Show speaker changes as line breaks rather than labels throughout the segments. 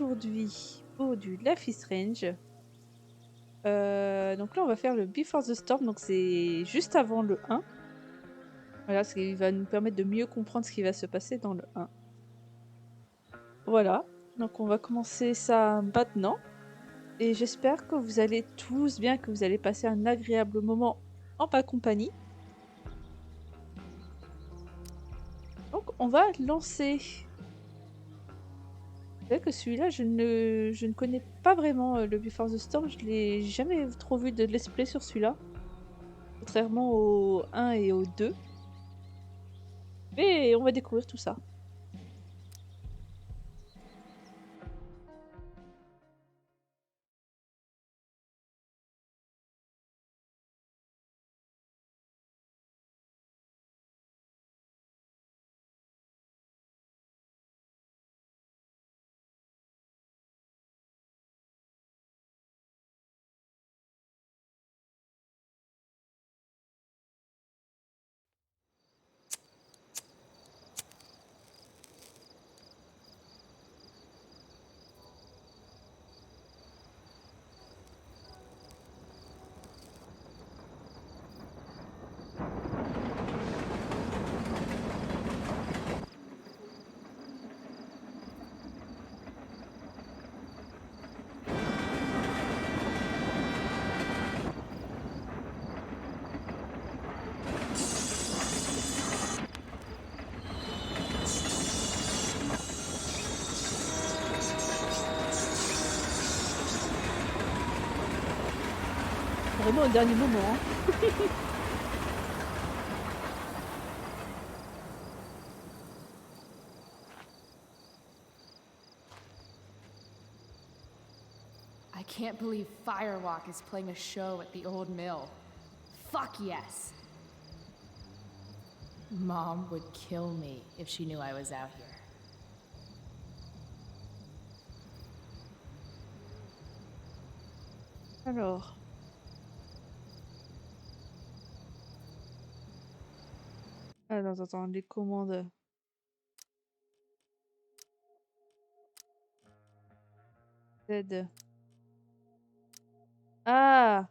aujourd'hui pour du Life is Strange. Donc là, on va faire le Before the Storm, donc c'est juste avant le 1. Voilà, ce qui va nous permettre de mieux comprendre ce qui va se passer dans le 1. Voilà, donc on va commencer ça maintenant et j'espère que vous allez tous bien, que vous allez passer un agréable moment en ma compagnie. Donc on va lancer. C'est vrai que celui-là, je ne connais pas vraiment, le Before the Storm, je l'ai jamais trop vu de let's play sur celui-là, contrairement au 1 et au 2. Mais on va découvrir tout ça. Vraiment au dernier moment, hein.
I can't believe Firewalk is playing a show at the old mill. Fuck yes! Mom would kill me if she knew I was out here.
Alors. Attends, les commandes. Z. Ah!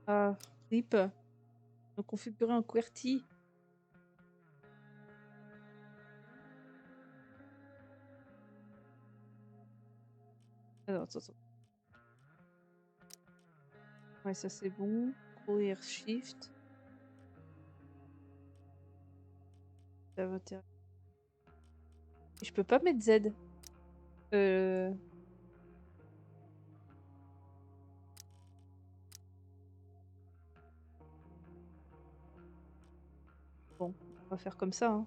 Ah, RIP. Donc configurer un QWERTY. Attends. Ouais, ça c'est bon. Courir Shift. Ça va Et je peux pas mettre Z. Euh... Bon, on va faire comme ça, hein.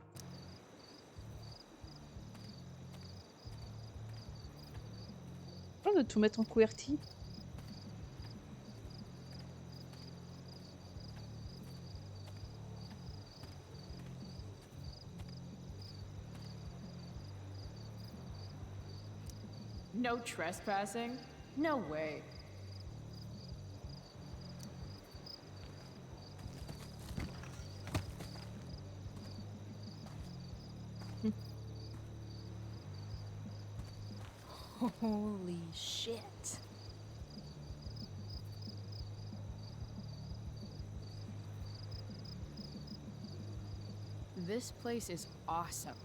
Pas de tout mettre en QWERTY.
No trespassing? No way. Holy shit. This place is awesome.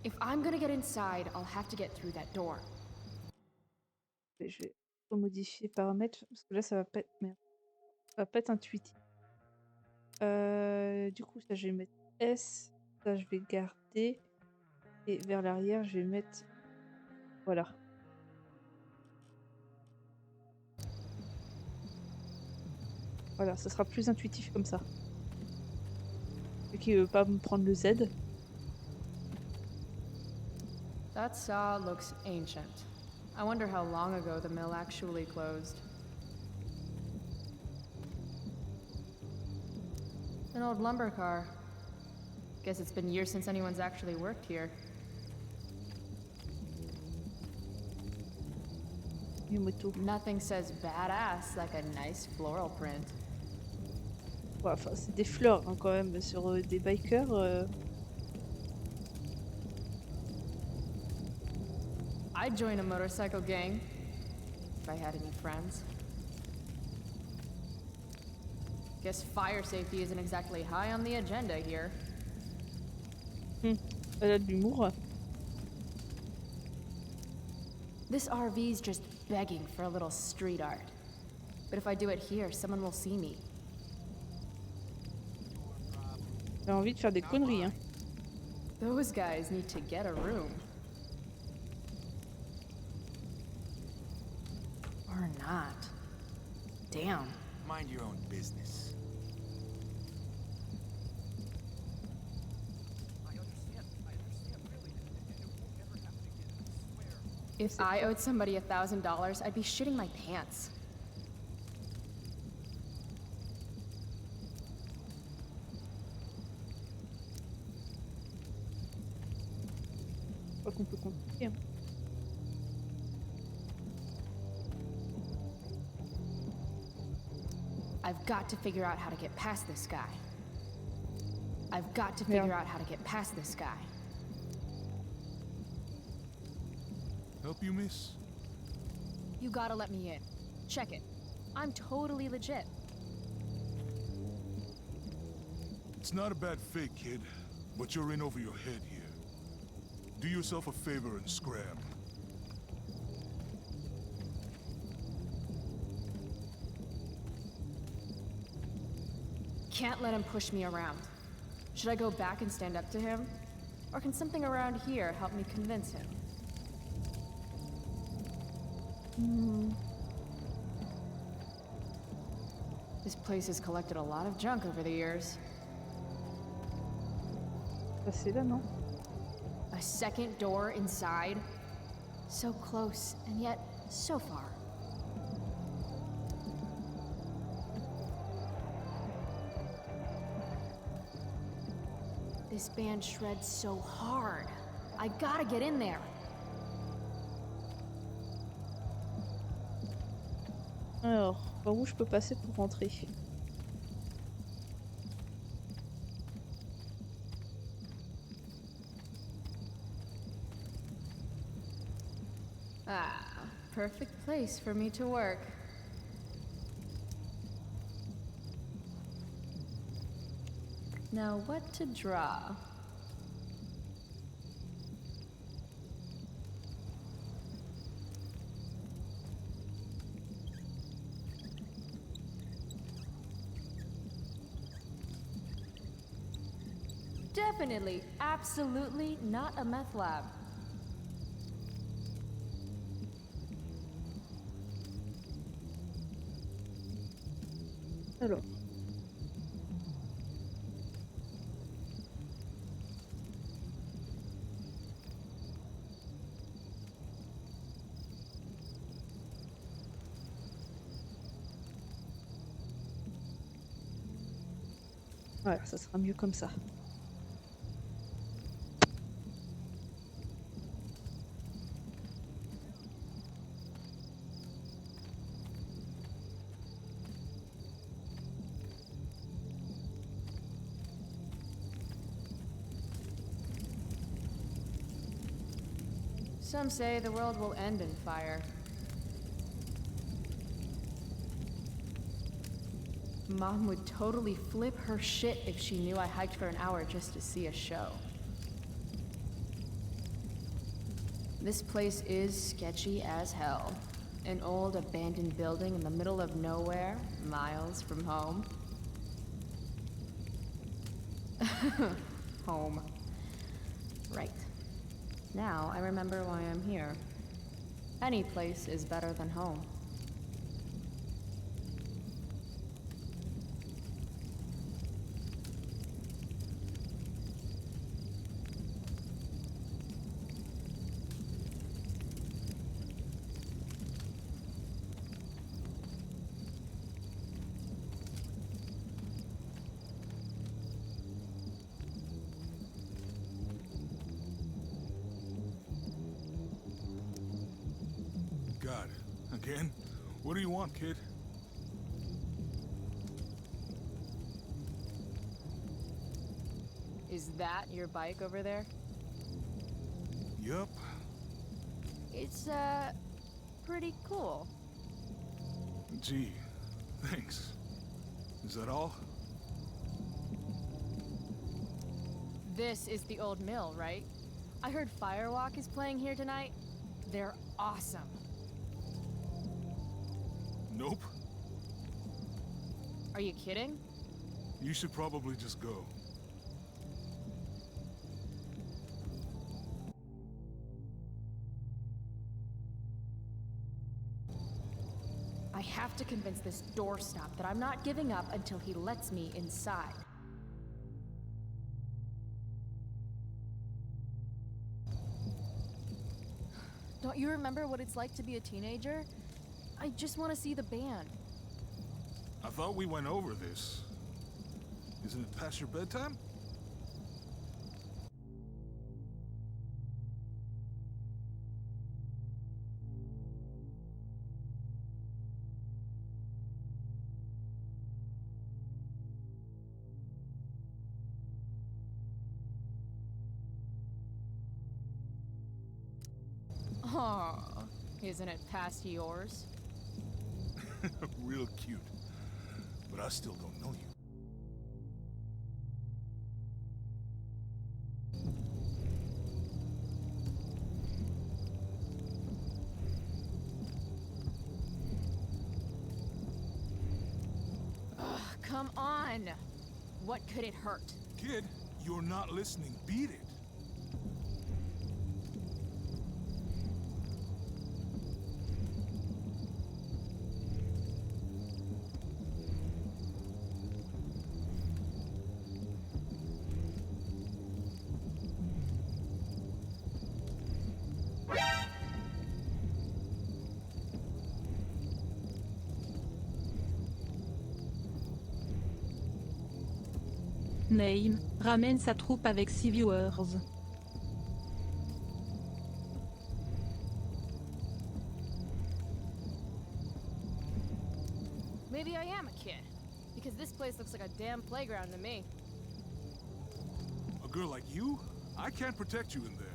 If I'm gonna get inside, I'll have to get through that door.
Je vais modifier paramètres parce que là ça va pas être merde. Ça va pas être intuitif. Du coup ça je vais mettre S, ça je vais garder et vers l'arrière je vais mettre voilà. Voilà, ça sera plus intuitif comme ça. Vu qu'il veut pas me prendre le Z.
That saw looks ancient. I wonder how long ago the mill actually closed. An old lumber car. Guess it's been years since anyone's actually worked here.
Les motos.
Nothing says badass like a nice floral print.
Ouais, enfin, c'est des fleurs, hein, quand même, sur, des bikers,
I'd join a motorcycle gang if I had any friends. Guess fire safety isn't exactly high on the agenda here.
mmh, elle a de l'humour.
This RV's just begging for a little street art. But if I do it here, someone will see me.
Elle a envie de faire des conneries, hein.
Those guys need to get a room. Or not. Damn.
Mind your own business.
If I owed somebody $1,000, I'd be shitting my pants.
Pas qu'on peut compliquer, hein.
I've got to figure out how to get past this guy. I've got to figure out how to get past this guy.
Help you, miss?
You gotta let me in. Check it. I'm totally legit.
It's not a bad fake, kid, but you're in over your head here. Do yourself a favor and scram.
Can't let him push me around. Should I go back and stand up to him? Or can something around here help me convince him? This place has collected a lot of junk over the years.
Passer là, non?
A second door inside? So close, and yet so far. This band shreds so hard. I gotta get in there.
Alors, par où je peux passer pour rentrer?
Ah, perfect place for me to work. Now what to draw? Definitely, absolutely not a meth lab.
Alors. Ouais, ça sera mieux comme ça.
Some say the world will end in fire. Mom would totally flip her shit if she knew I hiked for an hour just to see a show. This place is sketchy as hell. An old abandoned building in the middle of nowhere, miles from home. Home. Right. Now I remember why I'm here. Any place is better than home.
God, again? What do you want, kid?
Is that your bike over there?
Yup.
It's, pretty cool.
Gee, thanks. Is that all?
This is the old mill, right? I heard Firewalk is playing here tonight. They're awesome.
Nope.
Are you kidding?
You should probably just go.
I have to convince this doorstop that I'm not giving up until he lets me inside. Don't you remember what it's like to be a teenager? I just want to see the band.
I thought we went over this. Isn't it past your bedtime?
Aw, isn't it past yours?
Real cute. But I still don't know you.
Ugh, come on! What could it hurt?
Kid, you're not listening. Beat it.
Name ramène sa troupe avec 6 viewers.
Maybe I am a kid. Because this place looks like a damn playground to me.
A girl like you? I can't protect you in there.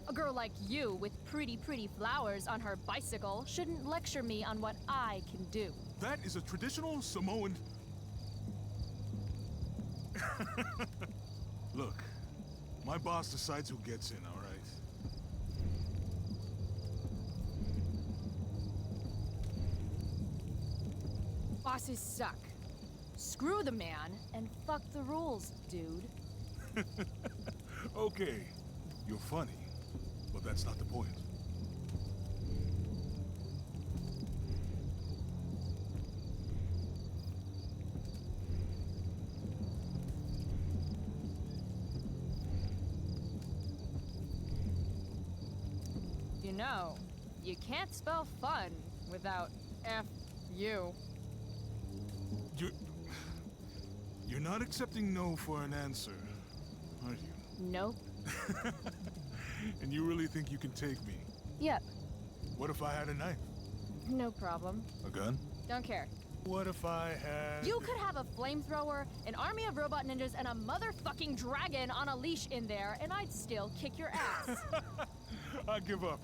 A girl like you with pretty flowers on her bicycle shouldn't lecture me on what I can do.
That is a traditional Samoan... Look, my boss decides who gets in, all right?
Bosses suck. Screw the man and fuck the rules, dude.
Okay, you're funny, but that's not the point.
You know, you can't spell fun without F-U.
You're not accepting no for an answer, are you?
Nope.
And you really think you can take me?
Yep.
What if I had a knife?
No problem.
A gun?
Don't care.
What if I had...
You could have a flamethrower, an army of robot ninjas, and a motherfucking dragon on a leash in there, and I'd still kick your ass.
I give up.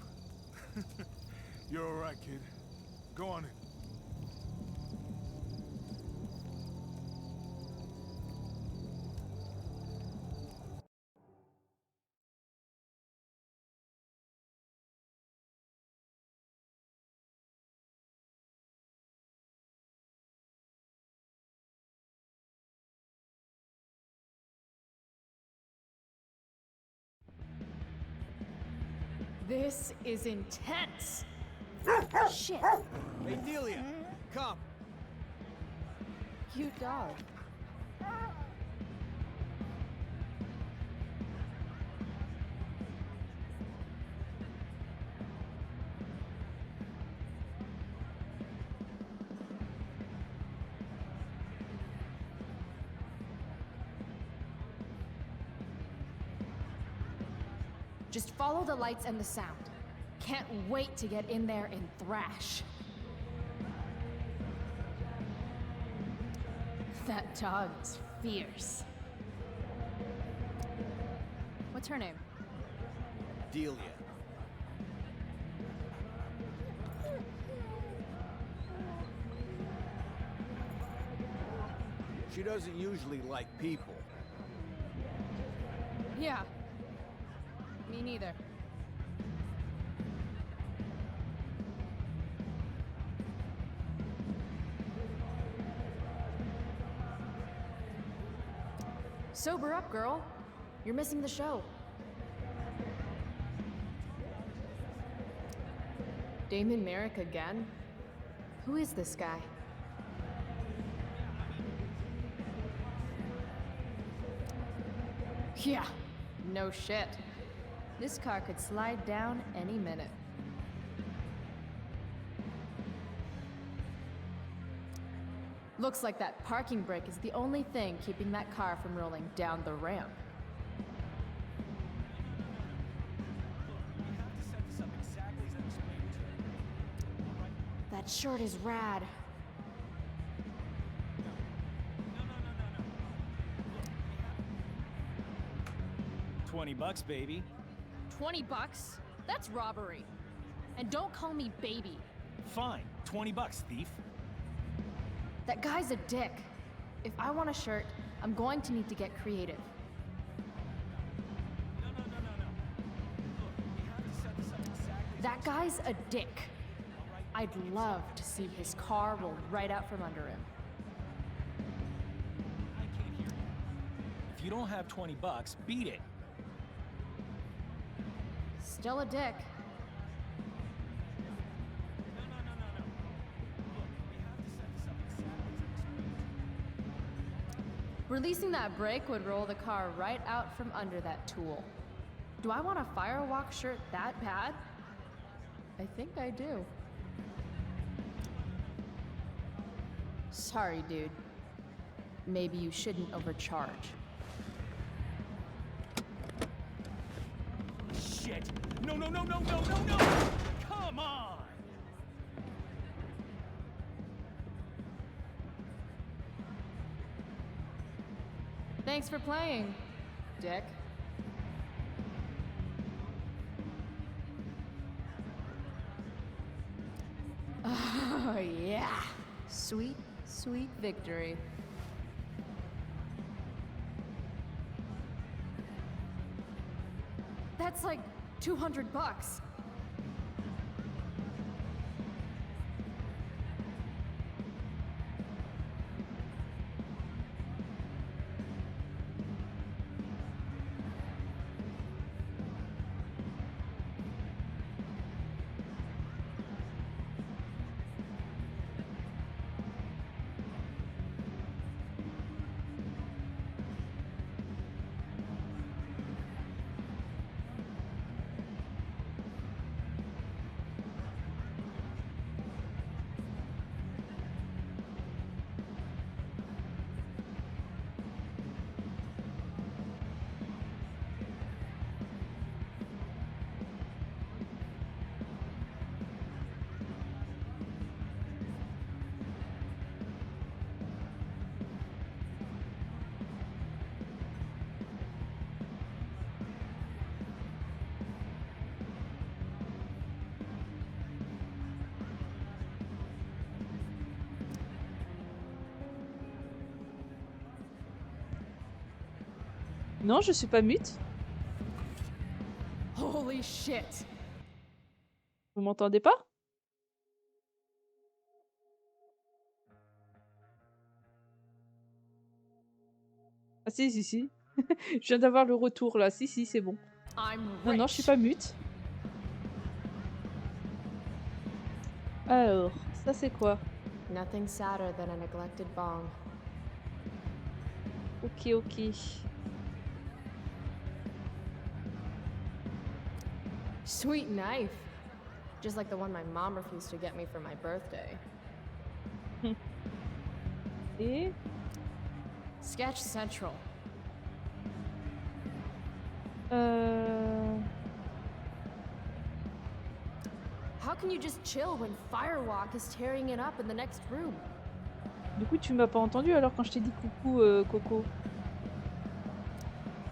You're all right, kid. Go on in.
This is intense. Shit.
Hey, Delia, come.
Cute dog. Just follow the lights and the sound. Can't wait to get in there and thrash. That dog is fierce. What's her name?
Delia. She doesn't usually like people.
Yeah. Me neither. Sober up, girl. You're missing the show. Damon Merrick again? Who is this guy? Yeah, no shit. This car could slide down any minute. Looks like that parking brake is the only thing keeping that car from rolling down the ramp. That shirt is rad.
20 bucks, baby.
20 bucks? That's robbery. And don't call me baby.
Fine, 20 bucks, thief.
That guy's a dick. If I want a shirt, I'm going to need to get creative. That guy's a dick. I'd love to see his car roll right out from under him.
If you don't have 20 bucks, beat it.
Still a dick. Releasing that brake would roll the car right out from under that tool. Do I want a Firewalk shirt that bad? I think I do. Sorry, dude. Maybe you shouldn't overcharge.
Shit! No, no, no, no, no, no, no! Come on!
Thanks for playing, dick. Oh, yeah. Sweet, sweet victory. That's like 200 bucks.
Non, je suis pas mute.
Holy shit.
Vous m'entendez pas? Ah si, si, si. Je viens d'avoir le retour là. Si, si, c'est bon.
I'm
Non, non, je suis
rich.
pas mute. Alors, ça c'est quoi?
Nothing sadder than a neglected bong.
Ok, ok.
Sweet knife. Just like the one my mom refused to get me for my birthday.
Et...
Sketch Central. How can you just chill when Firewalk is tearing it up in the next room?
Du coup, tu m'as pas entendu alors quand je t'ai dit coucou, Coco?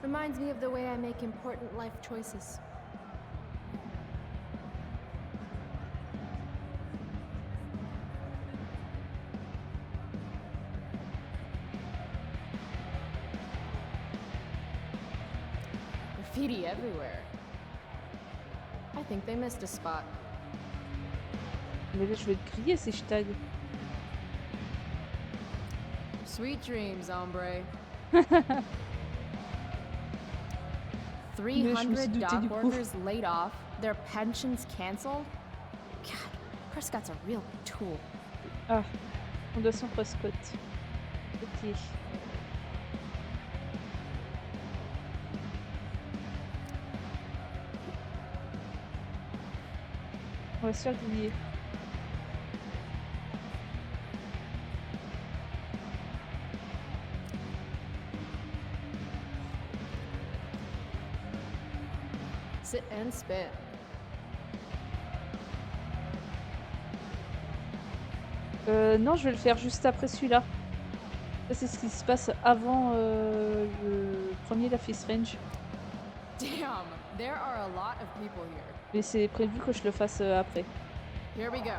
Reminds me of the way I make important life choices. Graffiti everywhere. I think they missed a spot.
Mais là, je vais te crier si je tag.
Sweet dreams, hombre.
Mais je me suis
300
douté
dock
du coup.
workers laid off, their pensions canceled. God, Prescott's a real tool.
Ah, Fondation Prescott. Ok. On va se faire griller.
Sit and spit.
Non, je vais le faire juste après celui-là. Ça, c'est ce qui se passe avant le premier Life is Strange.
Damn, there are a lot of people here.
Mais c'est prévu que je le fasse après.
Here we go.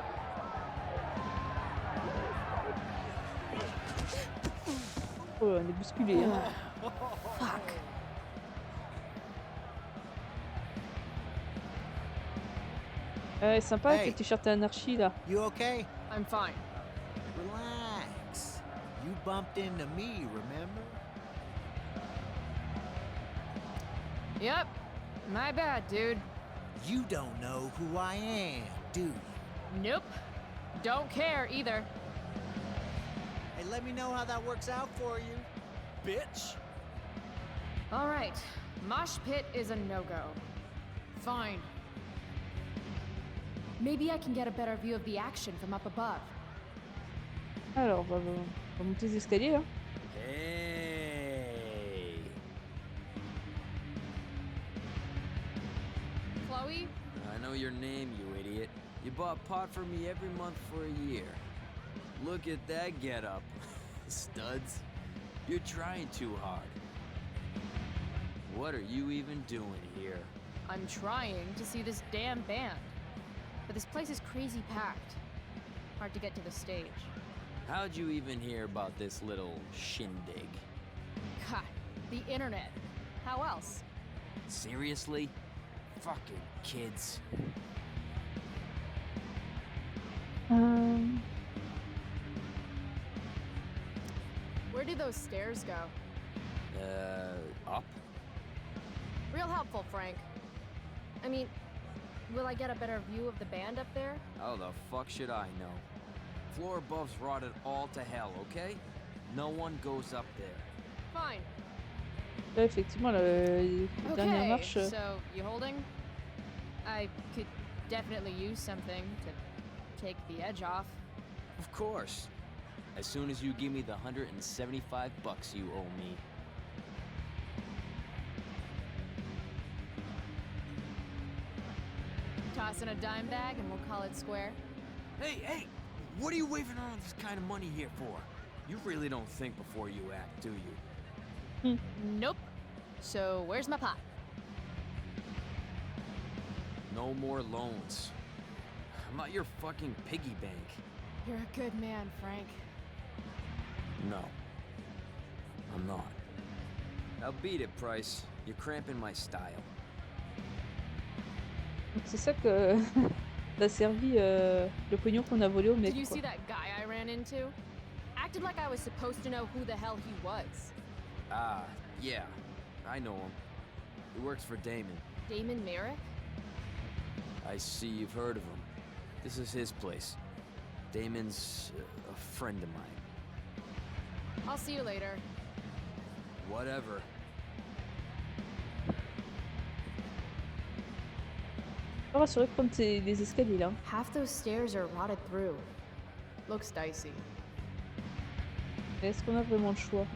Oh, on est bousculé. Hein.
Fuck.
Ouais, sympa avec
Hey.
le t-shirt anarchie là.
You okay?
I'm fine.
Relax. You bumped into me, remember?
Yep. My bad, dude.
You don't know who I am, do you?
Nope. Don't care either.
Hey, let me know how that works out for you, bitch.
All right. Mosh pit is a no-go. Fine. Maybe I can get a better view of the action from up above.
Alors, on va monter les escaliers hein.
Hey.
Chloe?
I know your name, you idiot. You bought pot for me every month for a year. Look at that getup. Studs. You're trying too hard. What are you even doing here?
I'm trying to see this damn band. But this place is crazy packed. Hard to get to the stage.
How'd you even hear about this little shindig?
God, the internet. How else?
Seriously? Fucking kids.
Where do those stairs go?
Up?
Real helpful, Frank. I mean, will I get a better view of the band up there?
How the fuck should I know? Floor above's rotted all to hell, okay? No one goes up there.
Fine.
Là, effectivement, la dernière
Okay,
marche.
so you holding? I could definitely use something to take the edge off.
Of course. As soon as you give me the $175 you owe me.
Toss in a dime bag and we'll call it square.
Hey! What are you waving around this kind of money here for? You really don't think before you act, do you?
Nope. So where's my pot?
No more loans. I'm not your fucking piggy bank.
You're a good man, Frank.
No. I'm not. Now beat it, Price. You're cramping my style.
Donc c'est ça que t'as servi le pognon qu'on a volé au mec.
Did you
Quoi.
see that guy I ran into? Acted like I was supposed to know who the hell he was.
Ah, yeah. I know him. He works for Damon.
Damon Merrick?
I see you've heard of him. This is his place. Damon's a friend of mine.
I'll see you later.
Whatever.
Pas rassuré de prendre les escaliers là.
Half those stairs are rotted through. Looks dicey.
Est-ce qu'on a vraiment le choix?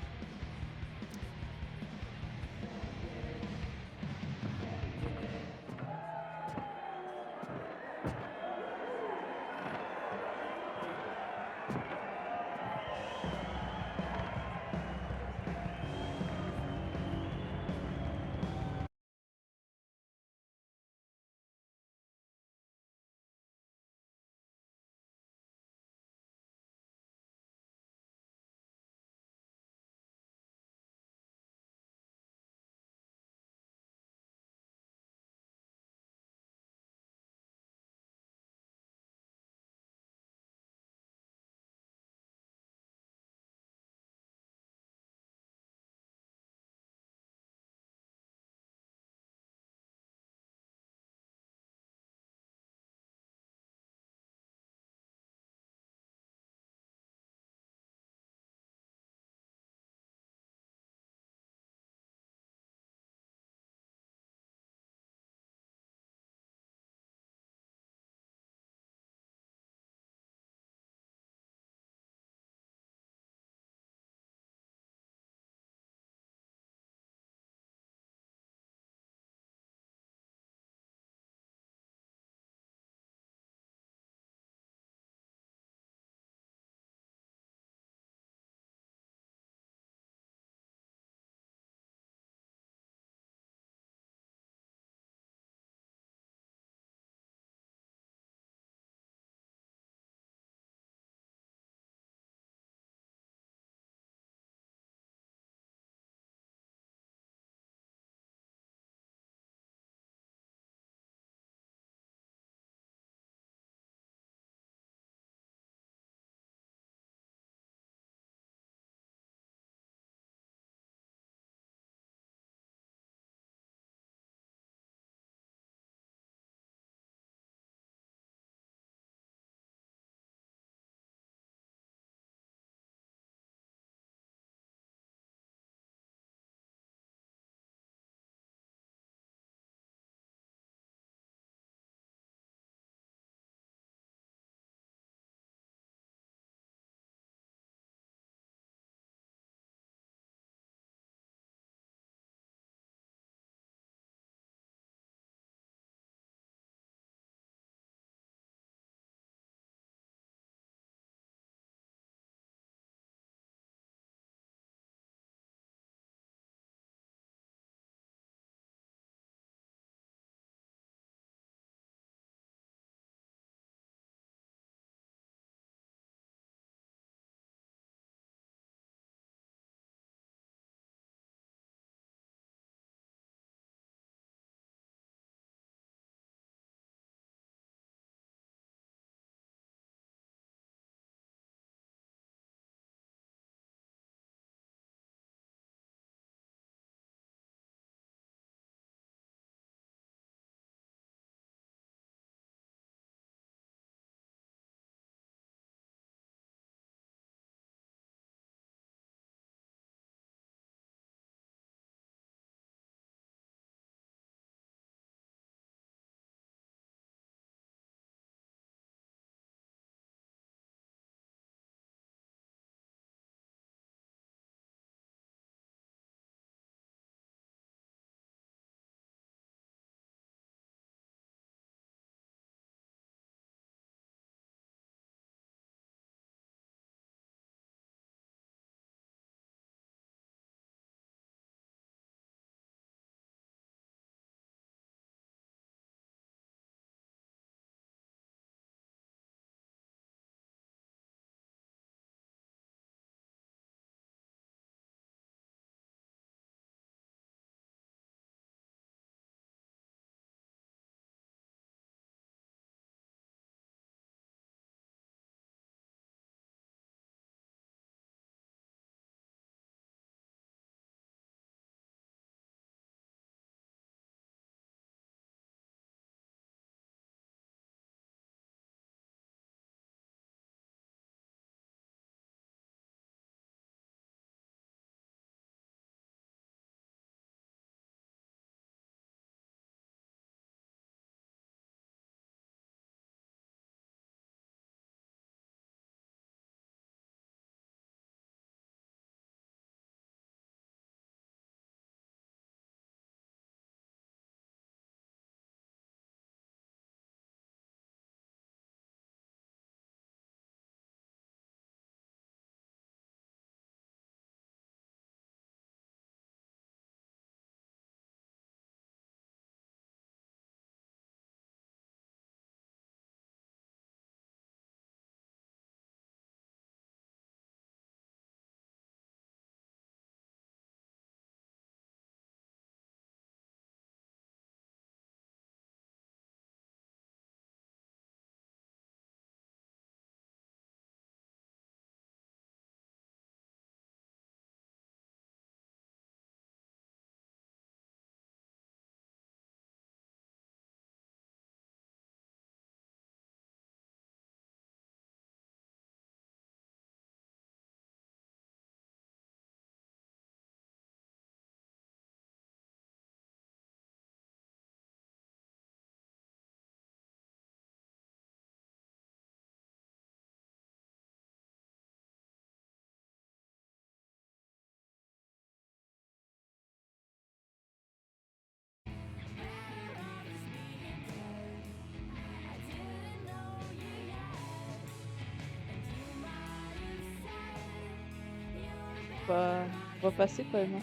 Bah, on va passer quand même, hein.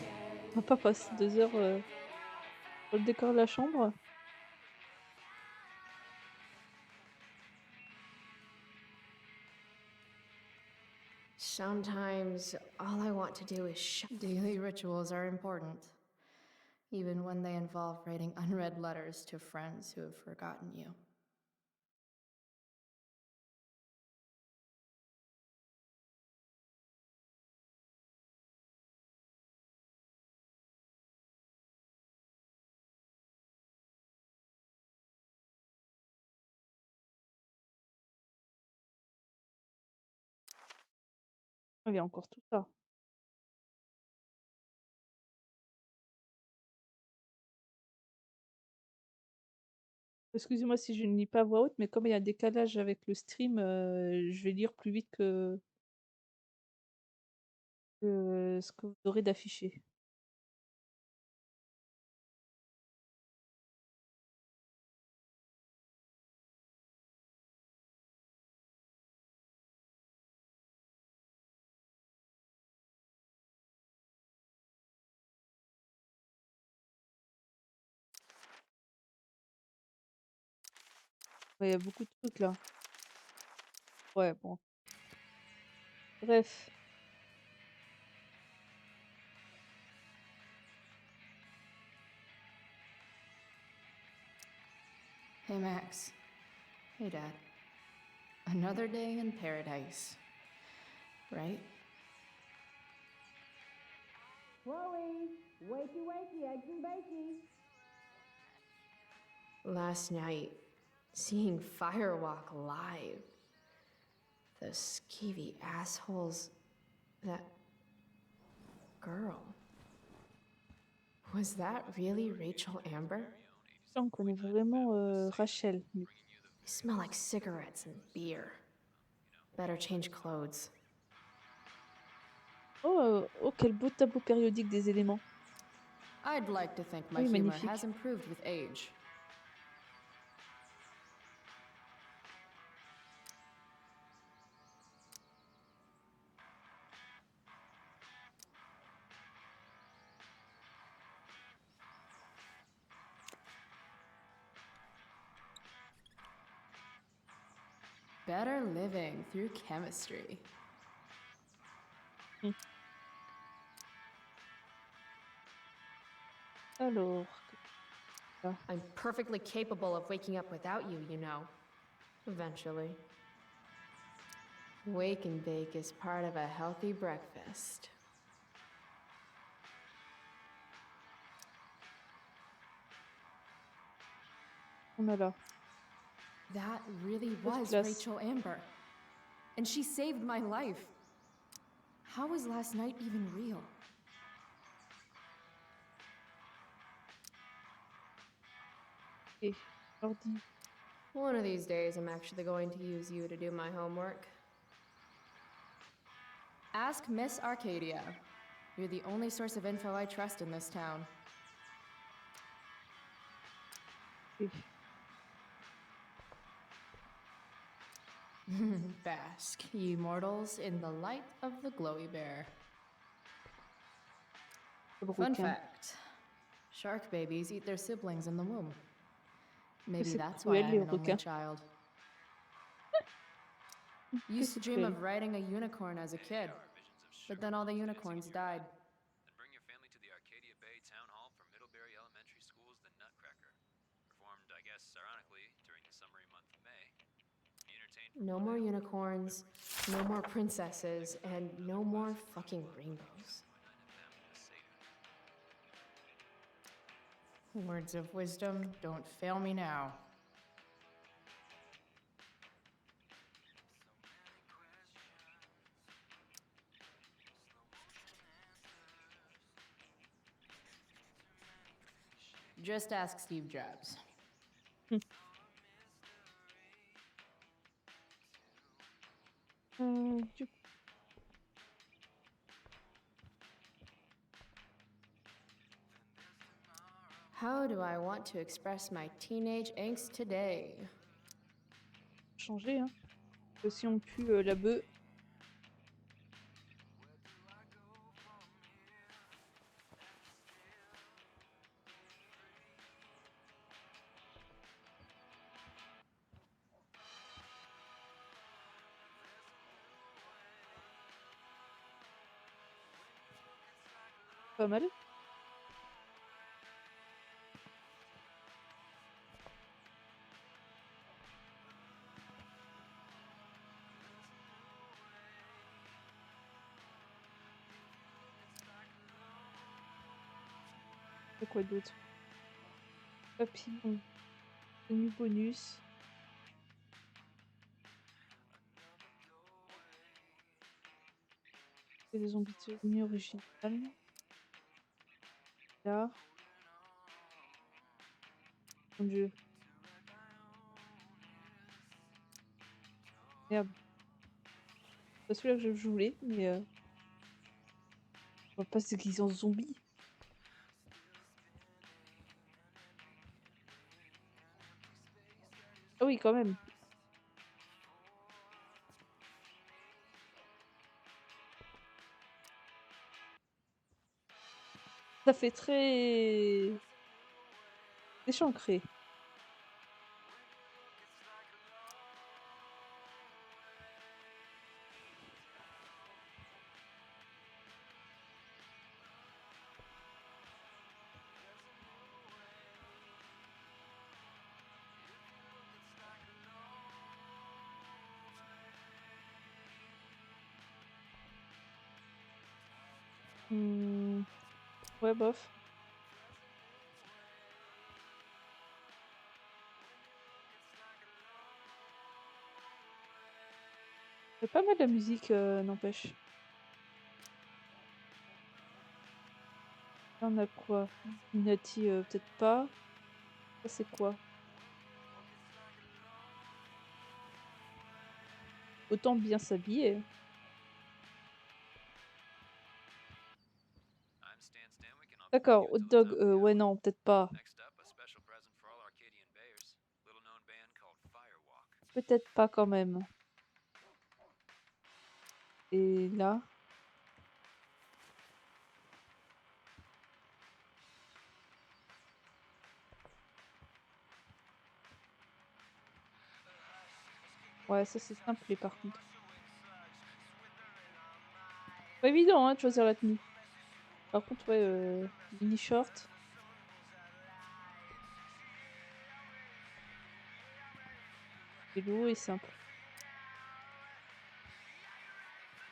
On va pas passer 2 heures, pour le décor de la chambre.
Sometimes all I want to do is Daily rituals are important, even when they involve writing unread letters to friends who have forgotten you.
Il y a encore tout ça. Excusez-moi si je ne lis pas à voix haute, mais comme il y a un décalage avec le stream, je vais lire plus vite que ce que vous aurez d'affiché. Ouais, il y a beaucoup de trucs là. Ouais, bon. Bref.
Hey, Max. Hey, Dad. Another day in paradise. Right?
Chloe, wakey, wakey, eggs and bakey.
Last night, seeing Firewalk live. Those skeevy assholes. That girl. Was that really Rachel Amber?
Là, on connaît vraiment Rachel.
They smell like cigarettes and beer. Better change clothes.
Oh, oh, quel beau tableau périodique des éléments.
I'd like to think my
Oui,
humor
magnifique.
has improved with age. Better living through chemistry.
Alors,
I'm perfectly capable of waking up without you, you know. Eventually. Wake and bake is part of a healthy breakfast.
on a là.
That really
First
was
class.
Rachel Amber. And she saved my life. How was last night even real?
Et ordi.
One of these days, I'm actually going to use you to do my homework. Ask Miss Arcadia. You're the only source of info I trust in this town.
Et
Bask, ye mortals, in the light of the glowy bear.
le
Fun
requin.
fact. Shark babies eat their siblings in the womb. Maybe
c'est
that's why
cruel,
I'm
les
an only
requins.
child.
Que
Used to
c'est
dream
cruel.
of riding a unicorn as a kid, but then all the unicorns died.
Then bring your family to the Arcadia Bay Town Hall for Middlebury Elementary School's The Nutcracker. Performed, I guess, ironically, during the summery month of May. Be entertained
No more unicorns, no more princesses, and no more fucking rainbows. Words of wisdom, don't fail me now. Just ask Steve Jobs.
Du coup,
How do I want to express my teenage angst today?
changer, hein. Si on pue la bœuf. pas mal. Et quoi d'autre? Papillon. Tenue bonus. C'est des zombies de tenue originale. Là. Mon dieu. Merde. C'est pas celui-là que je voulais, mais on va pas se déguiser en zombie. Ah oui, quand même. Ça fait très échancré. Ouais, bof. C'est pas mal la musique, n'empêche. Là, on a quoi? Illuminati, peut-être pas. Ça, c'est quoi? Autant bien s'habiller.
I'm Stan Stanwyck, and I'll be with
D'accord,
you
hot
until the
dog,
top of the
ouais,
hour.
non, peut-être pas.
Next up, a special present for all Arcadian Bayers. Little known band called Firewalk.
Peut-être pas quand même. Et là? Ouais, ça c'est simple par contre. Pas évident hein, de choisir la tenue. Par contre, ouais, mini short. Vélo et simple.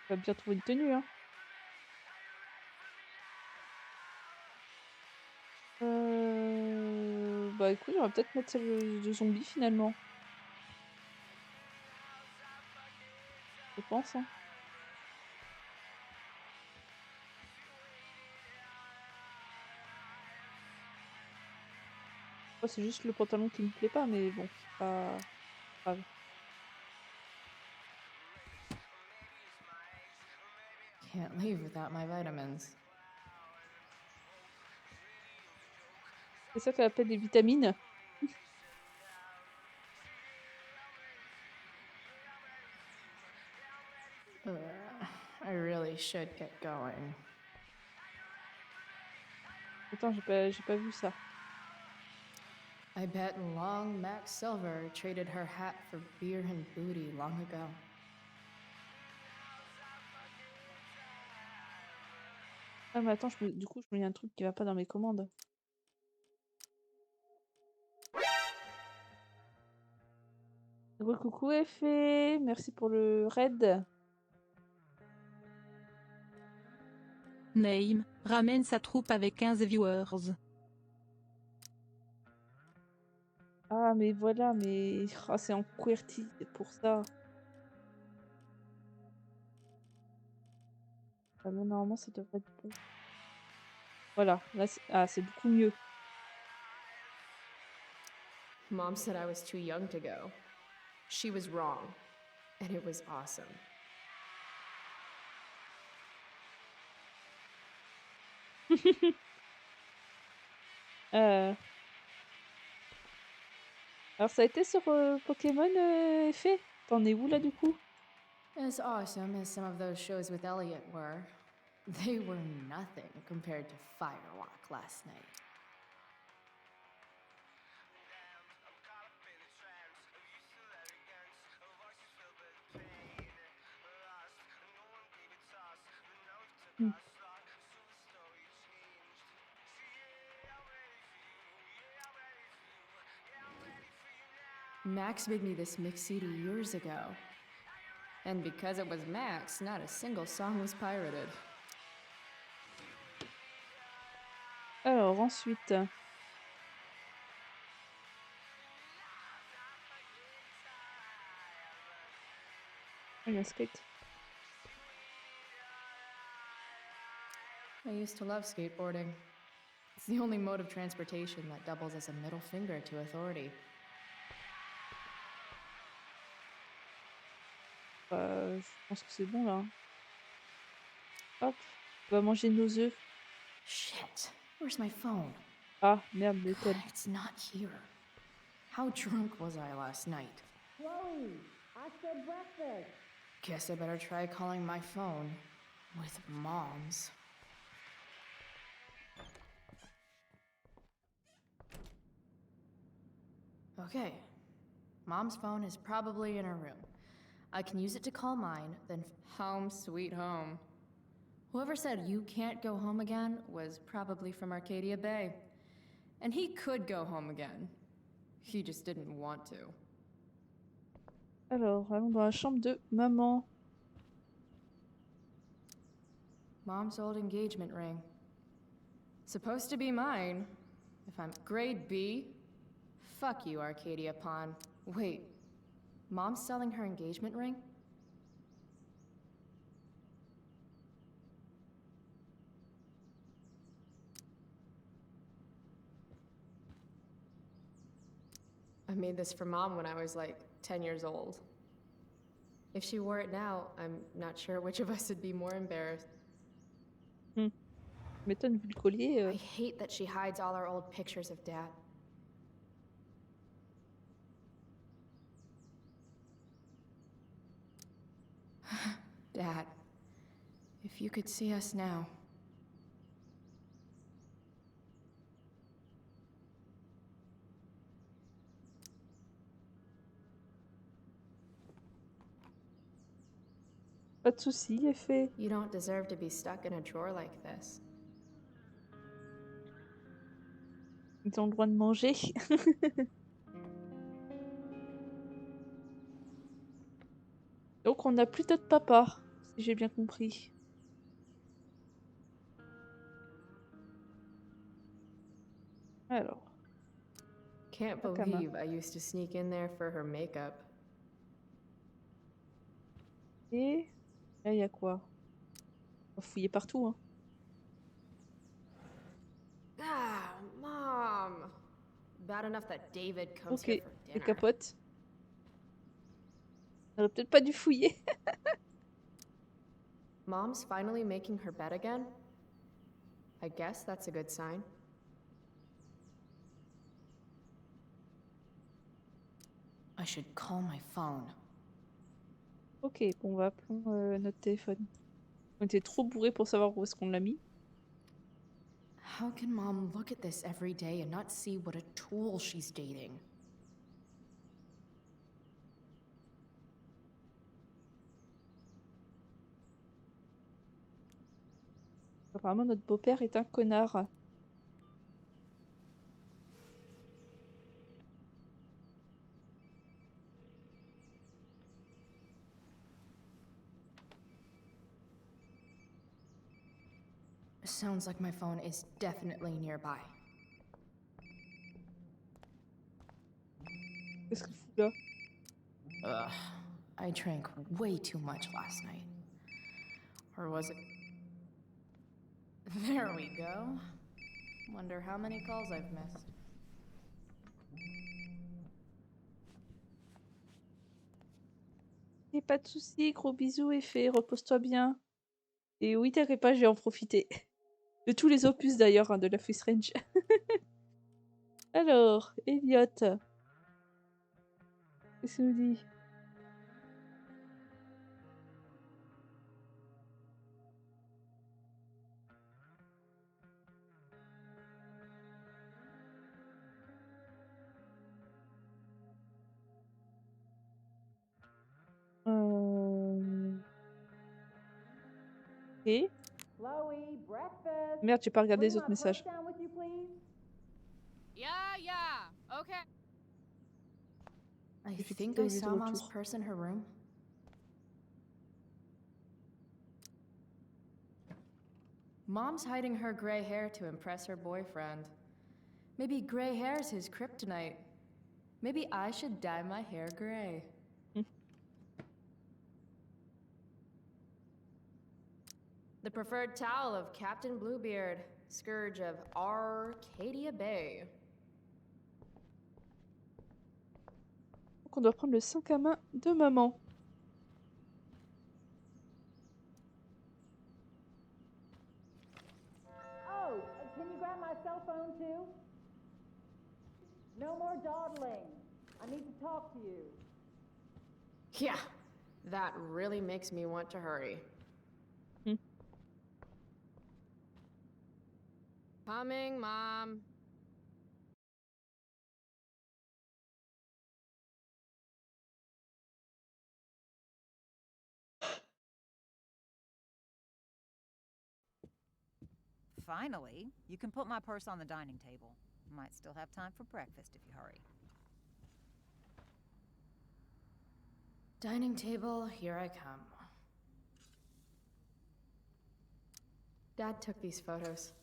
On va bien trouver une tenue, hein. Bah écoute, on va peut-être mettre celle de zombie finalement. Je pense, hein. Oh, c'est juste le pantalon qui me plaît pas, mais bon, pas grave.
Can't leave without my vitamins.
C'est ça qu'elle appelle des vitamines.
I really should get going.
Attends, j'ai pas vu ça.
I bet long Max Silver traded her hat for beer and booty long ago.
Ah mais attends, du coup, je me dis un truc qui va pas dans mes commandes. Coucou Effet, merci pour le raid.
Name ramène sa troupe avec 15 viewers.
Ah mais voilà, mais ah, c'est en QWERTY, c'est pour ça. Ah, mais normalement ça devrait être bon. Voilà, là c'est beaucoup mieux.
Mom said I was too young to go. She was wrong, and it was awesome.
Euh, Alors ça a été sur Pokémon Effet? T'en es où là du coup?
As awesome as some of those shows with Elliot were, they were nothing compared to Firewalk last night. Max made me this mix CD years ago. And because it was Max, not a single song was pirated.
Alors ensuite, un skate.
I used to love skateboarding. It's the only mode of transportation that doubles as a middle finger to authority.
Je pense que c'est bon là. Hop, on va manger nos œufs.
Shit, where's my phone?
Ah merde, le tel.
It's not here. How drunk was I last night?
Chloe, I said breakfast.
Guess I better try calling my phone with Mom's. Okay, Mom's phone is probably in her room. I can use it to call mine, then home sweet home. Whoever said you can't go home again was probably from Arcadia Bay. And he could go home again. He just didn't want to.
Alors, allons dans la chambre de maman.
Mom's old engagement ring. Supposed to be mine. If I'm grade B, fuck you, Arcadia Pawn. Wait, Mom's selling her engagement ring? I made this for Mom when I was like 10 years old. If she wore it now, I'm not sure which of us would be more embarrassed.
M'étonne vu le collier.
I hate that she hides all our old pictures of Dad. Dad, if you could see us now.
Pas de soucis, est fait.
You don't deserve to be stuck in a drawer like this.
Ils ont le droit de manger. Donc on n'a plus de papa, si j'ai bien compris. Alors,
Can't
Nakama.
believe I used to sneak in there for her makeup.
et là il y a quoi? On va fouiller partout, hein.
Ah, Mom! Bad enough that David comes
Ok,
here for
les
dinner.
capotes. On aurait peut-être pas dû fouiller.
Mom's finally making her bed again? I guess that's a good sign. I should call my phone.
Ok, bon, on va appeler notre téléphone. On était trop bourrés pour savoir où est-ce qu'on l'a mis.
How can Mom look at this every day and not see what a tool she's dating?
Apparemment, notre beau-père est un connard.
Sounds like my phone is definitely nearby.
Qu'est-ce qu'il fout là?
Ugh, I drank way too much last night. Or was it? There we go. Wonder how many calls I've missed.
Et pas de soucis, gros bisous et fait, repose-toi bien. Et oui, t'inquiète pas, je vais en profiter. De tous les opus d'ailleurs, hein, de la Face Range. Alors, Elliot. Qu'est-ce qu'il nous dit? Et
Chloe, breakfast.
merde, j'ai pas regardé
Bring
les autres
my
messages.
purse down with you, please.
Yeah, okay. I
Effectivement,
think I
il est de
saw Mom's
retour.
purse in her room. Mom's hiding her gray hair to impress her boyfriend. Maybe gray hair's his kryptonite. Maybe I should dye my hair gray.
Hmm.
The preferred towel of Captain Bluebeard, scourge of Arcadia Bay.
Donc on doit prendre le sac à main de maman.
Oh, can you grab my cell phone too? No more dawdling. I need to talk to you.
Yeah, that really makes me want to hurry.
Hmm.
Coming, Mom.
Finally, you can put my purse on the dining table. Might still have time for breakfast if you hurry.
Dining table, here I come.
Dad took these photos.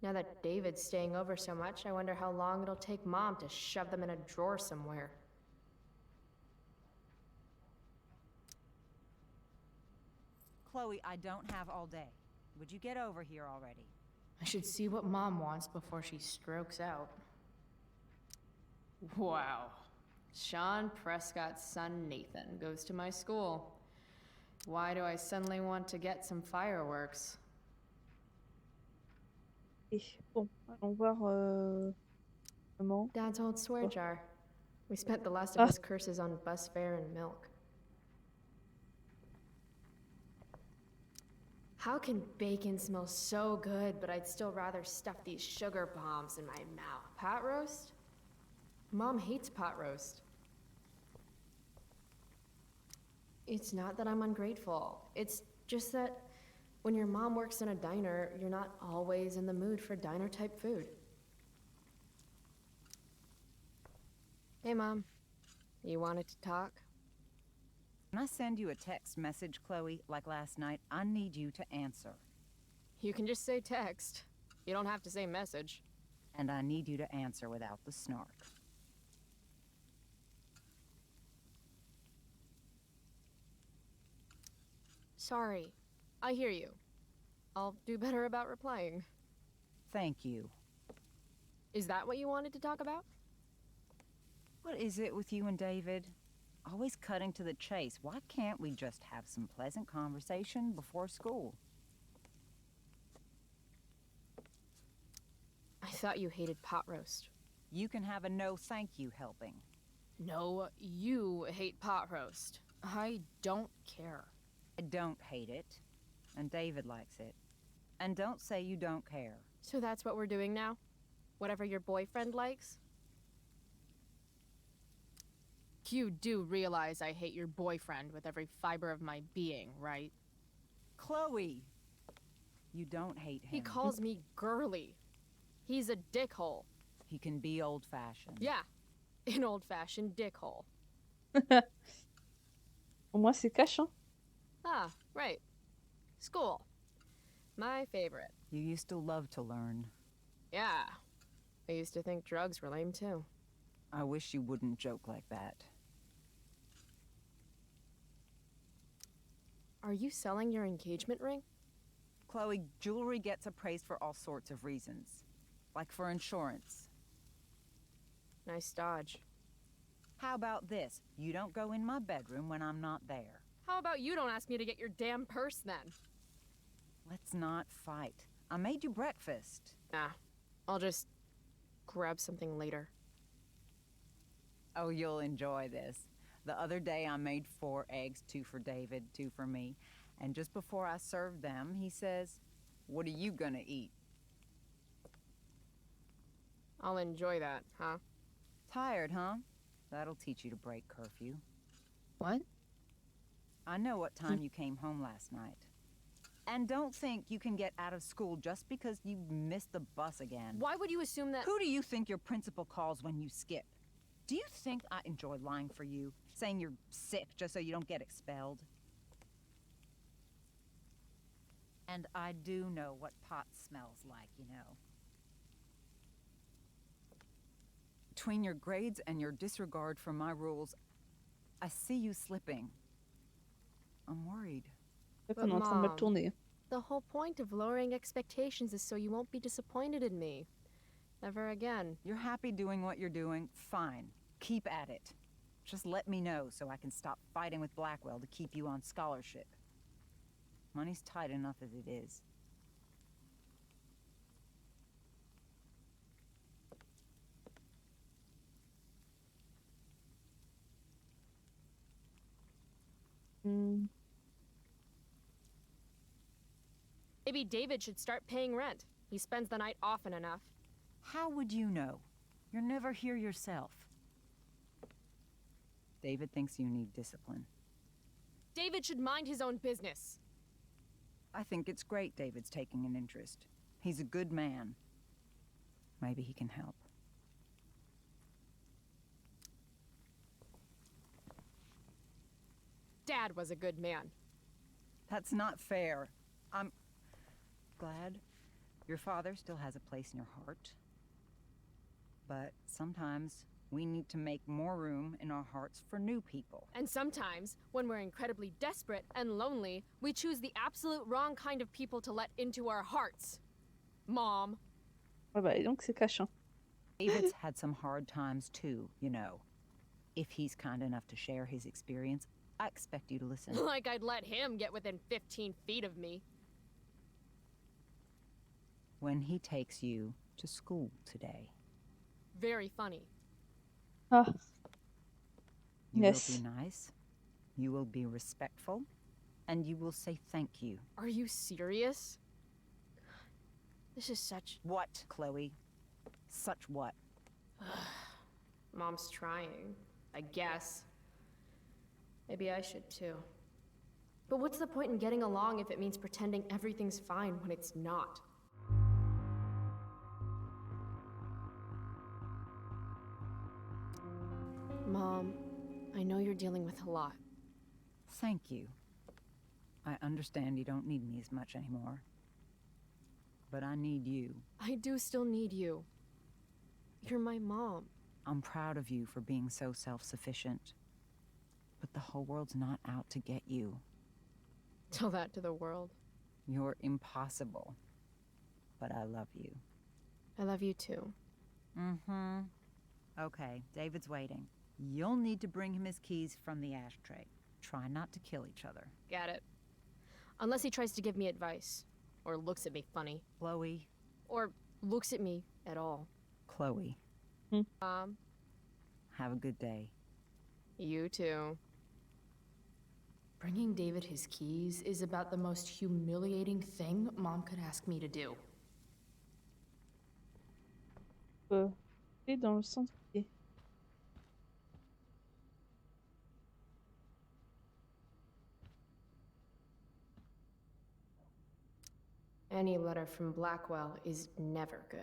Now that David's staying over so much, I wonder how long it'll take Mom to shove them in a drawer somewhere.
Chloe, I don't have all day. Would you get over here already?
I should see what Mom wants before she strokes out. Wow. Sean Prescott's son Nathan goes to my school. Why do I suddenly want to get some fireworks?
Et bon, allons voir maman.
Dad's old swear
Oh.
jar. We spent the last of
Ah.
his curses on bus fare and milk. How can bacon smell so good, but I'd still rather stuff these sugar bombs in my mouth? Pot roast? Mom hates pot roast. It's not that I'm ungrateful. It's just that when your mom works in a diner, you're not always in the mood for diner-type food. Hey, Mom. You wanted to talk?
When I send you a text message, Chloe, like last night, I need you to answer.
You can just say text. You don't have to say message.
And I need you to answer without the snark.
Sorry. I hear you. I'll do better about replying.
Thank you.
Is that what you wanted to talk about?
What is it with you and David? Always cutting to the chase. Why can't we just have some pleasant conversation before school?
I thought you hated pot roast.
You can have a no thank you helping.
No, you hate pot roast. I don't care.
I don't hate it. And David likes it. And don't say you don't care.
So that's what we're doing now? Whatever your boyfriend likes? You do realize I hate your boyfriend with every fiber of my being, right?
Chloe! You don't hate him.
He calls me girly. He's a dickhole.
He can be old-fashioned.
Yeah, an old-fashioned dickhole.
Au moins c'est cash, hein.
Ah, right. School. My favorite.
You used to love to learn.
Yeah. I used to think drugs were lame too.
I wish you wouldn't joke like that.
Are you selling your engagement ring?
Chloe, jewelry gets appraised for all sorts of reasons. Like for insurance.
Nice dodge.
How about this? You don't go in my bedroom when I'm not there.
How about you don't ask me to get your damn purse then?
Let's not fight. I made you breakfast.
Nah, I'll just grab something later.
Oh, you'll enjoy this. The other day I made 4 eggs, 2 for David, 2 for me. And just before I served them, he says, "What are you gonna eat?"
I'll enjoy that, huh?
Tired, huh? That'll teach you to break curfew.
What?
I know what time you came home last night. And don't think you can get out of school just because you missed the bus again.
Why would you assume that—
Who do you think your principal calls when you skip? Do you think I enjoy lying for you? Saying you're sick just so you don't get expelled? And I do know what pot smells like, you know. Between your grades and your disregard for my rules, I see you slipping. I'm worried.
C'est
But
qu'on est en train de mal
Mom,
tourner.
the whole point of lowering expectations is so you won't be disappointed in me. Ever again.
You're happy doing what you're doing? Fine. Keep at it. Just let me know so I can stop fighting with Blackwell to keep you on scholarship. Money's tight enough as it is.
Hmm.
Maybe David should start paying rent. He spends the night often enough.
How would you know? You're never here yourself. David thinks you need discipline.
David should mind his own business.
I think it's great David's taking an interest. He's a good man. Maybe he can help.
Dad was a good man.
That's not fair. I'm glad your father still has a place in your heart. But sometimes we need to make more room in our hearts for new people.
And sometimes, when we're incredibly desperate and lonely, we choose the absolute wrong kind of people to let into our hearts. Mom.
Ouais, bah, donc c'est cachant.
David's had some hard times too, you know. If he's kind enough to share his experience, I expect you to listen.
Like I'd let him get within 15 feet of me.
When he takes you to school today,
Very funny.
Ah,
you
yes.
will be nice, you will be respectful, and you will say thank you.
Are you serious? This is such...
What, Chloe? Such what?
Mom's trying, I guess. Maybe I should too. But what's the point in getting along if it means pretending everything's fine when it's not? Mom, I know you're dealing with a lot.
Thank you. I understand you don't need me as much anymore. But I need you.
I do still need you. You're my mom.
I'm proud of you for being so self-sufficient. But the whole world's not out to get you.
Tell that to the world.
You're impossible. But I love you.
I love you too.
Mm-hmm. Okay, David's waiting. You'll need to bring him his keys from the ashtray. Try not to kill each other.
Got it. Unless he tries to give me advice. Or looks at me funny.
Chloe.
Or looks at me at all.
Chloe.
Mom.
Have a good day.
You too.
Bringing David his keys is about the most humiliating thing Mom could ask me to do.
Et dans le centre.
Any letter from Blackwell is never good.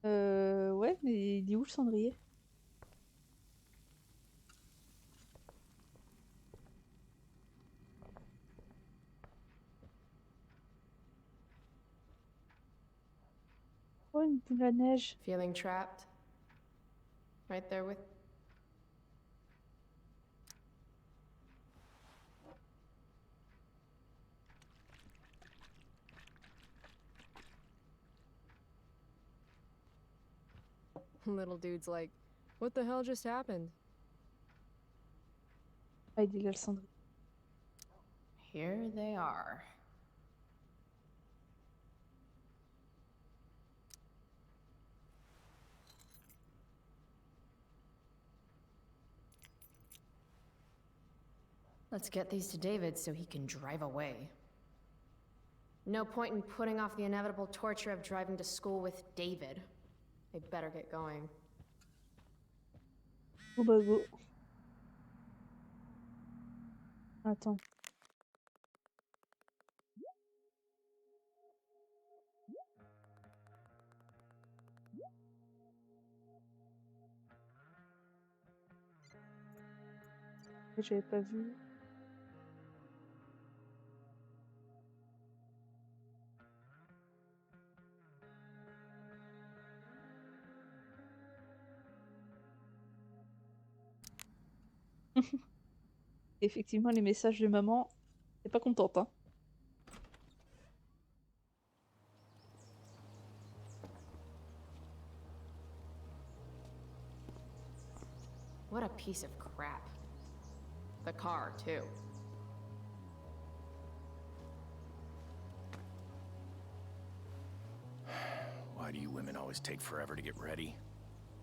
Ouais, mais il est où le cendrier? Oh, une boule à neige.
Feeling trapped? Right there with... Little dude's like, what the hell just happened?
Ah, il est là le cendrier.
Here they are. Let's get these to David so he can drive away.
No point in putting off the inevitable torture of driving to school with David. I better get going.
Oh bah go. Attends. que j'avais pas vu. Effectivement, les messages de maman, elle est pas contente, hein.
What a piece of crap. The car, too.
Why do you women always take forever to get ready?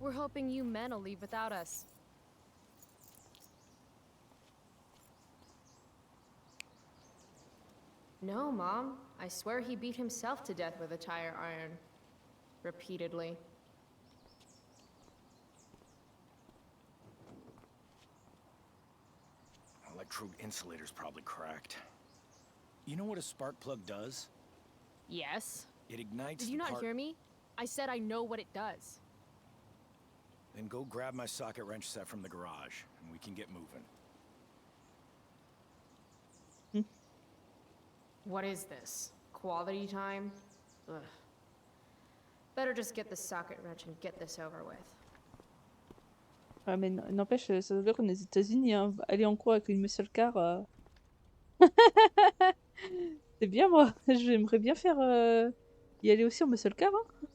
We're hoping you men will leave without us. No, Mom. I swear he beat himself to death with a tire iron. Repeatedly.
Electrode insulator's probably cracked. You know what a spark plug does?
Yes.
It ignites
Did you
the
not
part-
hear me? I said I know what it does.
Then go grab my socket wrench set from the garage, and we can get moving.
What is this? Quality time? Ugh. Better just get the socket wrench and get this over with.
Ouais, mais n'empêche, ça veut dire qu'on est aux États-Unis, hein. Aller en cours avec une muscle car, c'est bien moi. J'aimerais bien faire y aller aussi en muscle car, hein.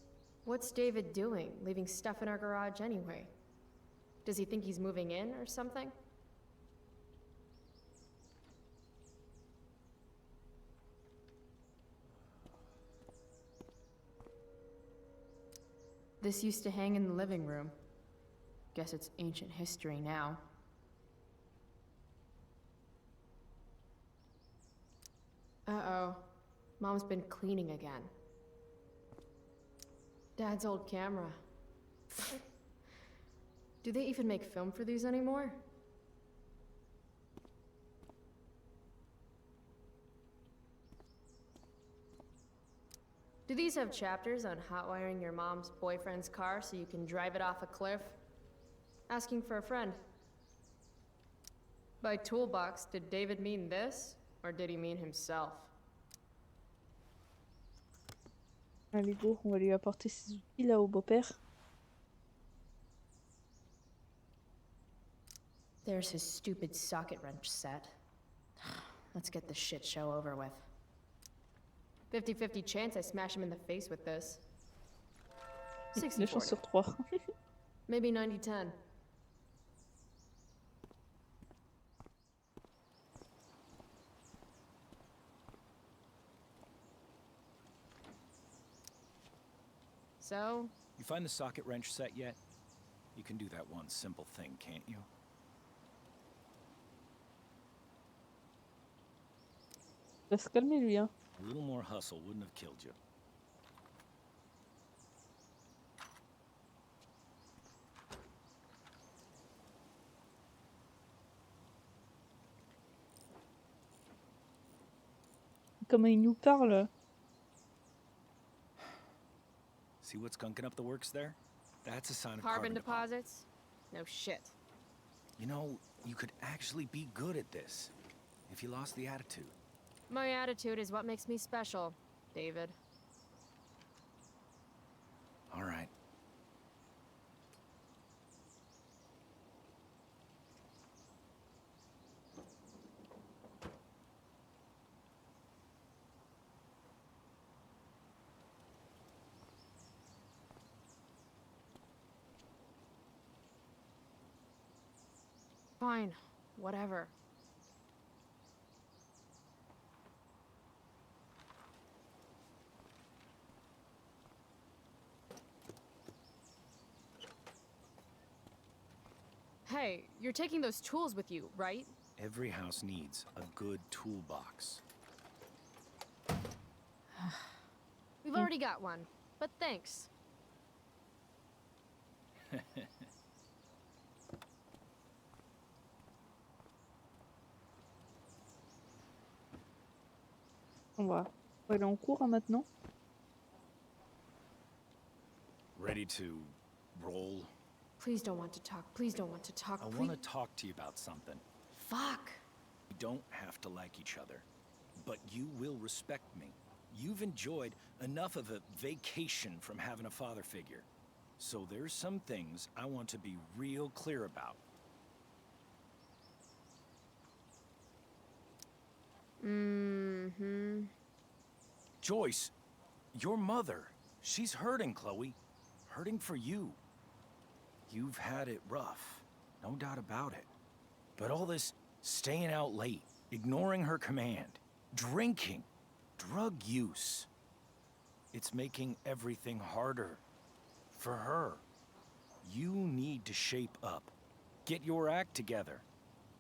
What's David doing, leaving stuff in our garage anyway? Does he think he's moving in or something? This used to hang in the living room. Guess it's ancient history now. Uh-oh. Mom's been cleaning again. Dad's old camera. Do they even make film for these anymore? Do these have chapters on hotwiring your mom's boyfriend's car so you can drive it off a cliff? Asking for a friend. By toolbox, did David mean this, or did he mean himself?
Allez go, on va lui apporter ses outils là au beau-père.
There's his stupid socket wrench set. Let's get this shit show over with. 50-50 chance I smash him in the face with this.
2 chances
60-40.
sur 3.
Maybe 90-10. So?
You find the socket wrench set yet? You can do that one simple thing, can't you?
Il va se calmer lui, hein.
A little more hustle wouldn't have killed you.
Comment il nous parle.
See what's gunking up the works there? That's a sign of
Carbon
deposit.
deposits? No shit.
You know, you could actually be good at this if you lost the attitude.
My attitude is what makes me special, David.
All right.
Fine. Whatever. Hey, you're taking those tools with you, right?
Every house needs a good toolbox.
We've already got one, but thanks.
On va aller en cours hein, maintenant.
Ready to roll?
Please don't want to talk. Please don't want to talk.
I
Please.
want to talk to you about something.
Fuck.
We don't have to like each other, but you will respect me. You've enjoyed enough of a vacation from having a father figure. So there's some things I want to be real clear about.
Mm-hmm.
Joyce, your mother, she's hurting, Chloe. Hurting for you. You've had it rough, no doubt about it. But all this staying out late, ignoring her command, drinking, drug use, it's making everything harder for her. You need to shape up, get your act together,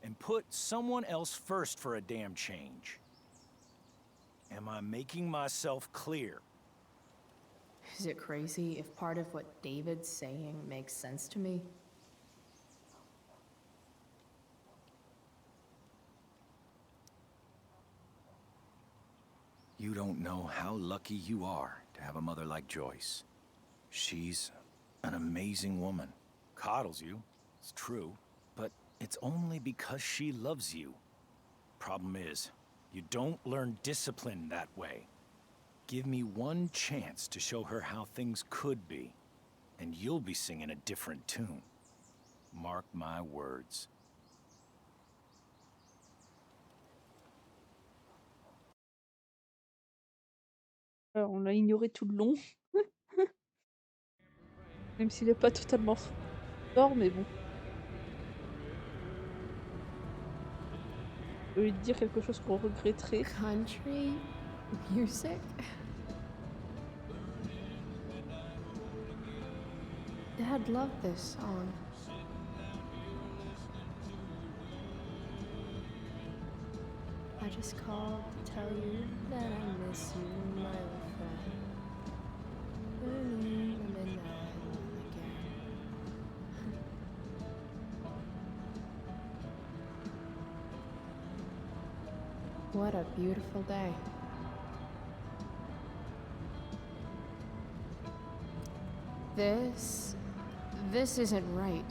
and put someone else first for a damn change. Am I making myself clear?
Is it crazy if part of what David's saying makes sense to me?
You don't know how lucky you are to have a mother like Joyce. She's an amazing woman. Coddles you, it's true, but it's only because she loves you. Problem is, you don't learn discipline that way. Give me one chance to show her how things could be, and you'll be singing a different tune. Mark my words.
On l'a ignoré tout le long. Même s'il est pas totalement fort, mais bon. Au lieu de dire quelque chose qu'on regretterait.
Country music? Dad loved this song. I just called to tell you that I miss you, my old friend. Burning the midnight oil again. What a beautiful day. This isn't right.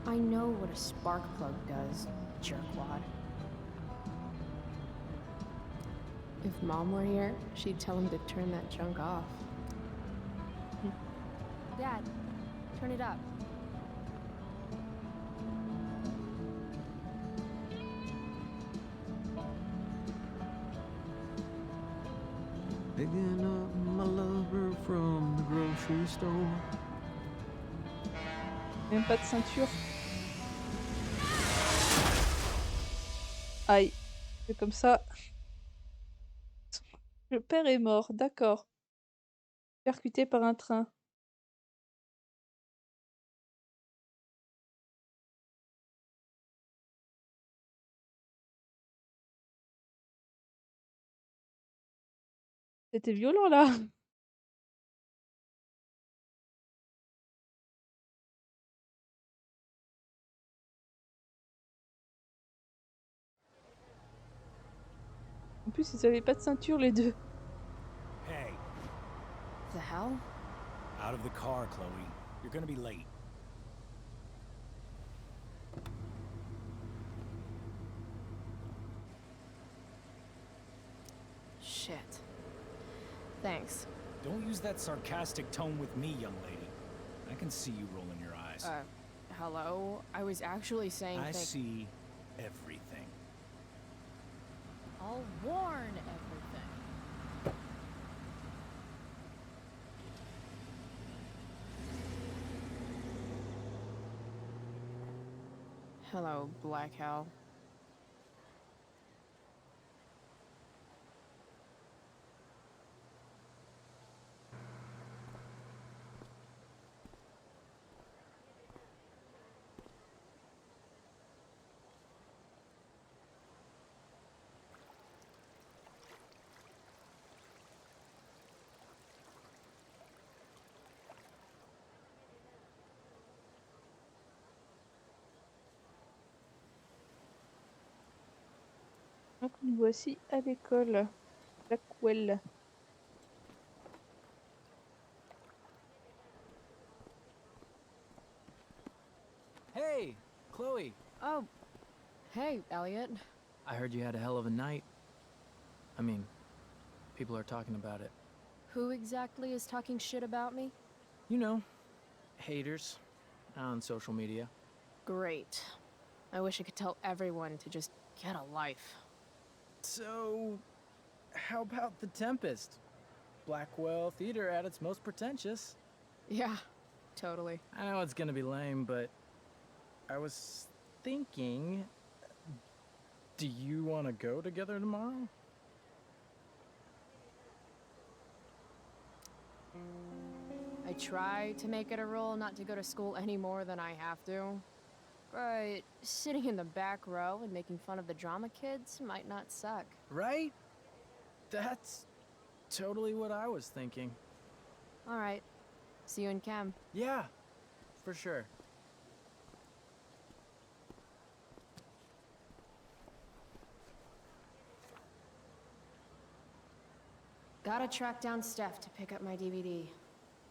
I know what a spark plug does, jerkwad. If Mom were here, she'd tell him to turn that junk off. Dad, turn it up.
Picking up my lover from the grocery store.
Même pas de ceinture. Aïe. C'est comme ça. Le père est mort, d'accord. Percuté par un train. C'était violent là. En plus, ils avaient pas de ceinture les deux.
Hey.
The hell?
Out of the car, Chloe. You're gonna be late.
Shit. Thanks.
Don't use that sarcastic tone with me, young lady. I can see you rolling your eyes.
Hello? I was actually saying
I see everything.
I'll warn everything. Hello, Black Hell.
Donc nous voici à l'école. Blackwell.
Hey, Elliot.
I heard you had a hell of a night. I mean, people are talking about it.
Who exactly is talking shit about me?
You know, haters on social media.
Great. I wish I could tell everyone to just get a life.
So, how about The Tempest? Blackwell Theater at its most pretentious.
Yeah, totally.
I know it's gonna be lame, but I was thinking, do you want to go together tomorrow?
I try to make it a rule not to go to school any more than I have to. But sitting in the back row and making fun of the drama kids might not suck.
Right? That's totally what I was thinking.
All right. See you in chem.
Yeah, for sure.
Gotta track down Steph to pick up my DVD.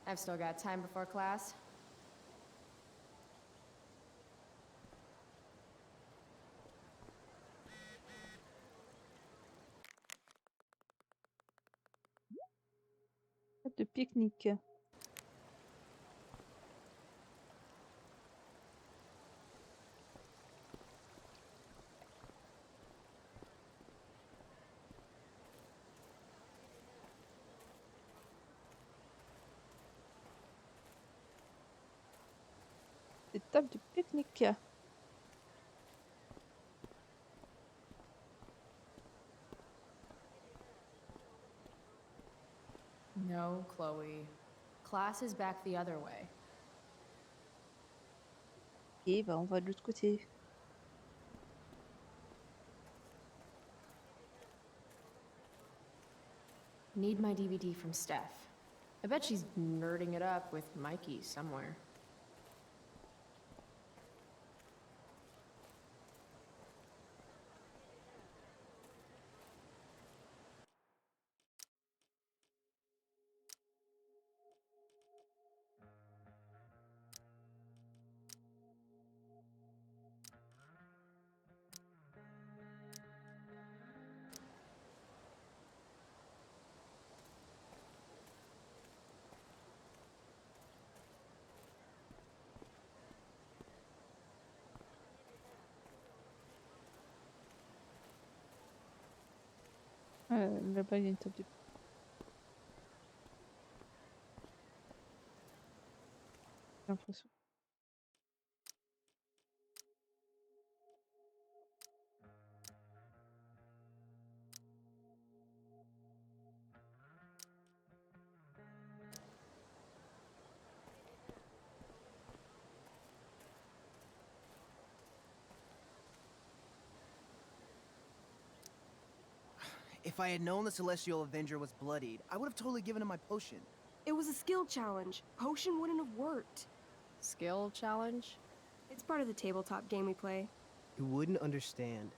I've still got time before class.
De pique-nique. Des tables de pique-nique.
No, Chloe. Class is back the other way.
Et bah on va de l'autre côté.
Need my DVD from Steph. I bet she's nerding it up with Mikey somewhere.
Là-bas, il y a une table de... J'ai l'impression.
If I had known the Celestial Avenger was bloodied, I would have totally given him my potion.
It was a skill challenge. Potion wouldn't have worked.
Skill challenge?
It's part of the tabletop game we play.
You wouldn't understand.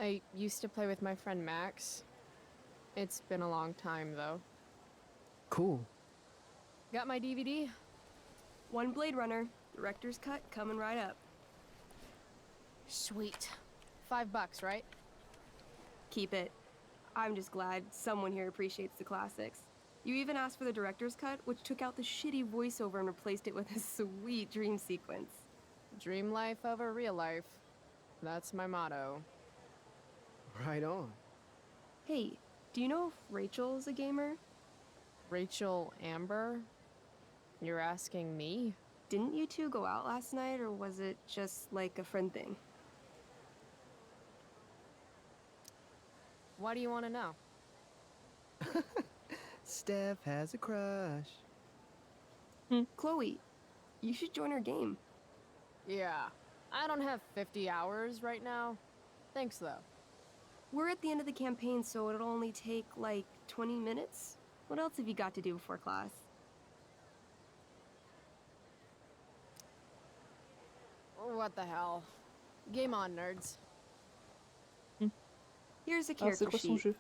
I used to play with my friend Max. It's been a long time, though.
Cool.
Got my DVD?
One Blade Runner, director's cut coming right up.
Sweet. $5, right?
Keep it. I'm just glad someone here appreciates the classics. You even asked for the director's cut, which took out the shitty voiceover and replaced it with a sweet dream sequence.
Dream life over real life. That's my motto.
Right on.
Hey, do you know if Rachel's a gamer?
Rachel Amber? You're asking me?
Didn't you two go out last night, or was it just like a friend thing?
Why do you want to know?
Steph has a crush.
Chloe, you should join her game.
Yeah. I don't have 50 hours right now. Thanks, though.
We're at the end of the campaign, so it'll only take, like, 20 minutes? What else have you got to do before class?
What the hell? Game on, nerds.
Here's a
Ah, c'est
character
quoi son
sheet.
jeu?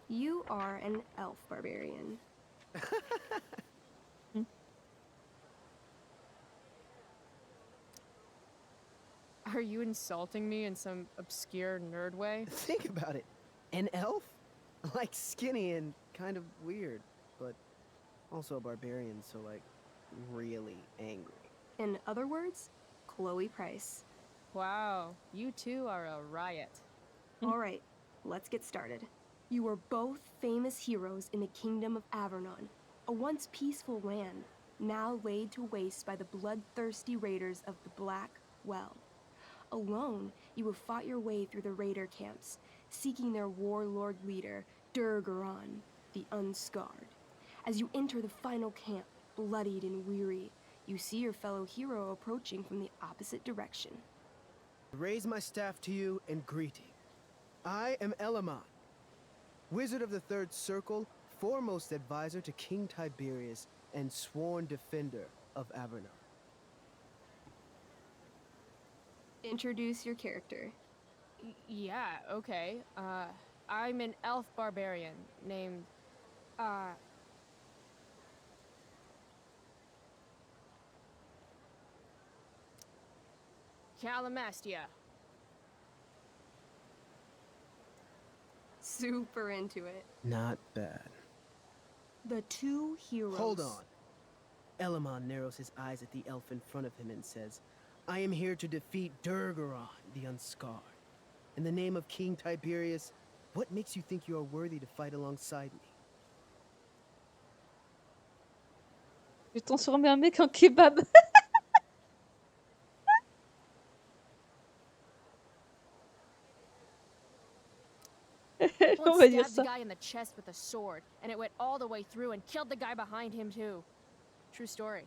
You are an elf barbarian.
Are you insulting me in some obscure nerd way?
Think about it. An elf? Like skinny and kind of weird, but also a barbarian, so like really angry.
In other words, Chloe Price.
Wow, you two are a riot.
All right, let's get started. You are both famous heroes in the Kingdom of Avernon, a once peaceful land, now laid to waste by the bloodthirsty raiders of the Black Well. Alone, you have fought your way through the raider camps, seeking their warlord leader, Durgaron, the Unscarred. As you enter the final camp, bloodied and weary, you see your fellow hero approaching from the opposite direction.
Raise my staff to you in greeting. I am Elamon, Wizard of the Third Circle, foremost advisor to King Tiberius, and sworn defender of Avernon.
Introduce your character.
Yeah, okay. I'm an elf barbarian named, Calamastia.
Super into it.
Not bad.
The two heroes.
Hold on. Elamon narrows his eyes at the elf in front of him and says, I am here to defeat Durgaron, the Unscarred. In the name of King Tiberius, what makes you think you are worthy to fight alongside me?
J'ai transformé un mec en kebab. On
One
va dire
stabbed the
ça.
guy in the chest with a sword, and it went all the way through and killed the guy behind him too. True story.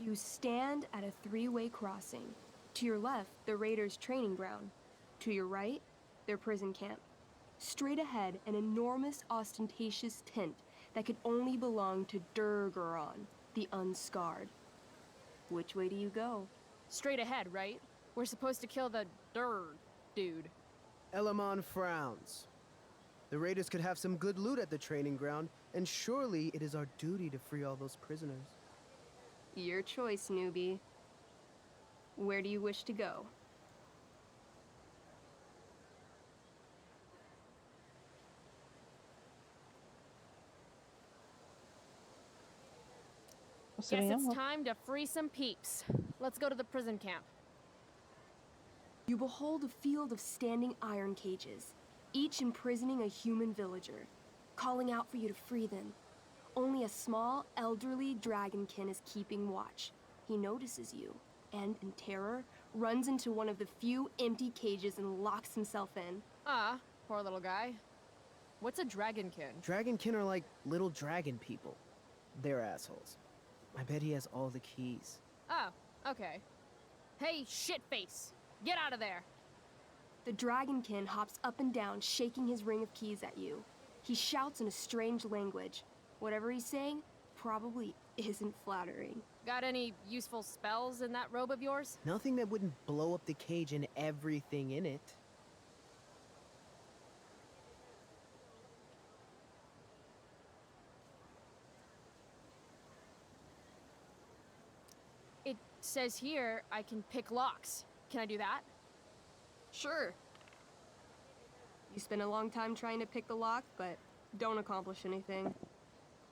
You stand at a three-way crossing. To your left, the raiders' training ground. To your right, their prison camp. Straight ahead, an enormous, ostentatious tent that could only belong to Durgaron, the Unscarred. Which way do you go?
Straight ahead, right? We're supposed to kill the dude.
Elamon frowns. The raiders could have some good loot at the training ground, and surely it is our duty to free all those prisoners.
Your choice, newbie. Where do you wish to go?
On sait
Guess
rien,
it's
moi.
time to free some peeps. Let's go to the prison camp.
You behold a field of standing iron cages, each imprisoning a human villager, calling out for you to free them. Only a small, elderly dragonkin is keeping watch. He notices you, and in terror, runs into one of the few empty cages and locks himself in.
Ah, poor little guy. What's a dragonkin?
Dragonkin are like little dragon people. They're assholes. I bet he has all the keys.
Oh, okay. Hey, shitface! Get out of there!
The dragonkin hops up and down, shaking his ring of keys at you. He shouts in a strange language. Whatever he's saying probably isn't flattering.
Got any useful spells in that robe of yours?
Nothing that wouldn't blow up the cage and everything in it.
It says here I can pick locks. Can I do that?
Sure. You spend a long time trying to pick the lock, but don't accomplish anything.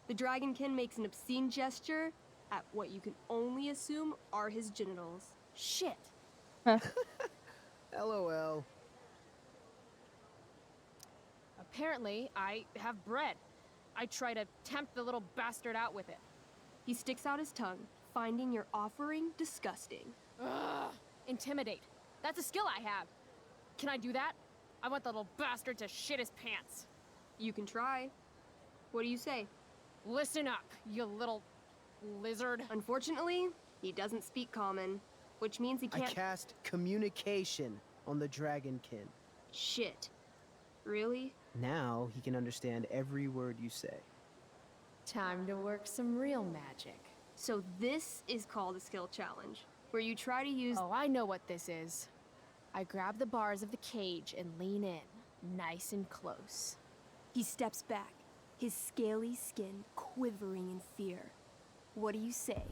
The dragonkin makes an obscene gesture at what you can only assume are his genitals.
Shit!
LOL.
Apparently, I have bread. I try to tempt the little bastard out with it.
He sticks out his tongue, finding your offering disgusting.
Ugh! Intimidate. That's a skill I have. Can I do that? I want the little bastard to shit his pants.
You can try. What do you say?
Listen up, you little lizard.
Unfortunately, he doesn't speak common, which means he
I
can't—
cast communication on the dragonkin.
Shit. Really?
Now he can understand every word you say.
Time to work some real magic.
So this is called a skill challenge, where you try to use—
Oh, I know what this is. I grab the bars of the cage and lean in, nice and close.
He steps back, his scaly skin quivering in fear. What do you say?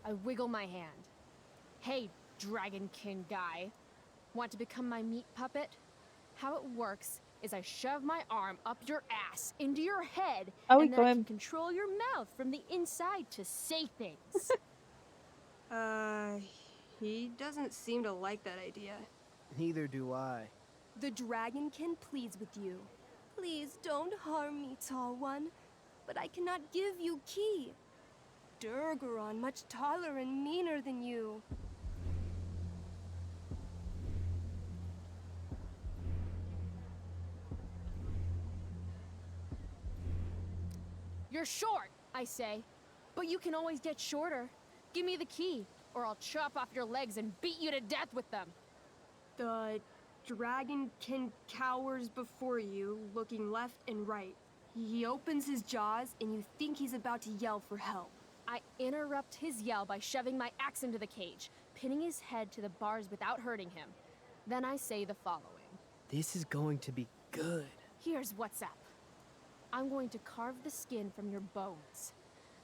I wiggle my hand. Hey, Dragonkin guy. Want to become my meat puppet? How it works is I shove my arm up your ass into your head,
Ah oui,
and then
quand
I can
même.
control your mouth from the inside to say things.
He doesn't seem to like that idea.
Neither do I.
The Dragonkin pleads with you. Please don't harm me, Tall One, but I cannot give you Key. Durgaron, much taller and meaner than you.
You're short, I say, but you can always get shorter. Give me the key, or I'll chop off your legs and beat you to death with them.
The Dragonkin cowers before you, looking left and right. He opens his jaws, and you think he's about to yell for help.
I interrupt his yell by shoving my axe into the cage, pinning his head to the bars without hurting him. Then I say the following.
This is going to be good.
Here's what's up. I'm going to carve the skin from your bones.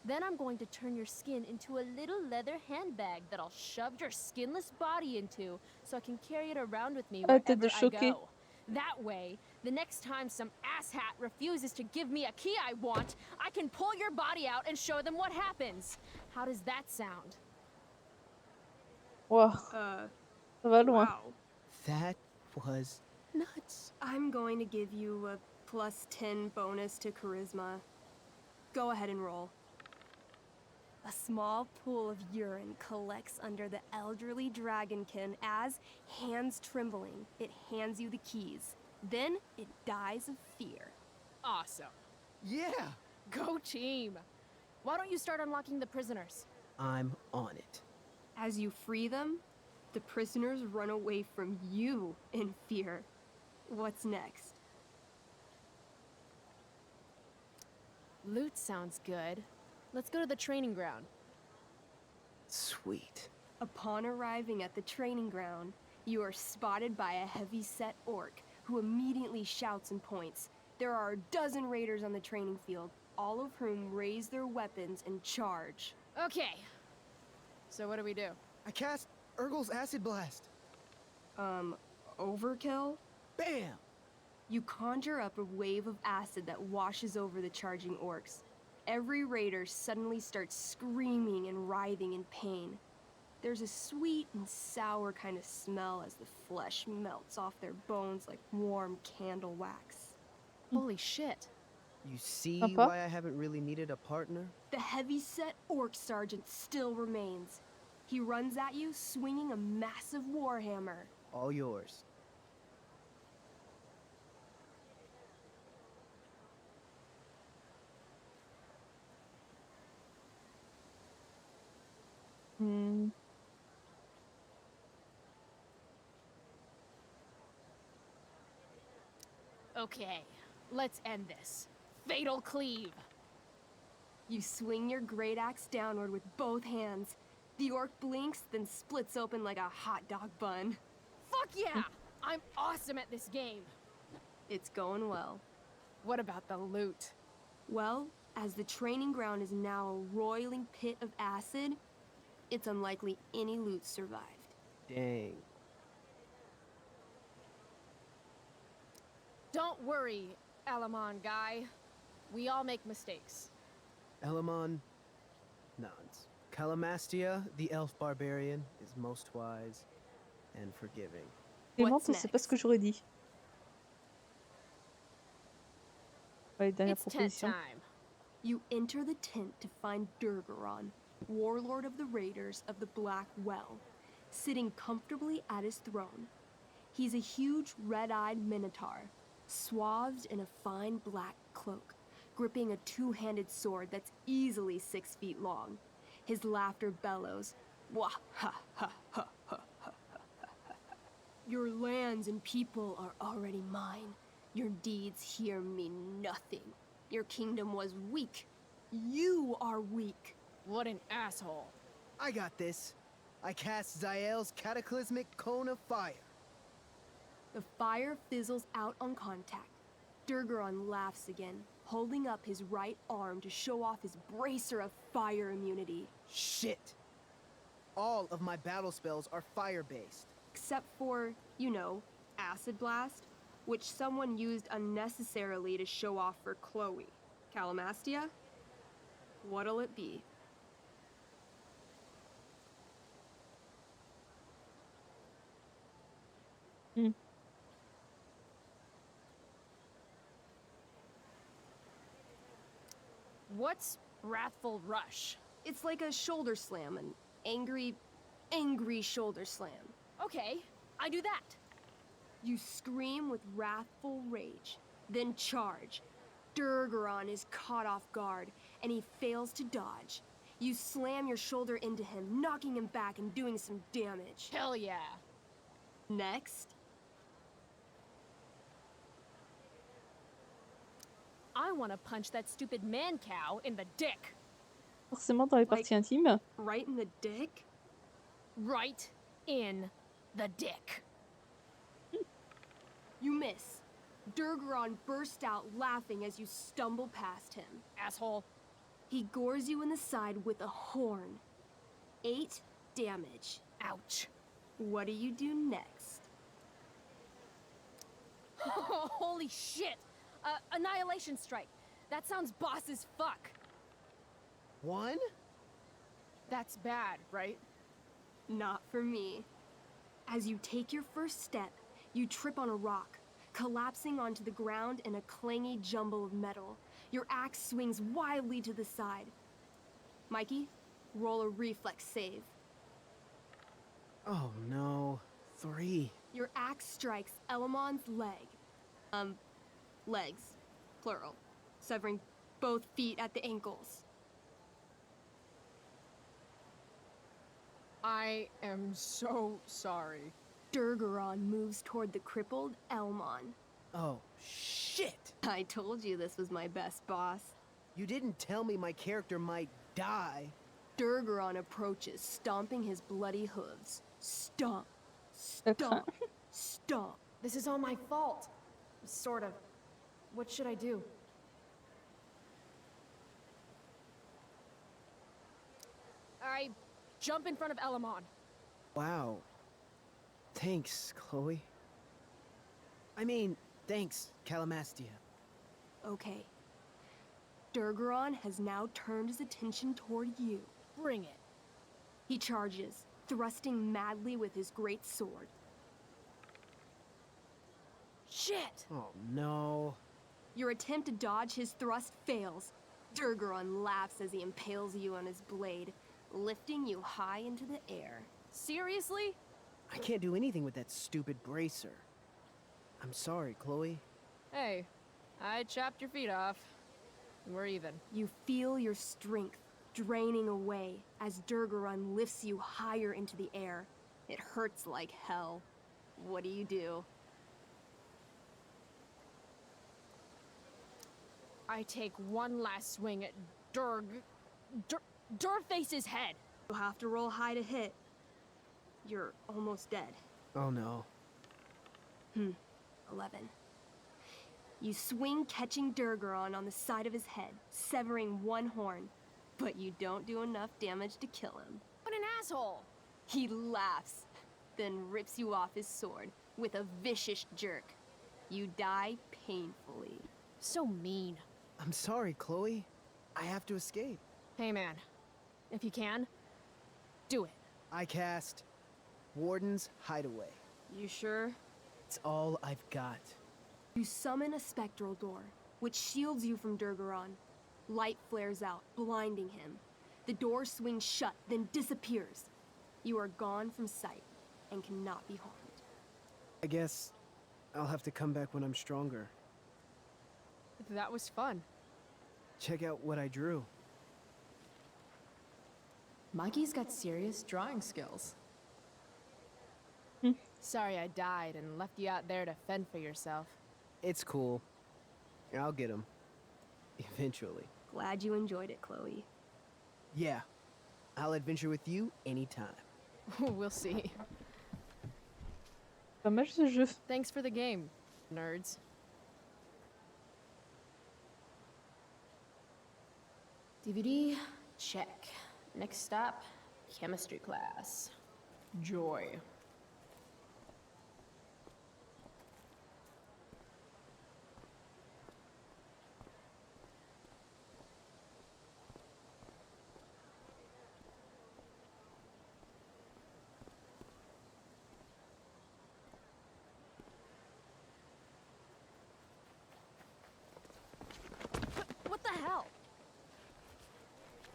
Then I'm going to turn your skin into a little leather handbag that I'll shove your skinless body into so I can carry it around with me
Ah, tête
wherever
de
I
choqué.
go. That way, the next time some asshat refuses to give me a key I want, I can pull your body out and show them what happens. How does that sound?
Wow, ça va loin.
Wow.
That was nuts.
I'm going to give you a +10 bonus to charisma. Go ahead and roll. A small pool of urine collects under the elderly Dragonkin as, hands trembling, it hands you the keys. Then it dies of fear.
Awesome.
Yeah,
Go team. Why don't you start unlocking the prisoners?
I'm on it.
As you free them, the prisoners run away from you in fear. What's next?
Loot sounds good. Let's go to the training ground.
Sweet.
Upon arriving at the training ground, you are spotted by a heavy-set orc who immediately shouts and points. There are a dozen raiders on the training field, all of whom raise their weapons and charge.
Okay. So what do we do?
I cast Urgel's Acid Blast.
Overkill?
Bam!
You conjure up a wave of acid that washes over the charging orcs. Every raider suddenly starts screaming and writhing in pain. There's a sweet and sour kind of smell as the flesh melts off their bones like warm candle wax.
Holy shit.
You see
Sympa.
why I haven't really needed a partner?
The heavy-set orc sergeant still remains. He runs at you swinging a massive warhammer.
All yours.
Hmm.
Okay, let's end this. Fatal cleave.
You swing your great axe downward with both hands. The orc blinks, then splits open like a hot dog bun.
Fuck yeah! I'm awesome at this game.
It's going well.
What about the loot?
Well, as the training ground is now a roiling pit of acid, it's unlikely any loot survived.
Dang.
Don't worry, Alamon guy. We all make mistakes.
Elamon nods. Calamastia, the elf barbarian, is most wise and forgiving.
Clémente, c'est pas ce que j'aurais dit. Ouais, dernière
It's tent
proposition.
time.
You enter the tent to find Durgaron, warlord of the Raiders of the Black Well, sitting comfortably at his throne. He's a huge red-eyed minotaur, swathed in a fine black cloak, gripping a two-handed sword that's easily 6 feet long. His laughter bellows, wah ha ha ha ha ha ha. Your lands and people are already mine. Your deeds here mean nothing. Your kingdom was weak. You are weak.
What an asshole.
I got this. I cast Zael's cataclysmic cone of fire.
The fire fizzles out on contact. Durgaron laughs again, holding up his right arm to show off his bracer of fire immunity.
Shit! All of my battle spells are fire-based.
Except for, you know, Acid Blast, which someone used unnecessarily to show off for Chloe. Calamastia? What'll it be?
What's Wrathful Rush?
It's like a shoulder slam, an angry shoulder slam.
Okay, I do that.
You scream with wrathful rage, then charge. Durgaron is caught off guard, and he fails to dodge. You slam your shoulder into him, knocking him back and doing some damage.
Hell yeah.
Next.
I want to punch that stupid man cow in the dick.
Forcément dans les parties intimes.
Right in the dick?
Right in the dick.
You miss. Durgaron burst out laughing as you stumble past him.
Asshole.
He gores you in the side with a horn. 8 damage.
Ouch.
What do you do next?
Holy shit! Annihilation Strike. That sounds boss as fuck.
1?
That's bad, right?
Not for me. As you take your first step, you trip on a rock, collapsing onto the ground in a clangy jumble of metal. Your axe swings wildly to the side. Mikey, roll a reflex save.
Oh no. 3.
Your axe strikes Elamon's leg. Legs. Plural. Severing both feet at the ankles.
I am so sorry.
Durgaron moves toward the crippled Elmon.
Oh, shit!
I told you this was my best boss.
You didn't tell me my character might die.
Durgaron approaches, stomping his bloody hooves. Stomp. Stomp. Stomp.
This is all my fault. Sort of. What should I do? I jump in front of Elamon.
Wow. Thanks, Chloe. I mean, thanks, Calamastia.
Okay. Durgaron has now turned his attention toward you.
Bring it.
He charges, thrusting madly with his great sword.
Shit!
Oh no.
Your attempt to dodge his thrust fails. Durgaron laughs as he impales you on his blade, lifting you high into the air.
Seriously?
I can't do anything with that stupid bracer. I'm sorry, Chloe.
Hey, I chopped your feet off. We're even.
You feel your strength draining away as Durgaron lifts you higher into the air. It hurts like hell. What do?
I take one last swing at Durface's head.
You'll have to roll high to hit. You're almost dead.
Oh no.
11. You swing, catching Durgaron on the side of his head, severing one horn, but you don't do enough damage to kill him.
What an asshole!
He laughs, then rips you off his sword with a vicious jerk. You die painfully.
So mean.
I'm sorry, Chloe. I have to escape.
Hey man, if you can, do it.
I cast Warden's Hideaway.
You sure?
It's all I've got.
You summon a spectral door, which shields you from Durgaron. Light flares out, blinding him. The door swings shut, then disappears. You are gone from sight and cannot be harmed.
I guess I'll have to come back when I'm stronger.
That was fun.
Check out what I drew.
Mikey's got serious drawing skills.
Sorry I died and left you out there to fend for yourself.
It's cool. I'll get him. Eventually.
Glad you enjoyed it, Chloe.
Yeah. I'll adventure with you anytime.
We'll see.
Pas mal ce jeu.
Thanks for the game, nerds.
DVD, check. Next stop, chemistry class. Joy.
What the hell?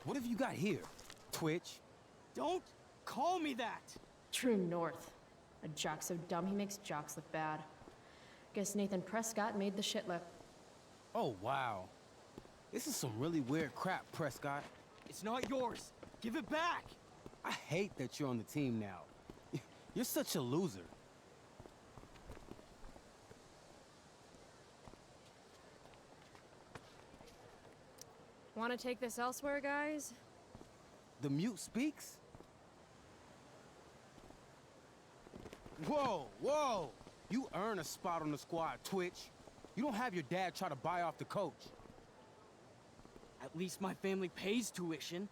What have you got here, Twitch?
Don't call me that!
True North. A jock so dumb he makes jocks look bad. Guess Nathan Prescott made the shit lip.
Oh, wow. This is some really weird crap, Prescott.
It's not yours. Give it back!
I hate that you're on the team now. You're such a loser.
Want to take this elsewhere, guys?
The mute speaks? Whoa, whoa! You earn a spot on the squad, Twitch. You don't have your dad try to buy off the coach.
At least my family pays tuition.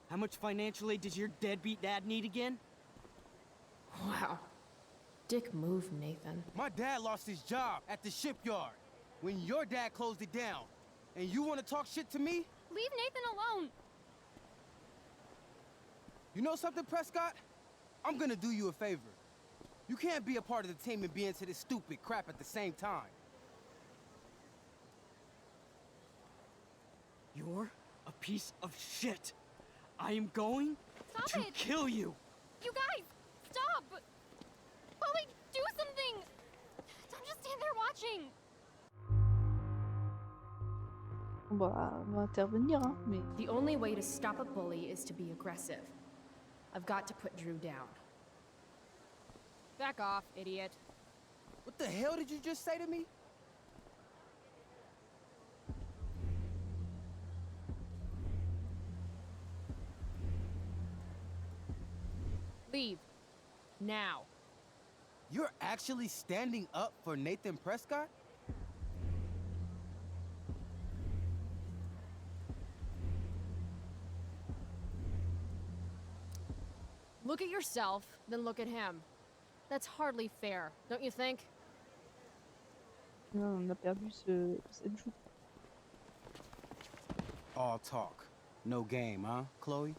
How much financial aid does your deadbeat dad need again?
Wow. Dick move, Nathan.
My dad lost his job at the shipyard when your dad closed it down. And you want to talk shit to me?
Leave Nathan alone!
You know something, Prescott? I'm gonna do you a favor. You can't be a part of the team and be into this stupid crap at the same time.
You're a piece of shit. I am going to kill you.
You guys, stop! Chloe, do something! Don't just stand there watching!
Bah, on va intervenir, hein, mais...
The only way to stop a bully is to be aggressive. I've got to put Drew down. Back off, idiot.
What the hell did you just say to me?
Leave. Now.
You're actually standing up for Nathan Prescott?
Look at yourself, then look at him. That's hardly fair, don't you think?
Non, on a perdu cette joute.
All talk, no game, huh, Chloe?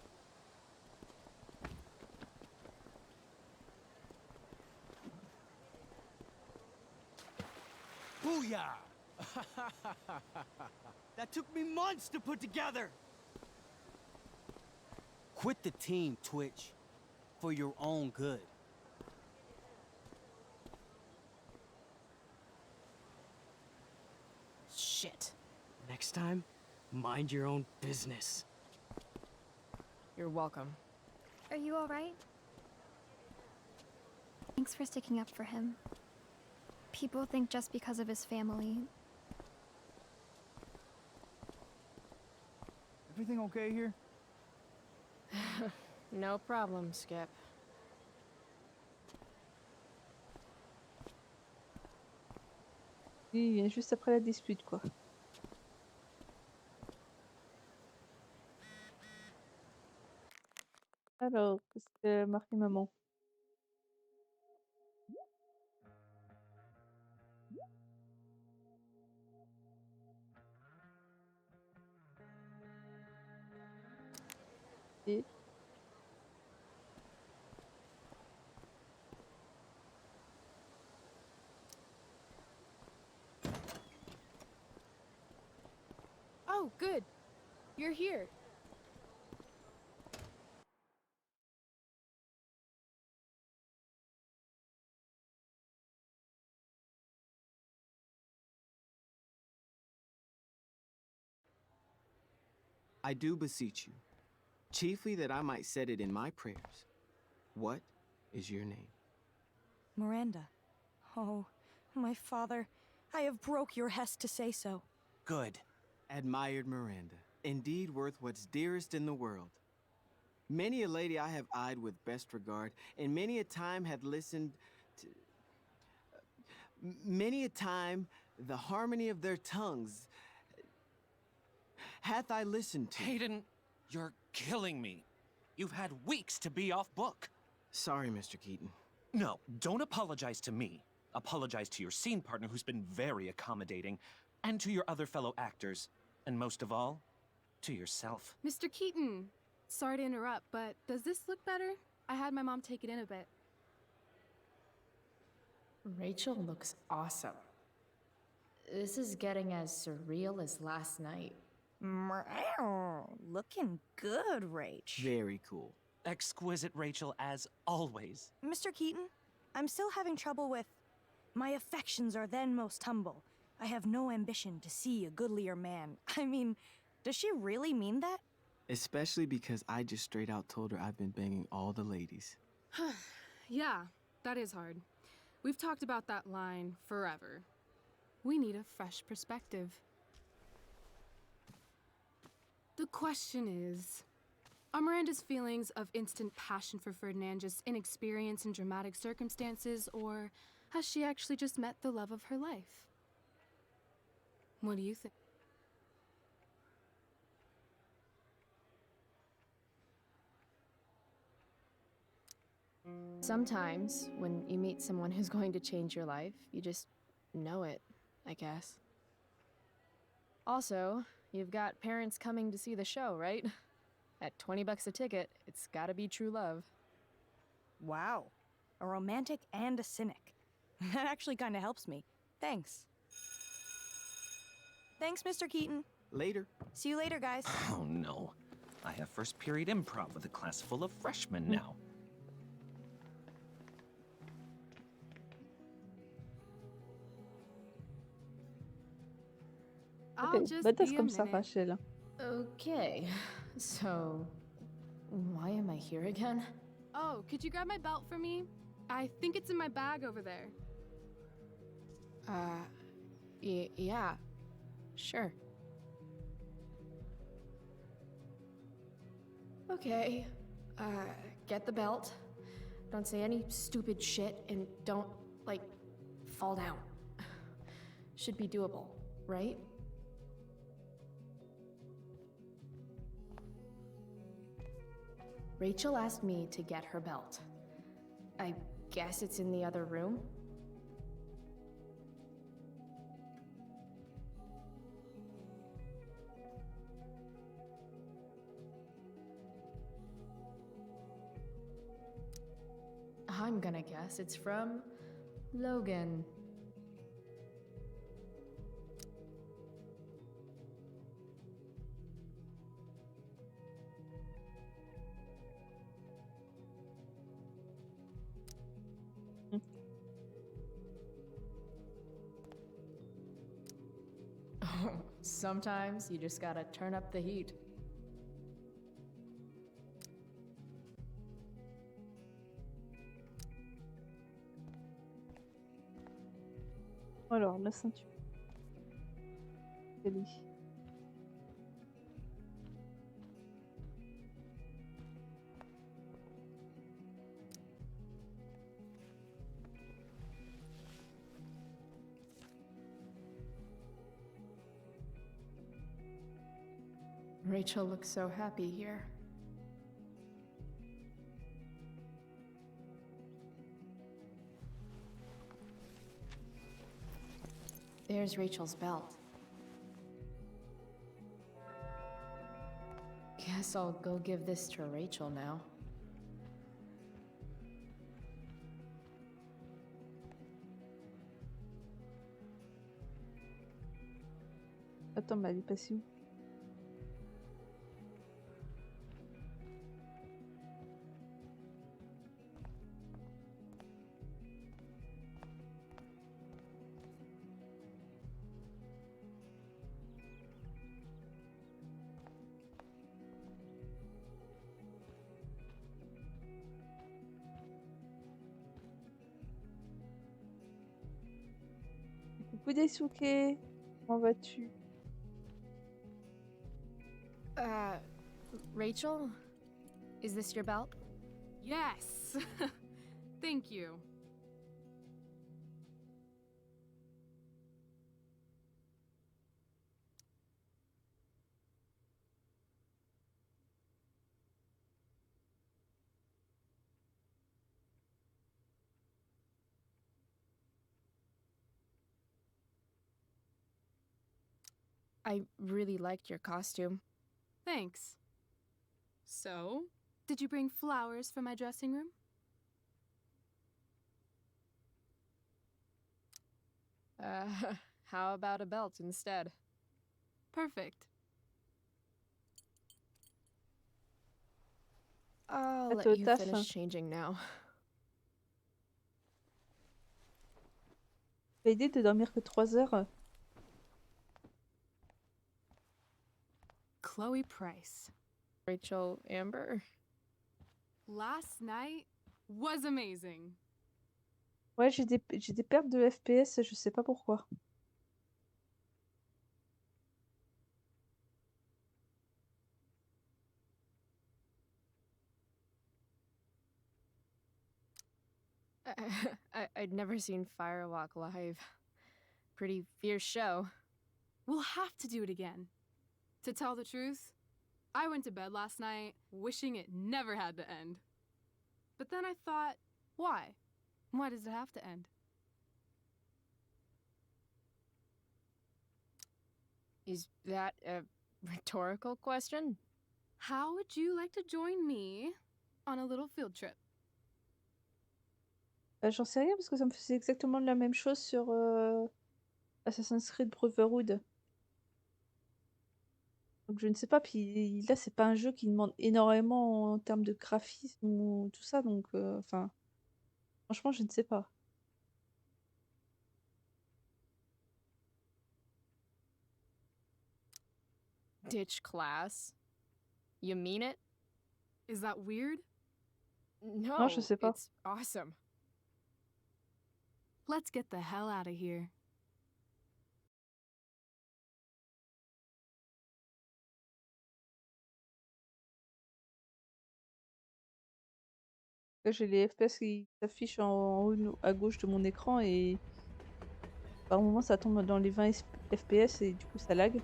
Booyah! That took me months to put together!
Quit the team, Twitch, for your own good.
Shit. Next time, mind your own business.
You're welcome.
Are you alright? Thanks for sticking up for him. People think just because of his family.
Everything okay here?
No problem, Skip.
Il vient juste après la dispute, quoi. Alors, qu'est-ce que marqué maman? Et...
Oh, good. You're here.
I do beseech you, chiefly that I might set it in my prayers. What is your name?
Miranda. Oh, my father, I have broke your hest to say so.
Good. Admired Miranda, indeed worth what's dearest in the world. Many a lady I have eyed with best regard, and many a time had listened to... many a time the harmony of their tongues hath I listened to.
Hayden, you're killing me.
You've had weeks to be off book.
Sorry, Mr. Keaton.
No, don't apologize to me. Apologize to your scene partner who's been very accommodating, and to your other fellow actors, and most of all, to yourself.
Mr. Keaton, sorry to interrupt, but does this look better? I had my mom take it in a bit.
Rachel looks awesome. This is getting as surreal as last night.
Looking good, Rach.
Very cool.
Exquisite, Rachel, as always.
Mr. Keaton, I'm still having trouble with... My affections are then most humble. I have no ambition to see a goodlier man. I mean, does she really mean that?
Especially because I just straight out told her I've been banging all the ladies.
Yeah, that is hard. We've talked about that line forever. We need a fresh perspective. The question is, are Miranda's feelings of instant passion for Ferdinand just inexperience in dramatic circumstances, or has she actually just met the love of her life? What do you think?
Sometimes, when you meet someone who's going to change your life, you just know it, I guess. Also, you've got parents coming to see the show, right? At 20 bucks a ticket, it's gotta be true love.
Wow. A romantic and a cynic. That actually kind of helps me. Thanks. Thanks, Mr. Keaton.
Later.
See you later, guys.
Oh no. I have first period improv with a class full of freshmen now.
Ok, badass comme ça, Rachel.
Okay, so why am I here again?
Oh, could you grab my belt for me? I think it's in my bag over there.
Yeah, sure. Okay, get the belt. Don't say any stupid shit and don't, like, fall down. Should be doable, right? Rachel asked me to get her belt. I guess it's in the other room? I'm gonna guess it's from Logan. Sometimes you just gotta turn up the heat.
Alors, la ceinture. Ellie.
Rachel looks so happy here. There's Rachel's belt. Guess I'll go give this to Rachel now.
Attends, mais elle est passée où? Coucou Daisuke, comment vas-tu?
Rachel? Is this your belt?
Yes! Thank you.
I really liked your costume.
Thanks. So, did you bring flowers for my dressing room?
How about a belt instead?
Perfect.
I'll
Ah,
let
t'es au
you
taf.
finish changing now.
T'as l'idée de dormir que 3 heures?
Chloe Price.
Rachel Amber?
Last night was amazing.
Ouais, j'ai des pertes de FPS, je sais pas pourquoi.
I'd never seen Firewalk live. Pretty fierce show.
We'll have to do it again. To tell the truth, I went to bed last night wishing it never had to end. But then I thought, why? Why does it have to end?
Is that a rhetorical question?
How would you like to join me on a little field trip?
J'en sais rien parce que ça me faisait exactement la même chose sur Assassin's Creed Brotherhood. Donc je ne sais pas, puis là c'est pas un jeu qui demande énormément en termes de graphisme ou tout ça, donc enfin franchement je ne sais pas.
Ditch class? You mean it?
Is that weird?
Non, je
No,
sais pas.
it's awesome.
Let's get the hell out of here.
Là j'ai les FPS qui s'affichent en haut à gauche de mon écran et par moment ça tombe dans les 20 FPS et du coup ça lag.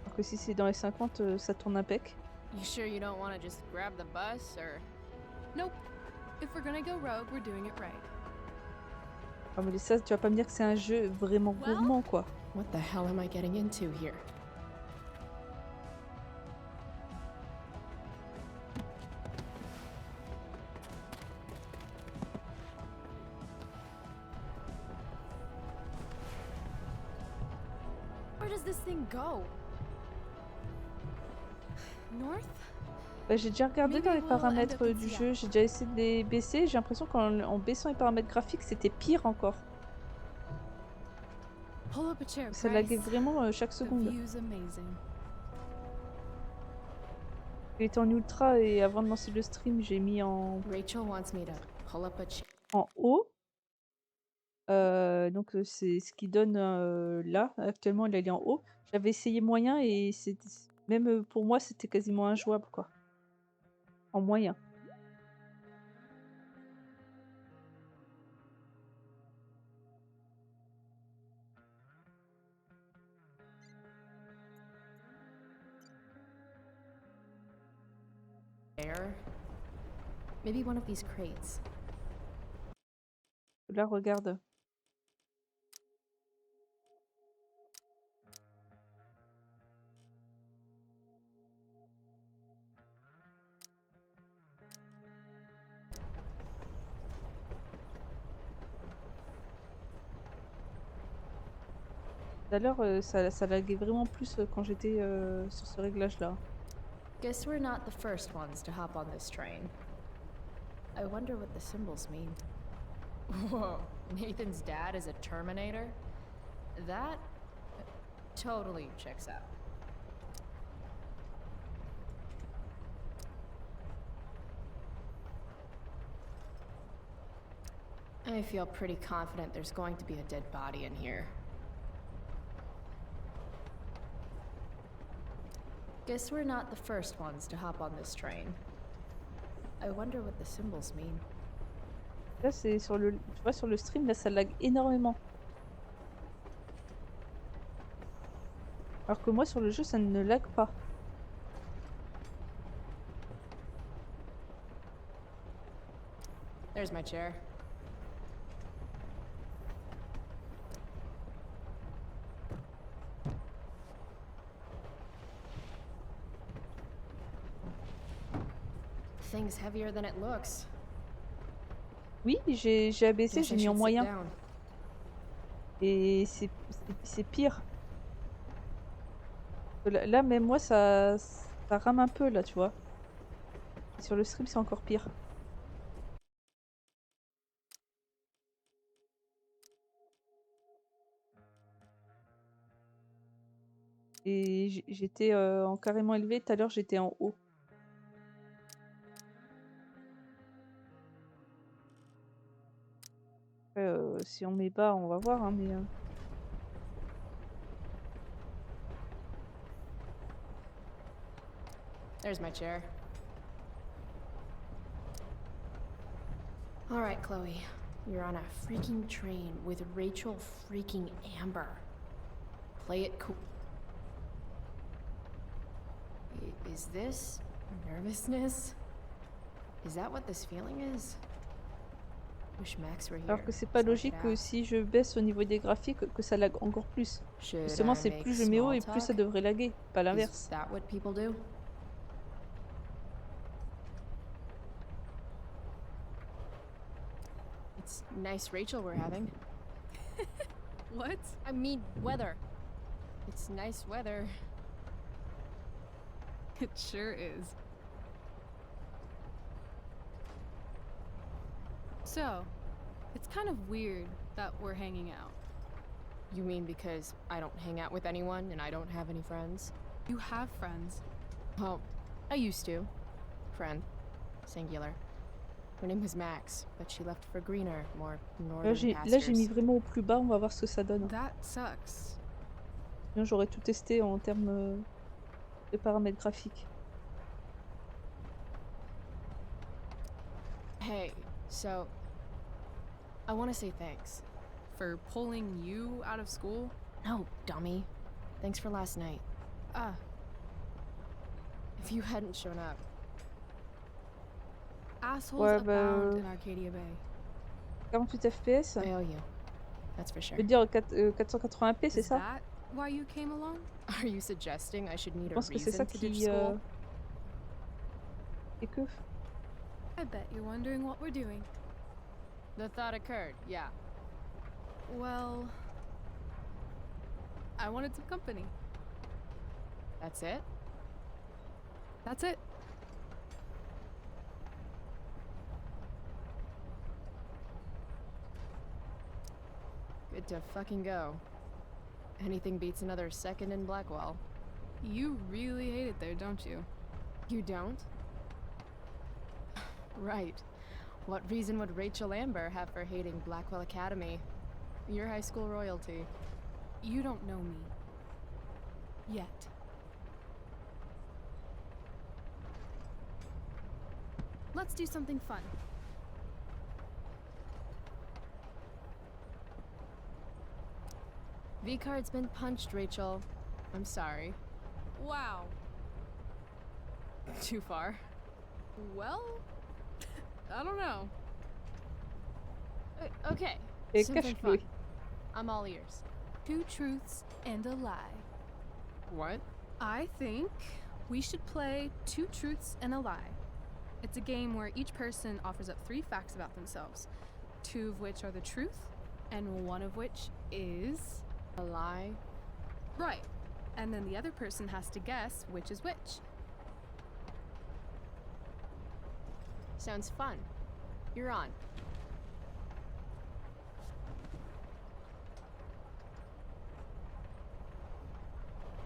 Alors que si c'est dans les 50, ça tourne impec.
You sure you don't want to just grab the bus, or...
Nope. If we're gonna go rogue, we're doing it right.
Ah mais ça, tu vas pas me dire que c'est un jeu vraiment gourmand quoi.
What the hell am I getting into here? Where does this thing go?
North?
Bah, j'ai déjà regardé dans les
Maybe we'll end
paramètres
up in
du
hein.
jeu,
Seattle.
j'ai déjà essayé de les baisser, j'ai l'impression qu'en baissant les paramètres graphiques c'était pire encore.
Pull up a chair,
Ça laguait
Price.
vraiment chaque
The
seconde.
view's amazing.
Il était en ultra et avant de lancer le stream j'ai mis
Rachel wants me to pull up a chair.
en haut. Donc c'est ce qui donne là, actuellement là, il est en haut. J'avais essayé moyen et même pour moi c'était quasiment injouable quoi. En moyen.
Maybe one of these crates.
Là regarde. Tout à l'heure ça laguait vraiment plus quand j'étais sur ce réglage là.
Guess we're not the first ones to hop on this train. I wonder what the symbols mean. Whoa, Nathan's dad is a Terminator? That totally checks out. I feel pretty confident there's going to be a dead body in here. Guess we're not the first ones to hop on this train. I wonder what the symbols mean.
Là c'est sur le, tu vois sur le stream là ça lag énormément. Alors que moi sur le jeu ça ne lag pas.
There's my chair. thing's heavier than it looks.
Oui, j'ai abaissé,
Guess
j'ai
I
mis en
should sit
moyen.
down.
Et c'est pire. Là, même moi, ça rame un peu, là, tu vois. Et sur le stream, c'est encore pire. Et j'étais en carrément élevé. Tout à l'heure, j'étais en haut. Après, si on met bas, on va voir, hein, mais...
There's my chair. All right, Chloe. You're on a freaking train with Rachel freaking Amber. Play it cool. Is this nervousness? Is that what this feeling is? Wish Max were here.
Alors que c'est pas
so I
logique
could
que
ask.
si je baisse au niveau des graphiques, que ça lag encore plus.
Should
Justement,
I
c'est
make
plus je mets haut et
small
plus ça
talk?
devrait laguer, pas
Is
l'inverse.
that what people do? It's nice Rachel we're having.
What?
I mean, weather. It's nice weather.
It sure is. So, it's kind of weird that we're hanging out.
You mean because I don't hang out with anyone and I don't have any friends?
You have friends.
Well, I used to. Friend. Singular. Her name was Max, but she left for greener, more northern
Là, j'ai mis
pastures.
vraiment au plus bas, on va voir ce que ça donne.
That sucks.
Sinon, j'aurais tout testé en termes de paramètres graphiques.
Hey, so I want to say thanks.
For pulling you out of school?
No, dummy. Thanks for last night.
Ah,
If you hadn't shown up,
assholes
Ouais,
abound
bah,
uh,
in Arcadia Bay.
48 FPS.
I owe you. That's for
Je
sure.
veux dire 480p, c'est
Is
ça?
that why you came along?
Are you suggesting I should need
Je
a
pense que c'est
reason
ça
to ditch
qui...
school?
Et que...
I bet you're wondering what we're doing.
The thought occurred, yeah.
Well, I wanted some company.
That's it?
That's it.
Good to fucking go. Anything beats another second in Blackwell.
You really hate it there, don't you?
You don't? Right. What reason would Rachel Amber have for hating Blackwell Academy? Your high school royalty.
You don't know me. Yet. Let's do something fun.
V-card's been punched, Rachel. I'm sorry.
Wow.
Too far.
Well, I don't know.
Okay.
Et
Something
cache-le.
fun. I'm all ears.
2 truths and a lie.
What?
I think we should play 2 truths and a lie. It's a game where each person offers up 3 facts about themselves, 2 of which are the truth, and 1 of which is
a lie.
Right. And then the other person has to guess which is which.
Sounds fun. You're on.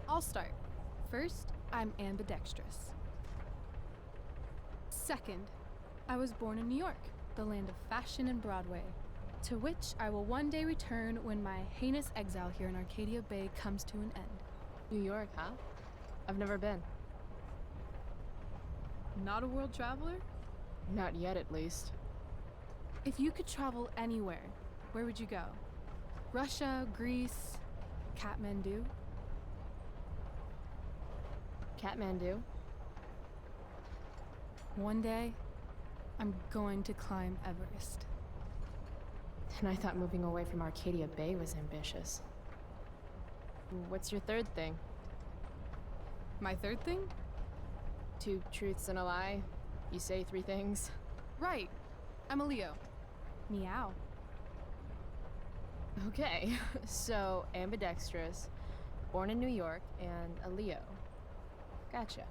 I'll start. First, I'm ambidextrous. Second, I was born in New York, the land of fashion and Broadway, to which I will one day return when my heinous exile here in Arcadia Bay comes to an end.
New York, huh? I've never been.
Not a world traveler?
Not yet, at least.
If you could travel anywhere, where would you go? Russia, Greece, Kathmandu?
Kathmandu?
One day, I'm going to climb Everest.
And I thought moving away from Arcadia Bay was ambitious. What's your third thing?
My third thing?
2 truths and a lie. You say 3 things?
Right. I'm a Leo. Meow.
Okay, so ambidextrous, born in New York, and a Leo. Gotcha.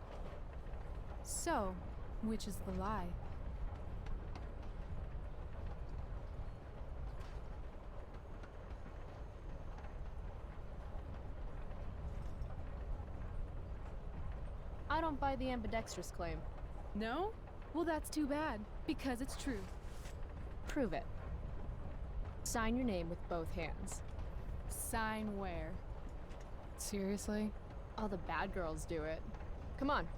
So, which is the lie?
I don't buy the ambidextrous claim.
No? Well, that's too bad, because it's true.
Prove it. Sign your name with both hands.
Sign where? Seriously?
All the bad girls do it. Come on.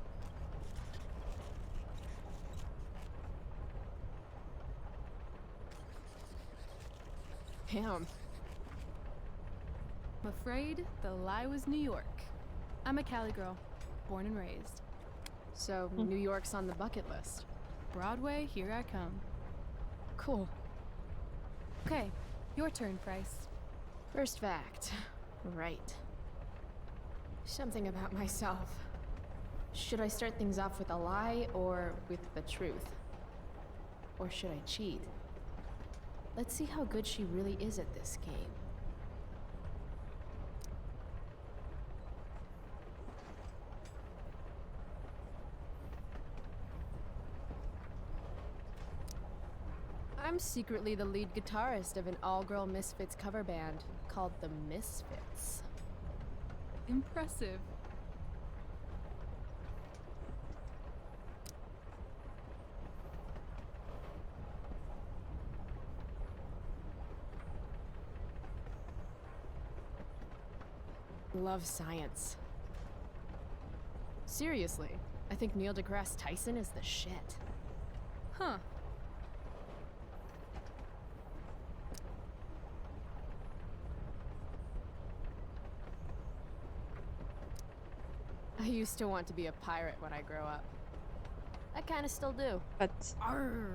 Damn.
I'm afraid the lie was New York. I'm a Cali girl, born and raised.
So, New York's on the bucket list.
Broadway, here I come.
Cool.
Okay, your turn, Price.
First fact. Right. Something about myself. Should I start things off with a lie or with the truth? Or should I cheat? Let's see how good she really is at this game. I'm secretly the lead guitarist of an all-girl Misfits cover band called the Misfits.
Impressive.
Love science. Seriously, I think Neil deGrasse Tyson is the shit.
Huh.
I used to want to be a pirate when I grow up. I kinda still do.
But
Arr.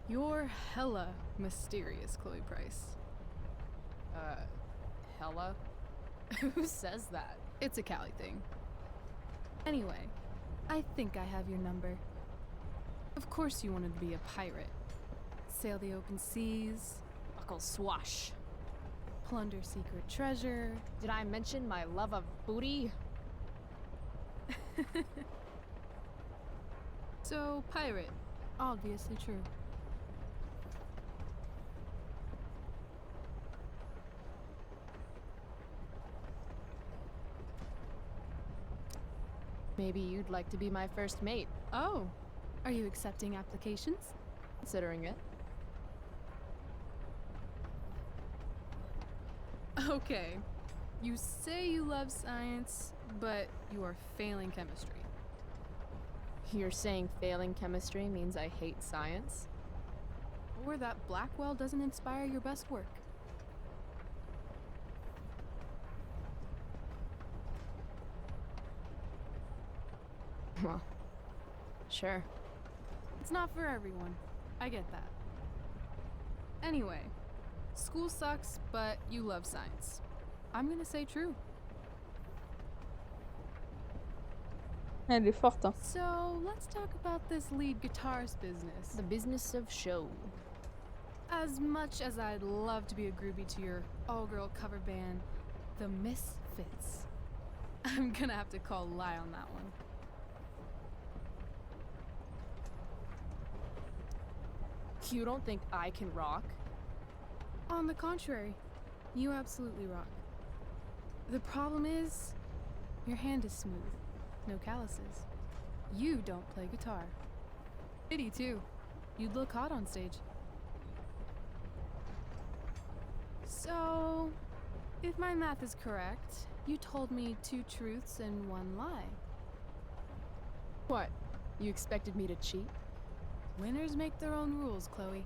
You're hella mysterious, Chloe Price.
Hella? Who says that?
It's a Cali thing. Anyway, I think I have your number. Of course you wanted to be a pirate. Sail the open seas.
Buckle swash.
Plunder secret treasure.
Did I mention my love of booty?
So, pirate. Obviously true.
Maybe you'd like to be my first mate.
Oh, are you accepting applications?
Considering it.
Okay. You say you love science, but you are failing chemistry.
You're saying failing chemistry means I hate science?
Or that Blackwell doesn't inspire your best work.
Well, sure.
It's not for everyone. I get that. Anyway, school sucks, but you love science. I'm gonna say true.
elle est forte, hein.
So, let's talk about this lead guitarist business.
The business of show.
As much as I'd love to be a groupie to your all-girl cover band, the Misfits, I'm gonna have to call lie on that one.
You don't think I can rock?
On the contrary, you absolutely rock. The problem is, your hand is smooth, no calluses. You don't play guitar. Pity too. You'd look hot on stage. So, if my math is correct, you told me 2 truths and 1 lie.
What? You expected me to cheat?
Winners make their own rules, Chloe.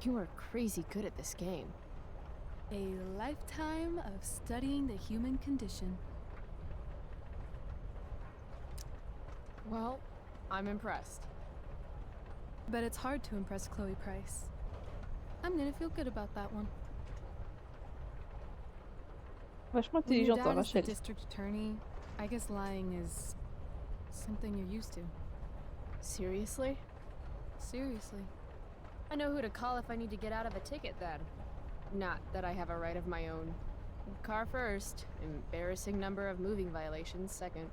You are crazy good at this game.
A lifetime of studying the human condition.
Well, I'm impressed.
But it's hard to impress Chloe Price. I'm gonna feel good about that one.
Vachement
When your
intelligente, hein,
dad is the
Rachel.
district attorney, I guess lying is something you're used to.
Seriously?
Seriously.
I know who to call if I need to get out of a ticket then. Not that I have a right of my own. Car first, embarrassing number of moving violations second.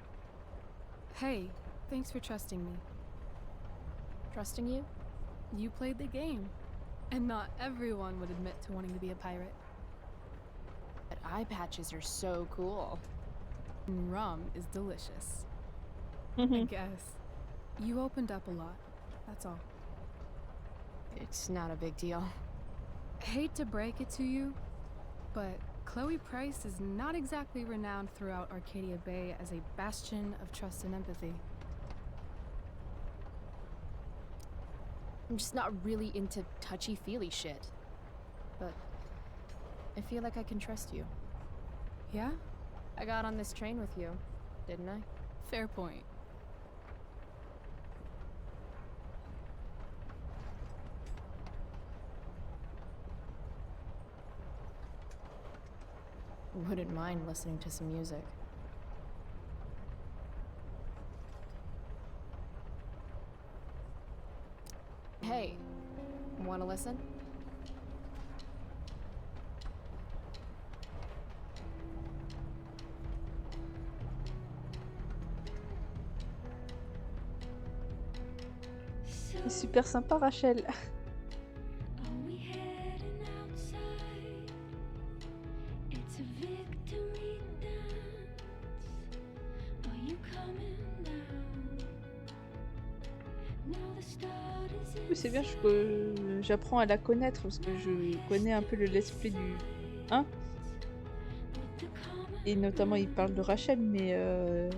Hey, thanks for trusting me.
Trusting you?
You played the game. And not everyone would admit to wanting to be a pirate.
But eye patches are so cool.
And rum is delicious. I guess. You opened up a lot. That's all.
It's not a big deal.
Hate to break it to you, but Chloe Price is not exactly renowned throughout Arcadia Bay as a bastion of trust and empathy.
I'm just not really into touchy-feely shit. But I feel like I can trust you.
Yeah?
I got on this train with you, didn't I?
Fair point.
Wouldn't mind listening to some music. Hey, wanna listen?
Super sympa, Rachel. Oui, c'est bien, j'apprends à la connaître parce que je connais un peu le let's play du 1. Et notamment, il parle de Rachel, mais je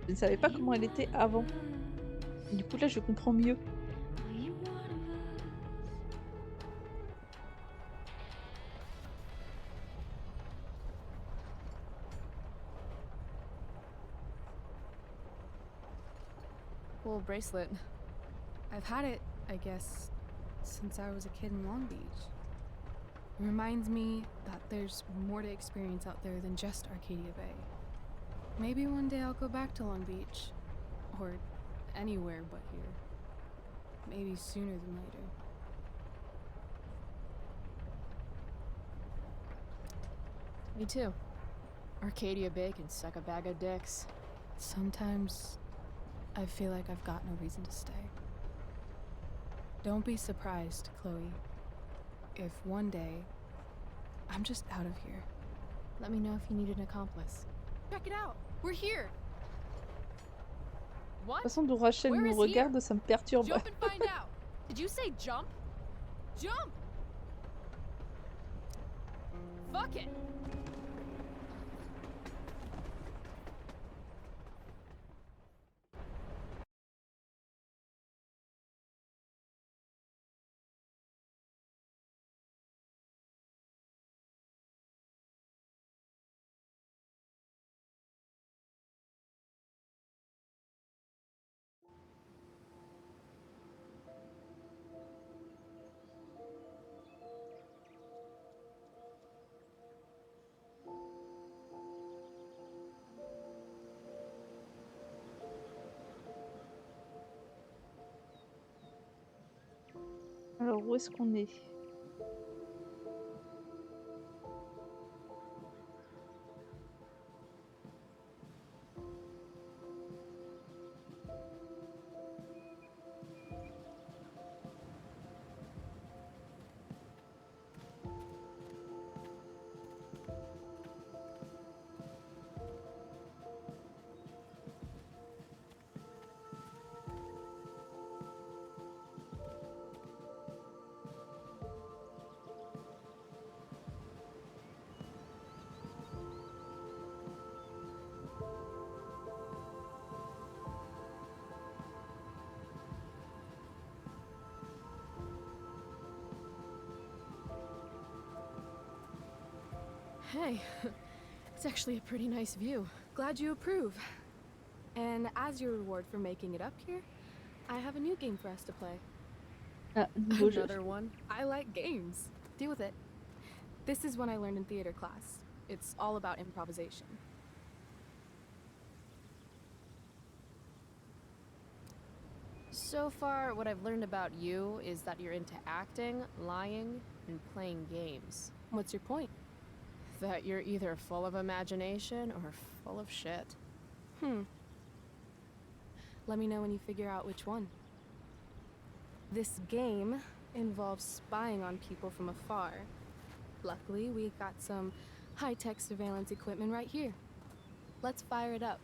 ne savais pas comment elle était avant. Et du coup, là, je comprends mieux.
Cool bracelet.
I've had it, I guess, since I was a kid in Long Beach. It reminds me that there's more to experience out there than just Arcadia Bay. Maybe one day I'll go back to Long Beach. Or anywhere but here. Maybe sooner than later.
Me too. Arcadia Bay can suck a bag of dicks.
Sometimes I feel like I've got no reason to stay. Don't be surprised, Chloe, if one day I'm just out of here.
Let me know if you need an accomplice.
Check it out! We're here!
La façon dont Rachel nous regarde, ça me perturbe.
Jump and find out. Did you say jump? Jump! Fuck it!
Alors, où est-ce qu'on est?
Hey, it's actually a pretty nice view.
Glad you approve. And as your reward for making it up here, I have a new game for us to play.
Nouveau jeu.
Another one. I like games. Deal with it. This is one I learned in theater class. It's all about improvisation.
So far, what I've learned about you is that you're into acting, lying, and playing games.
What's your point?
That you're either full of imagination or full of shit.
Let me know when you figure out which one. This game involves spying on people from afar. Luckily, we got some high-tech surveillance equipment right here. Let's fire it up.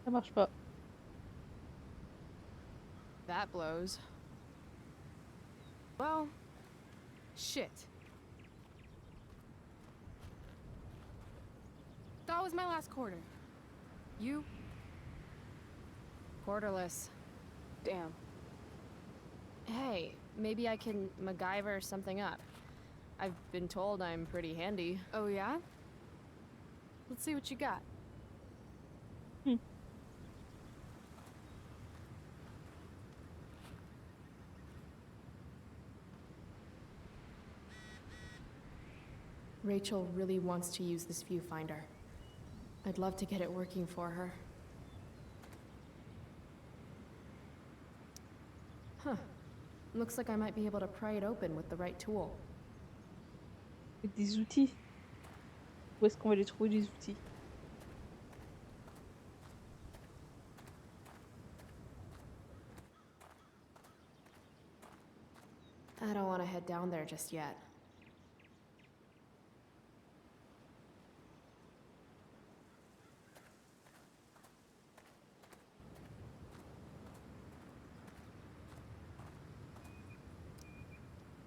Ça marche pas.
That blows.
Well, shit. That was my last quarter. You?
Quarterless.
Damn.
Hey, maybe I can MacGyver something up. I've been told I'm pretty handy.
Oh yeah? Let's see what you got.
Rachel really wants to use this viewfinder. I'd love to get it working for her. Huh. Looks like I might be able to pry it open with the right tool.
Avec des outils. Où est-ce qu'on va les trouver, les outils?
I don't want to head down there just yet.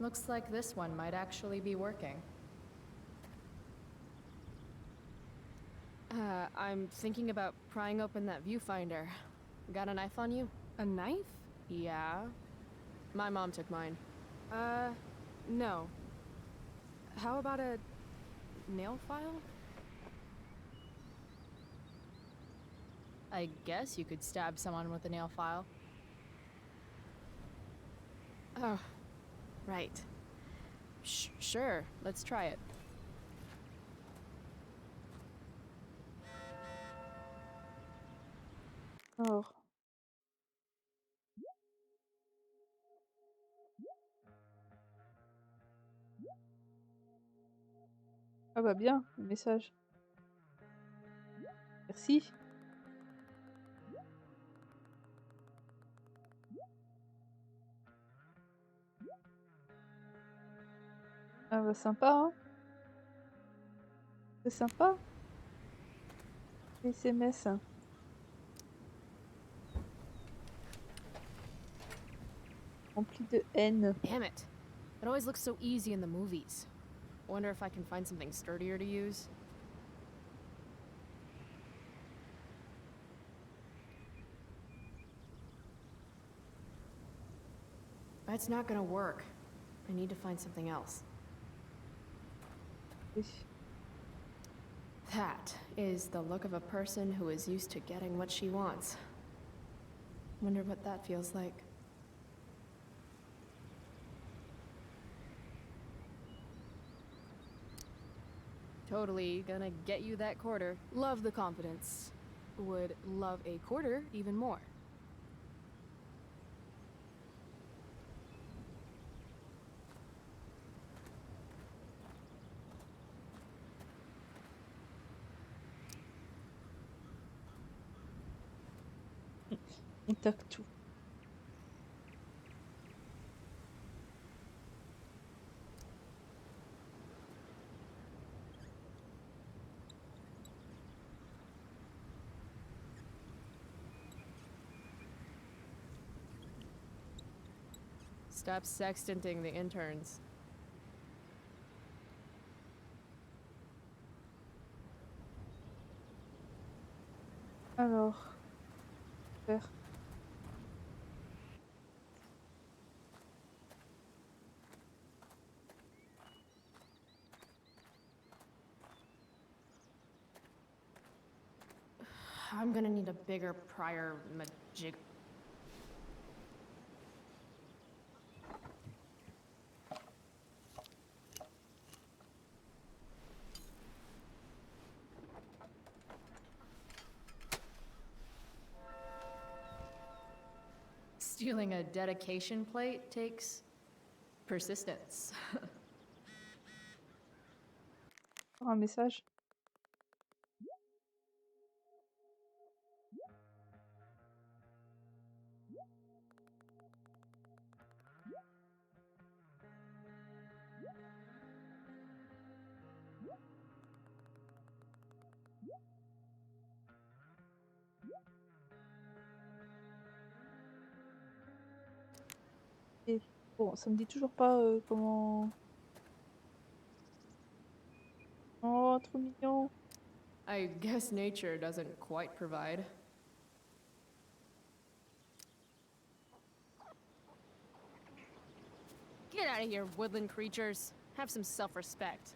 Looks like this one might actually be working. I'm thinking about prying open that viewfinder. Got a knife on you?
A knife?
Yeah. My mom took mine.
No. How about a nail file?
I guess you could stab someone with a nail file. Oh, right. Sure, let's try it.
Alors. Ah bah bien, le message. Merci. Ah bah sympa, hein. C'est sympa. SMS. Rempli de haine.
Damn it. It always looks so easy in the movies. Wonder if I can find something sturdier to use. That's not gonna work. I need to find something else. That is the look of a person who is used to getting what she wants. Wonder what that feels like. Totally gonna get you that quarter.
Love the confidence. Would love a quarter even more.
On tape tout.
Stop sextanting the interns.
Alors. Faire.
I'm gonna need a bigger prior majig. Stealing a dedication plate takes persistence.
Un message. Et bon, ça me dit toujours pas comment. Oh, trop mignon.
I guess nature doesn't quite provide. Get out of here, woodland creatures. Have some self-respect.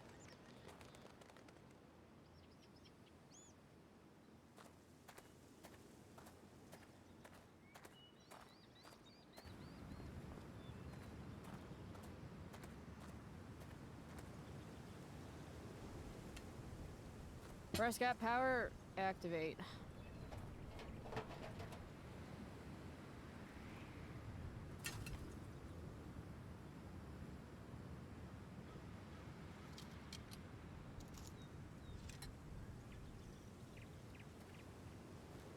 Prescott power, activate.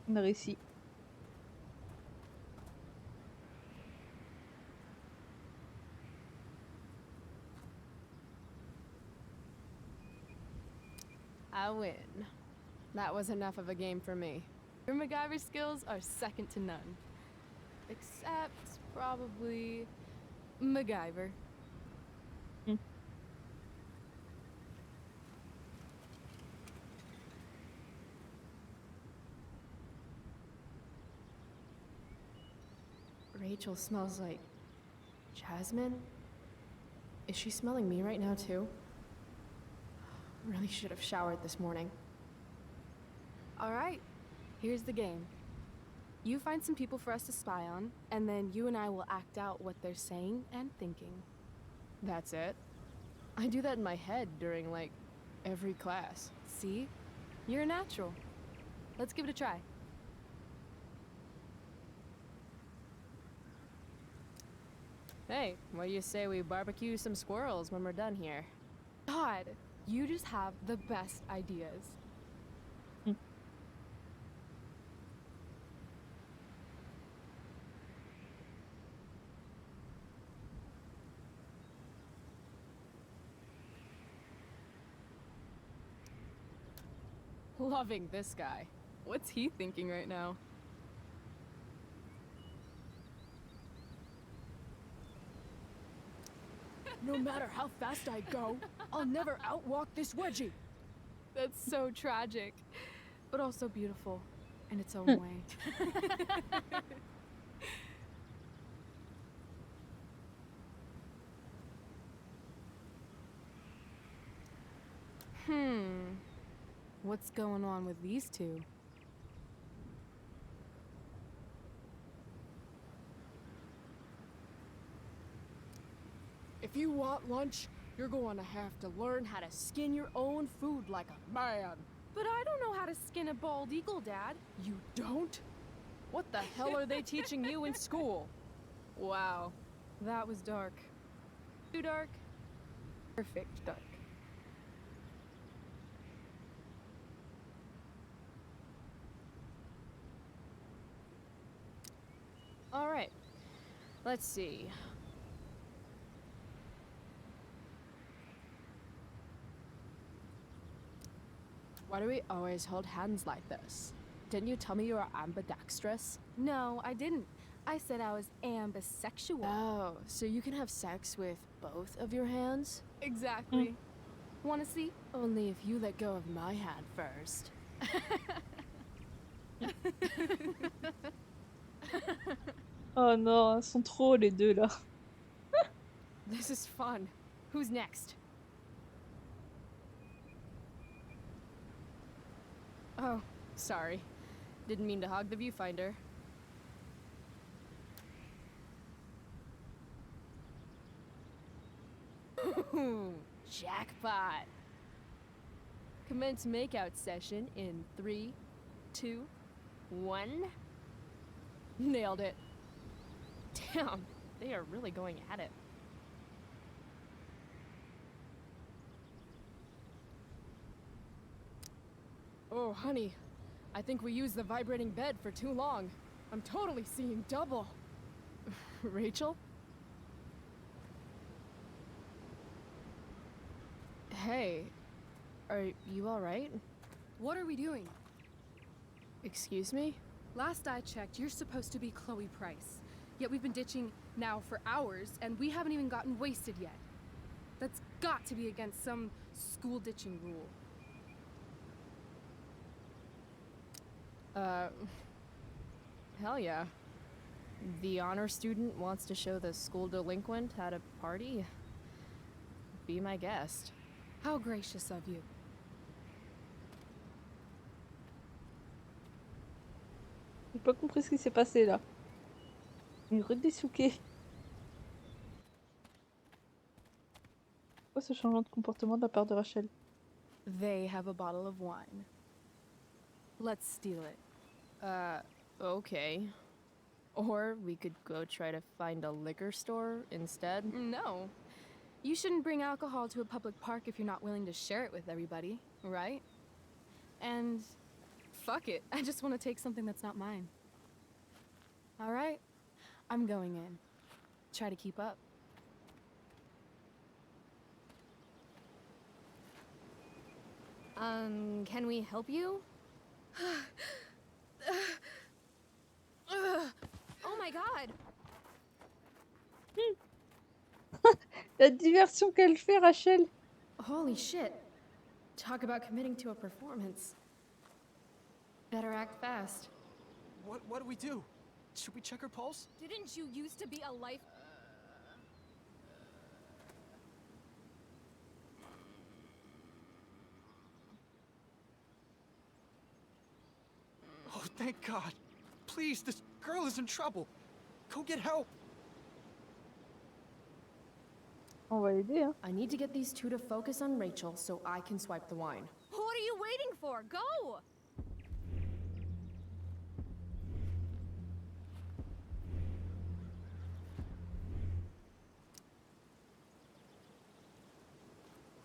On a réussi.
I win. That was enough of a game for me. Your MacGyver skills are second to none. Except, probably, MacGyver. Rachel smells like jasmine? Is she smelling me right now, too? Really should have showered this morning. All right, here's the game. You find some people for us to spy on, and then you and I will act out what they're saying and thinking. That's it. I do that in my head during, like, every class. See? You're a natural. Let's give it a try. Hey, what do you say we barbecue some squirrels when we're done here? God, you just have the best ideas. Loving this guy. What's he thinking right now?
No matter how fast I go, I'll never outwalk this wedgie.
That's so tragic, but also beautiful in its own way. What's going on with these two?
If you want lunch, you're going to have to learn how to skin your own food like a man.
But I don't know how to skin a bald eagle, Dad.
You don't? What the hell are they teaching you in school?
Wow, that was dark. Too dark? Perfect dark. All right, let's see. Why do we always hold hands like this? Didn't you tell me you were ambidextrous?
No, I didn't. I said I was ambisexual.
Oh, so you can have sex with both of your hands?
Exactly. Wanna see?
Only if you let go of my hand first.
Oh non, ils sont trop les deux là.
This is fun. Who's next? Oh, sorry.
Didn't mean to hog the viewfinder. Jackpot! Commence makeout session in 3, 2, 1. Nailed it. Damn, they are really going at it. Oh, honey, I think we used the vibrating bed for too long. I'm totally seeing double. Rachel? Hey, are you alright?
What are we doing?
Excuse me?
Last I checked, you're supposed to be Chloe Price. Yet we've been ditching now for hours, and we haven't even gotten wasted yet. That's got to be against some school ditching rule.
Hell yeah. The honor student wants to show the school delinquent how to party? Be my guest.
How gracious of you.
J'ai pas compris ce qui s'est passé là. Une rue des souquets. Pourquoi ce changement de comportement de la part de Rachel?
They have a bottle of wine. Let's steal it. Okay. Or we could go try to find a liquor store instead.
No. You shouldn't bring alcohol to a public park if you're not willing to share it with everybody, right? And fuck it, I just want to take something that's not mine. All right, I'm going in. Try to keep up.
Can we help you? Oh my god!
La diversion qu'elle fait, Rachel.
Holy shit. Talk about committing to a performance. Better act fast.
What do we do? Should we check her pulse?
Didn't you used to be a life...
Oh, thank God. Please, this girl is in trouble. Go get help.
On va aider, hein.
I need to get these two to focus on Rachel so I can swipe the wine.
What are you waiting for? Go!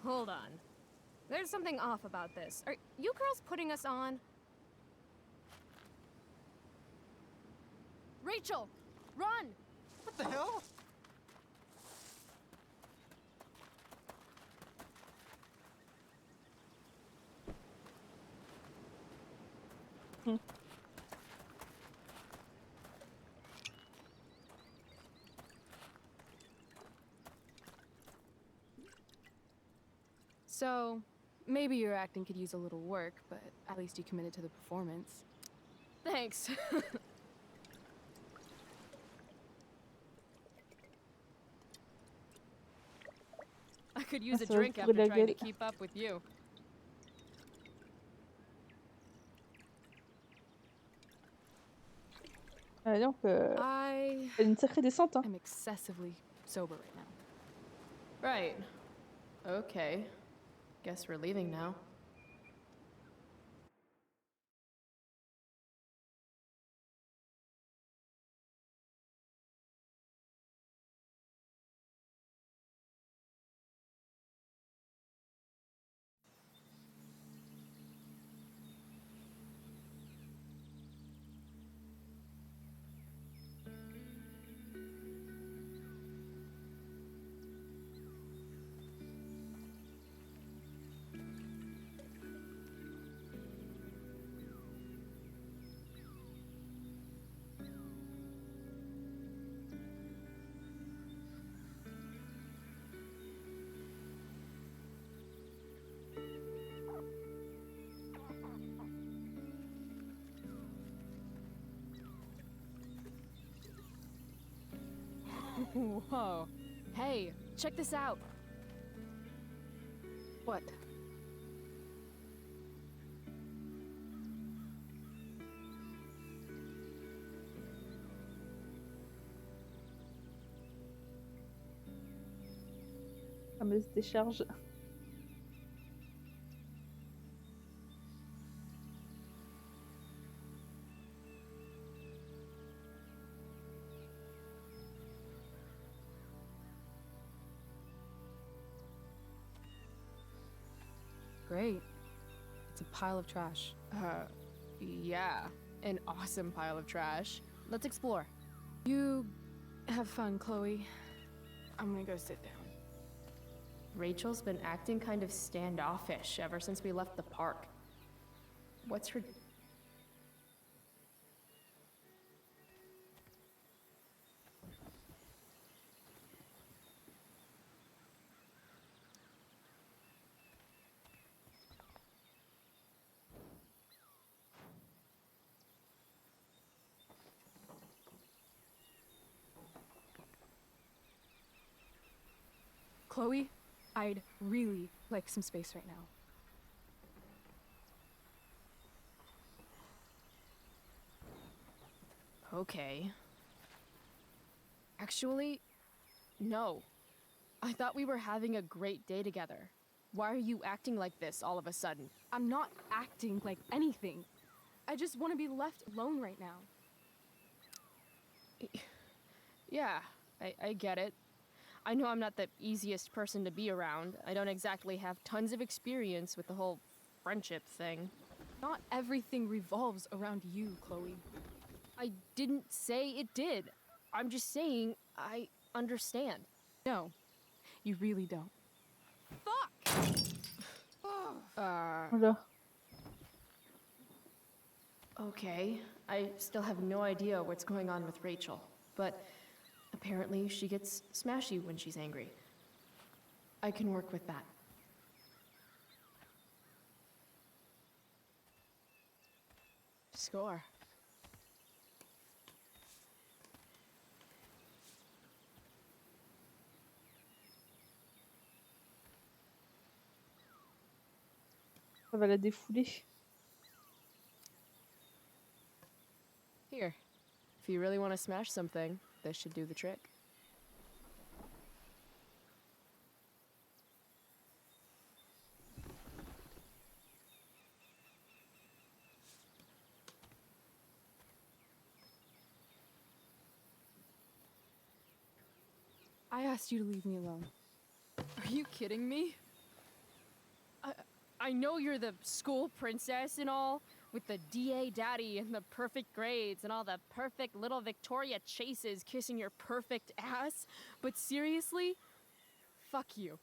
Hold on. There's something off about this. Are you girls putting us on? Rachel! Run!
What the hell?
So, maybe your acting could use a little work, but at least you committed to the performance.
Thanks.
I could use a
Ça va
drink
te
after
brûler la
trying to
gueule.
keep up with you.
Donc,
I
elle a une sacrée descente, hein.
am excessively sober right now. Right. Okay. Guess we're leaving now. Whoa. Hey, check this out. What?
fameuse décharge.
Great. It's a pile of trash. Yeah. An awesome pile of trash. Let's explore. You have fun, Chloe. I'm gonna go sit down.
Rachel's been acting kind of standoffish ever since we left the park. What's her...
Chloe, I'd really like some space right now. Okay. Actually, no. I thought we were having a great day together. Why are you acting like this all of a sudden? I'm not acting like anything. I just want to be left alone right now. Yeah, I get it. I know I'm not the easiest person to be around. I don't exactly have tons of experience with the whole friendship thing. Not everything revolves around you, Chloe. I didn't say it did. I'm just saying I understand. No, you really don't. Fuck!
Voilà.
Okay, I still have no idea what's going on with Rachel, but apparently she gets smashy when she's angry. I can work with that. Score.
Ça va la défouler.
Here, if you really want to smash something, this should do the trick. I asked you to leave me alone. Are you kidding me? I know you're the school princess and all, with the DA daddy and the perfect grades and all the perfect little Victoria chases kissing your perfect ass, but seriously? Fuck you.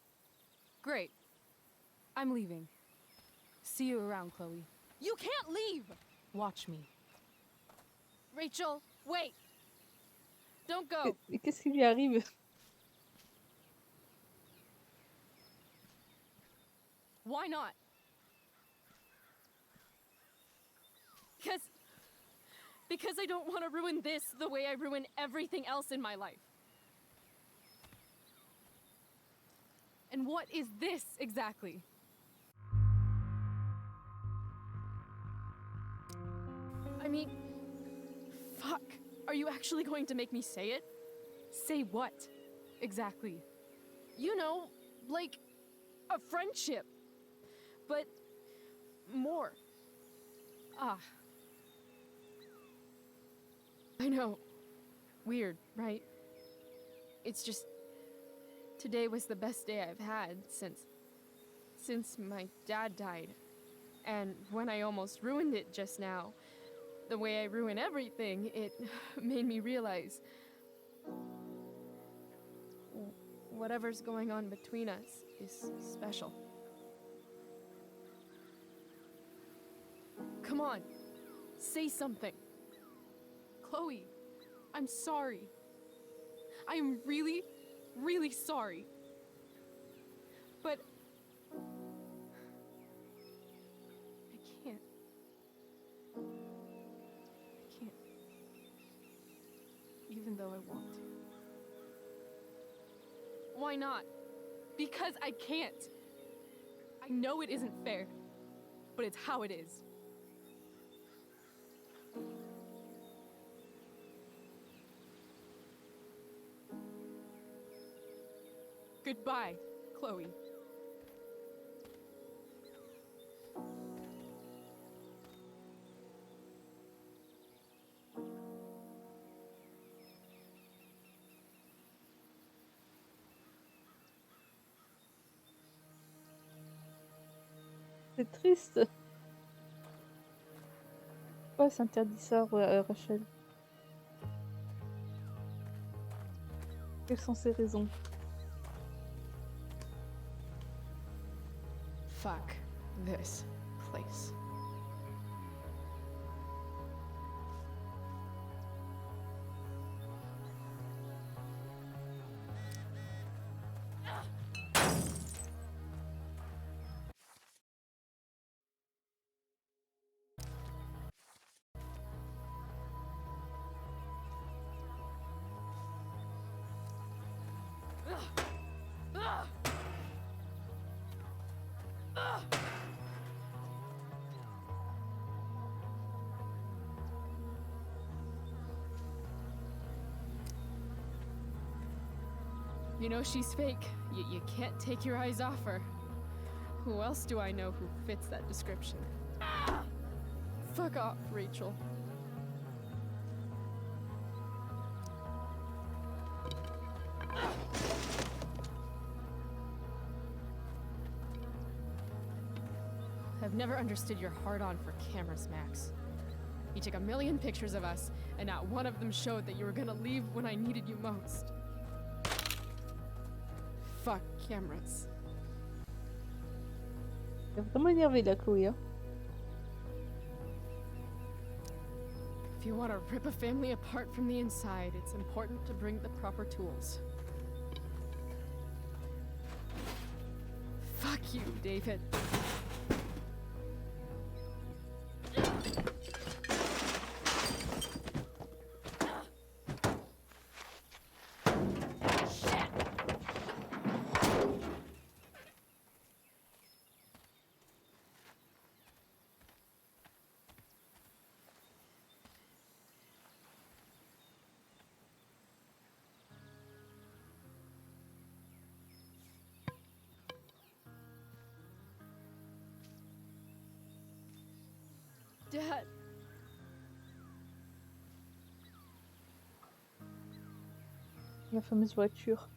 Great. I'm leaving. See you around, Chloe. You can't leave! Watch me. Rachel, wait! Don't go!
Mais qu'est-ce qui lui arrive?
Why not? Because I don't want to ruin this the way I ruin everything else in my life. And what is this exactly? I mean, fuck. Are you actually going to make me say it? Say what? Exactly. You know, like a friendship. But more. Ah. I know. Weird, right? It's just... Today was the best day I've had since my dad died. And when I almost ruined it just now, the way I ruin everything, it made me realize whatever's going on between us is special. Come on, say something. Chloe, I'm sorry. I am really, really sorry. But I can't. I can't. Even though I want to. Why not? Because I can't. I know it isn't fair, but it's how it is. Goodbye, Chloe.
C'est triste. Pourquoi elle s'interdit ça, Rachel? Quelles sont ses raisons?
Fuck this place. You know she's fake. You can't take your eyes off her. Who else do I know who fits that description? Fuck off, Rachel. I've never understood your hard-on for cameras, Max. You took a million pictures of us, and not one of them showed that you were gonna leave when I needed you most. Fuck cameras.
Elle est vraiment énervée là, Chloé. Hein.
If you want to rip a family apart from the inside, it's important to bring the proper tools. Fuck you, David. Dad.
La fameuse voiture.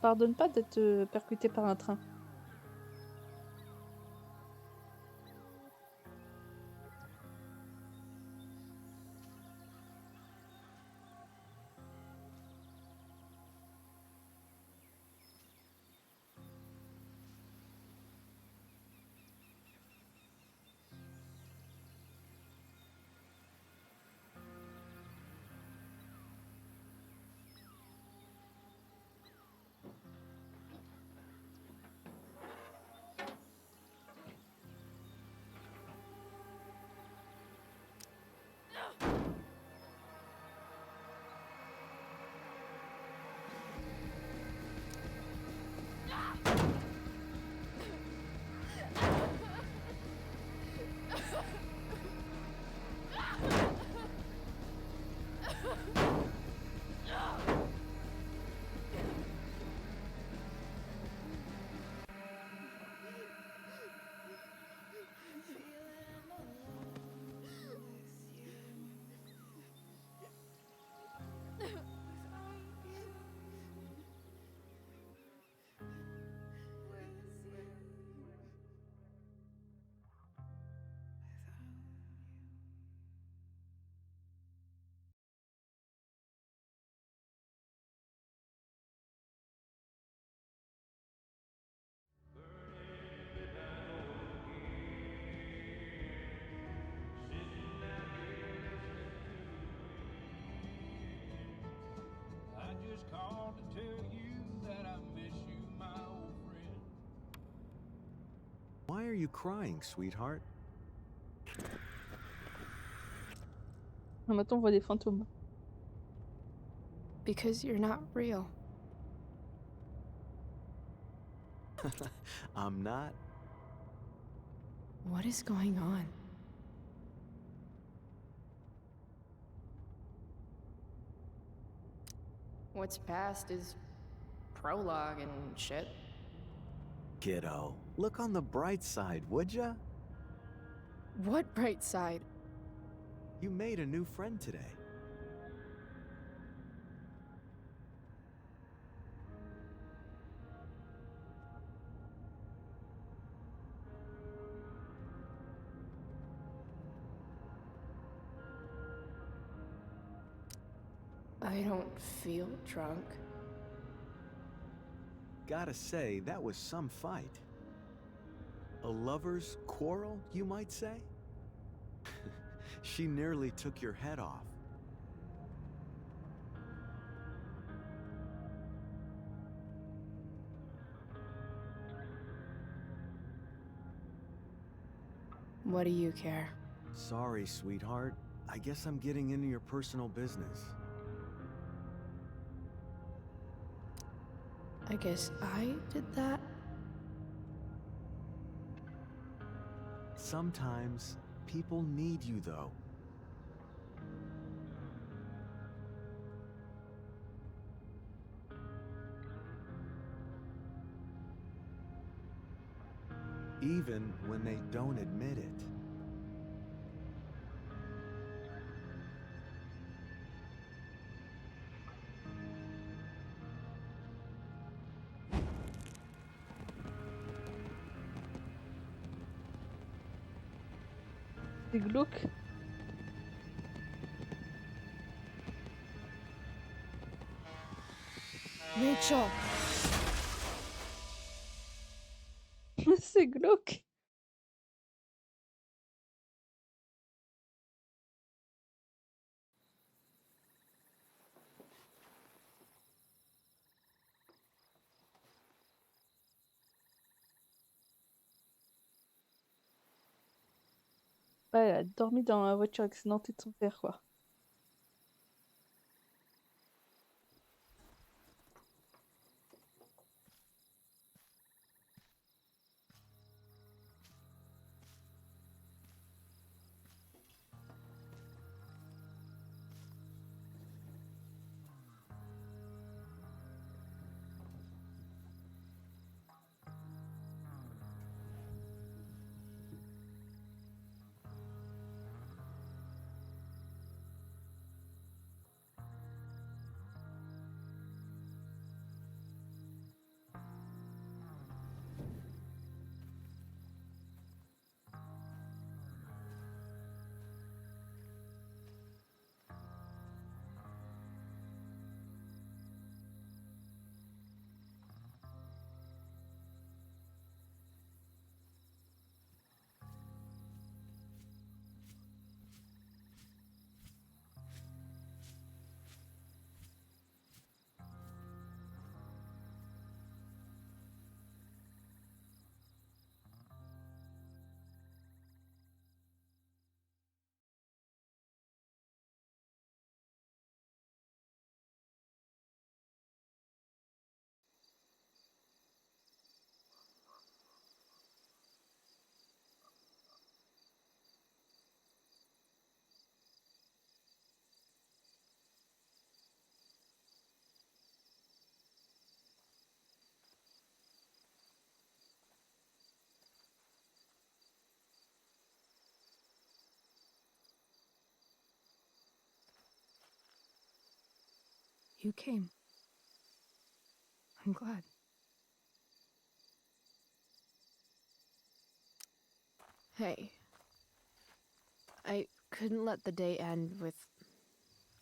Pardonne pas d'être percuté par un train.
Why are you crying, sweetheart?
Ah, maintenant on voit des fantômes.
Because you're not real.
I'm not.
What is going on? What's past is prologue and shit.
Kiddo, look on the bright side, would ya?
What bright side?
You made a new friend today.
I don't feel drunk.
Gotta say, that was some fight. A lover's quarrel, you might say? She nearly took your head off.
What do you care?
Sorry, sweetheart. I guess I'm getting into your personal business.
I guess I did that?
Sometimes people need you, though. Even when they don't admit it.
C'est glauque.
Rachel!
C'est glauque. Ouais, elle a dormi dans la voiture accidentée de son père, quoi.
You came. I'm glad. Hey. I couldn't let the day end with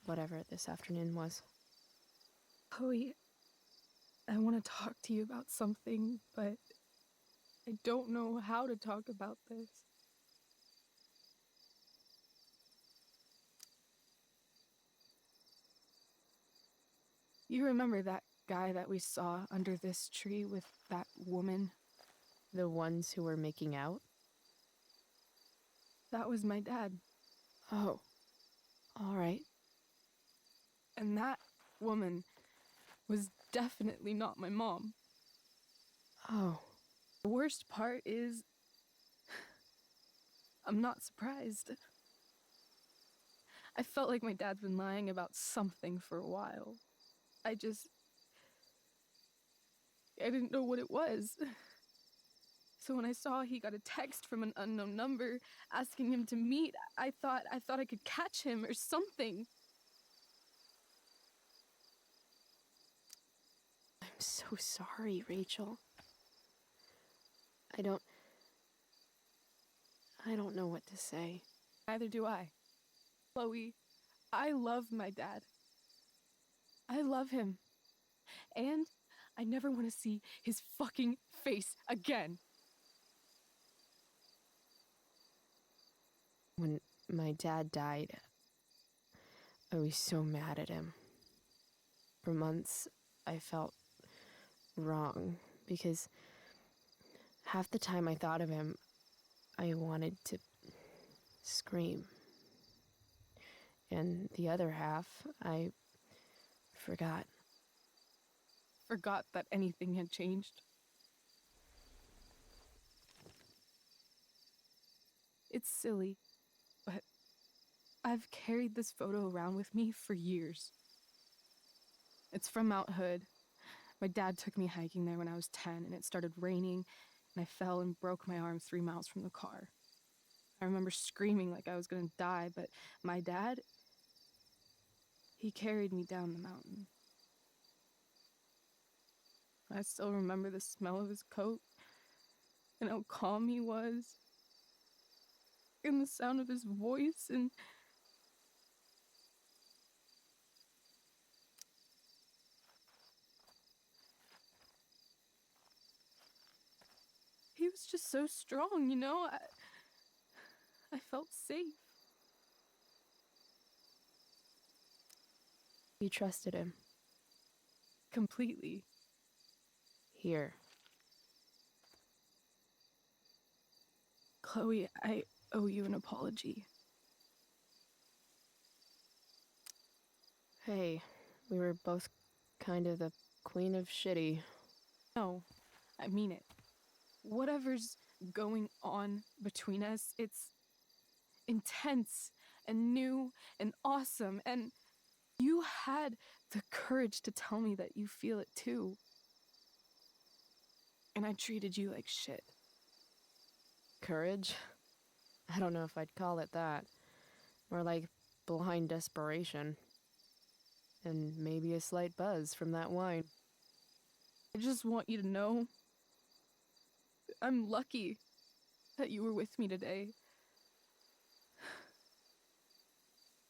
whatever this afternoon was.
Chloe, I want to talk to you about something, but I don't know how to talk about this. You remember that guy that we saw under this tree with that woman?
The ones who were making out?
That was my dad.
Oh. All right.
And that woman was definitely not my mom.
Oh.
The worst part is, I'm not surprised. I felt like my dad's been lying about something for a while. I didn't know what it was. So when I saw he got a text from an unknown number asking him to meet, I thought I could catch him or something.
I'm so sorry, Rachel. I don't know what to say.
Neither do I. Chloe, I love my dad. I love him. And I never want to see his fucking face again.
When my dad died, I was so mad at him. For months, I felt wrong because half the time I thought of him, I wanted to scream. And the other half, I forgot.
Forgot that anything had changed. It's silly, but I've carried this photo around with me for years. It's from Mount Hood. My dad took me hiking there when I was 10, and it started raining, and I fell and broke my arm 3 miles from the car. I remember screaming like I was gonna die, but my dad, he carried me down the mountain. I still remember the smell of his coat, and how calm he was, and the sound of his voice, and he was just so strong, you know? I felt safe.
You trusted him.
Completely.
Here.
Chloe, I owe you an apology.
Hey, we were both kind of the queen of shitty.
No, I mean it. Whatever's going on between us, it's intense and new and awesome, and you had the courage to tell me that you feel it too. And I treated you like shit.
Courage? I don't know if I'd call it that. More like blind desperation. And maybe a slight buzz from that wine.
I just want you to know I'm lucky that you were with me today.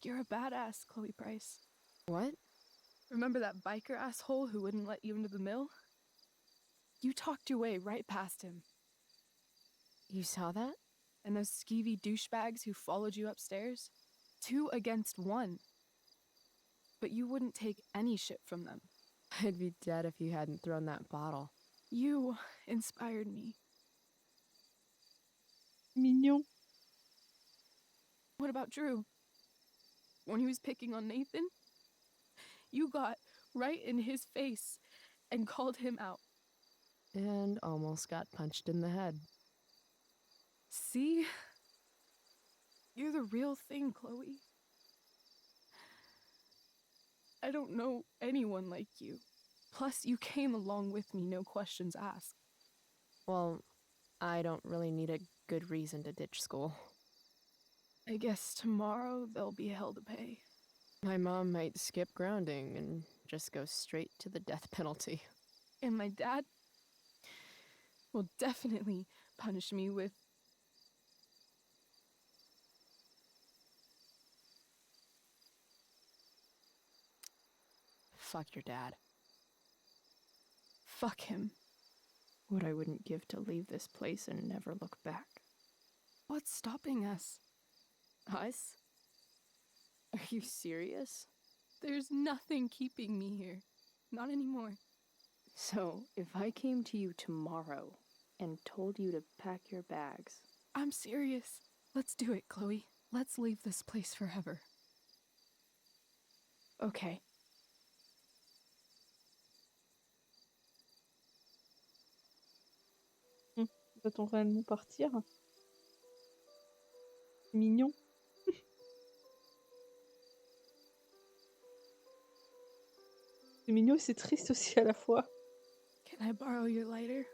You're a badass, Chloe Price.
What?
Remember that biker asshole who wouldn't let you into the mill? You talked your way right past him.
You saw that?
And those skeevy douchebags who followed you upstairs? 2 against 1. But you wouldn't take any shit from them.
I'd be dead if you hadn't thrown that bottle.
You inspired me.
Mignon.
What about Drew? When he was picking on Nathan? You got right in his face and called him out.
And almost got punched in the head.
See? You're the real thing, Chloe. I don't know anyone like you. Plus, you came along with me, no questions asked.
Well, I don't really need a good reason to ditch school.
I guess tomorrow there'll be hell to pay.
My mom might skip grounding and just go straight to the death penalty.
And my dad will definitely punish me with...
Fuck your dad.
Fuck him.
What I wouldn't give to leave this place and never look back.
What's stopping us?
Us? Are you serious?
There's nothing keeping me here. Not anymore.
So, if I came to you tomorrow and told you to pack your bags.
I'm serious. Let's do it, Chloe. Let's leave this place forever. Okay.
Va-t-on réellement partir? C'est mignon. C'est mignon et c'est triste aussi à la fois.
Can I borrow your lighter?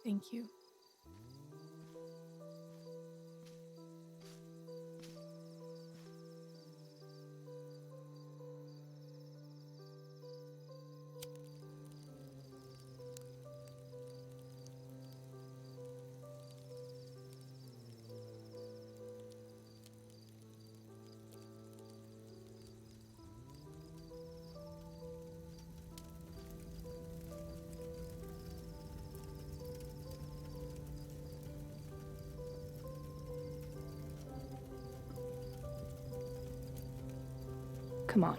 Thank you.
Come on.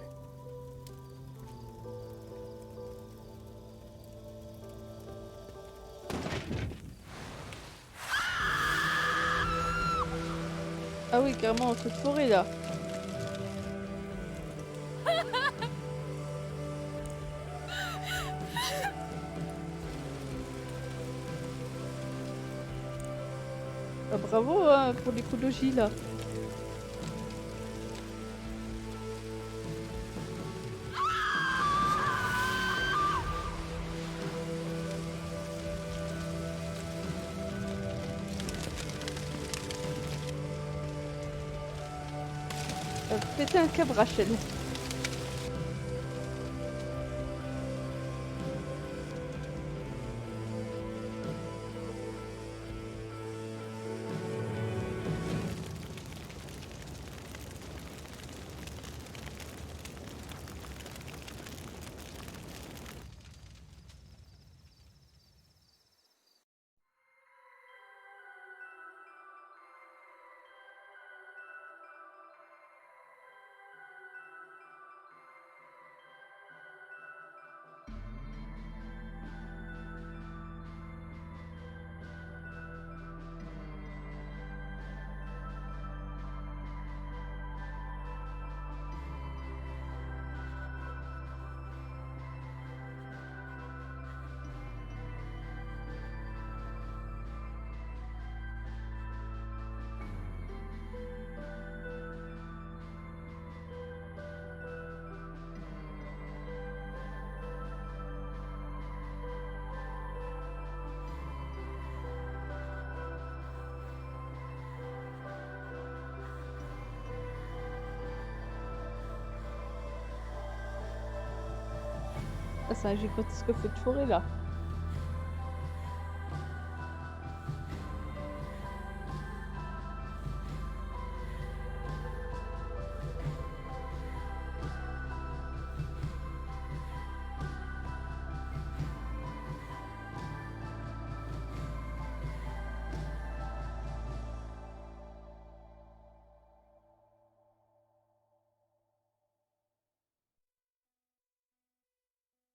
Ah oui, carrément en feu de forêt là. Ah, bravo hein, pour l'écologie là. Péter un câble, Rachel. Ah, c'est un gigantesque feu de forêt là.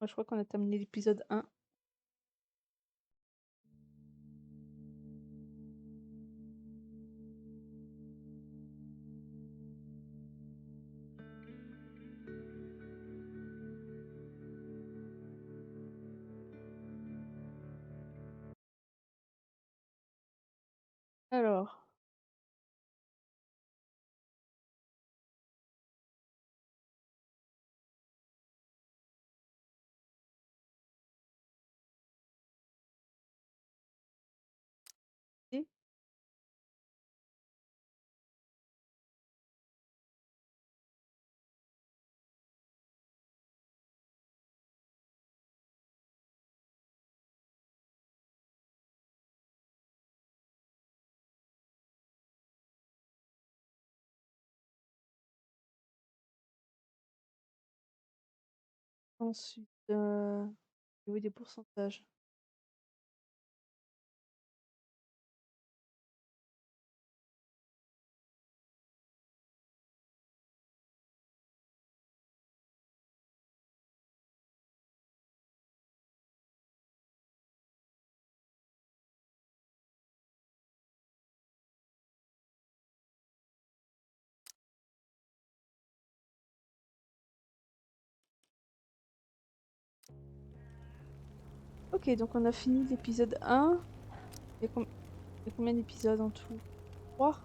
Moi, je crois qu'on a terminé l'épisode 1. Alors. Et ensuite, au niveau des pourcentages. Ok, donc on a fini l'épisode 1. Il y a, il y a combien d'épisodes en tout? 3?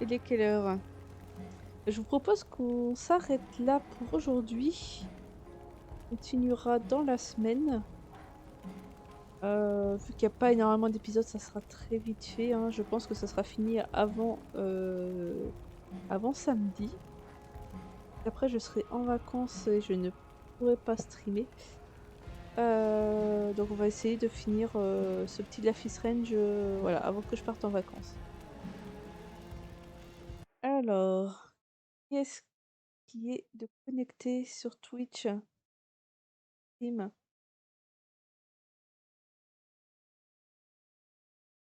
Il est quelle heure? Je vous propose qu'on s'arrête là pour aujourd'hui. On continuera dans la semaine. Vu qu'il n'y a pas énormément d'épisodes, ça sera très vite fait, hein. Je pense que ça sera fini avant samedi. Après, je serai en vacances et je ne pourrai pas streamer. Donc on va essayer de finir ce petit Life is Strange voilà, avant que je parte en vacances. Alors, qui est-ce qui est de connecté sur Twitch? Stream.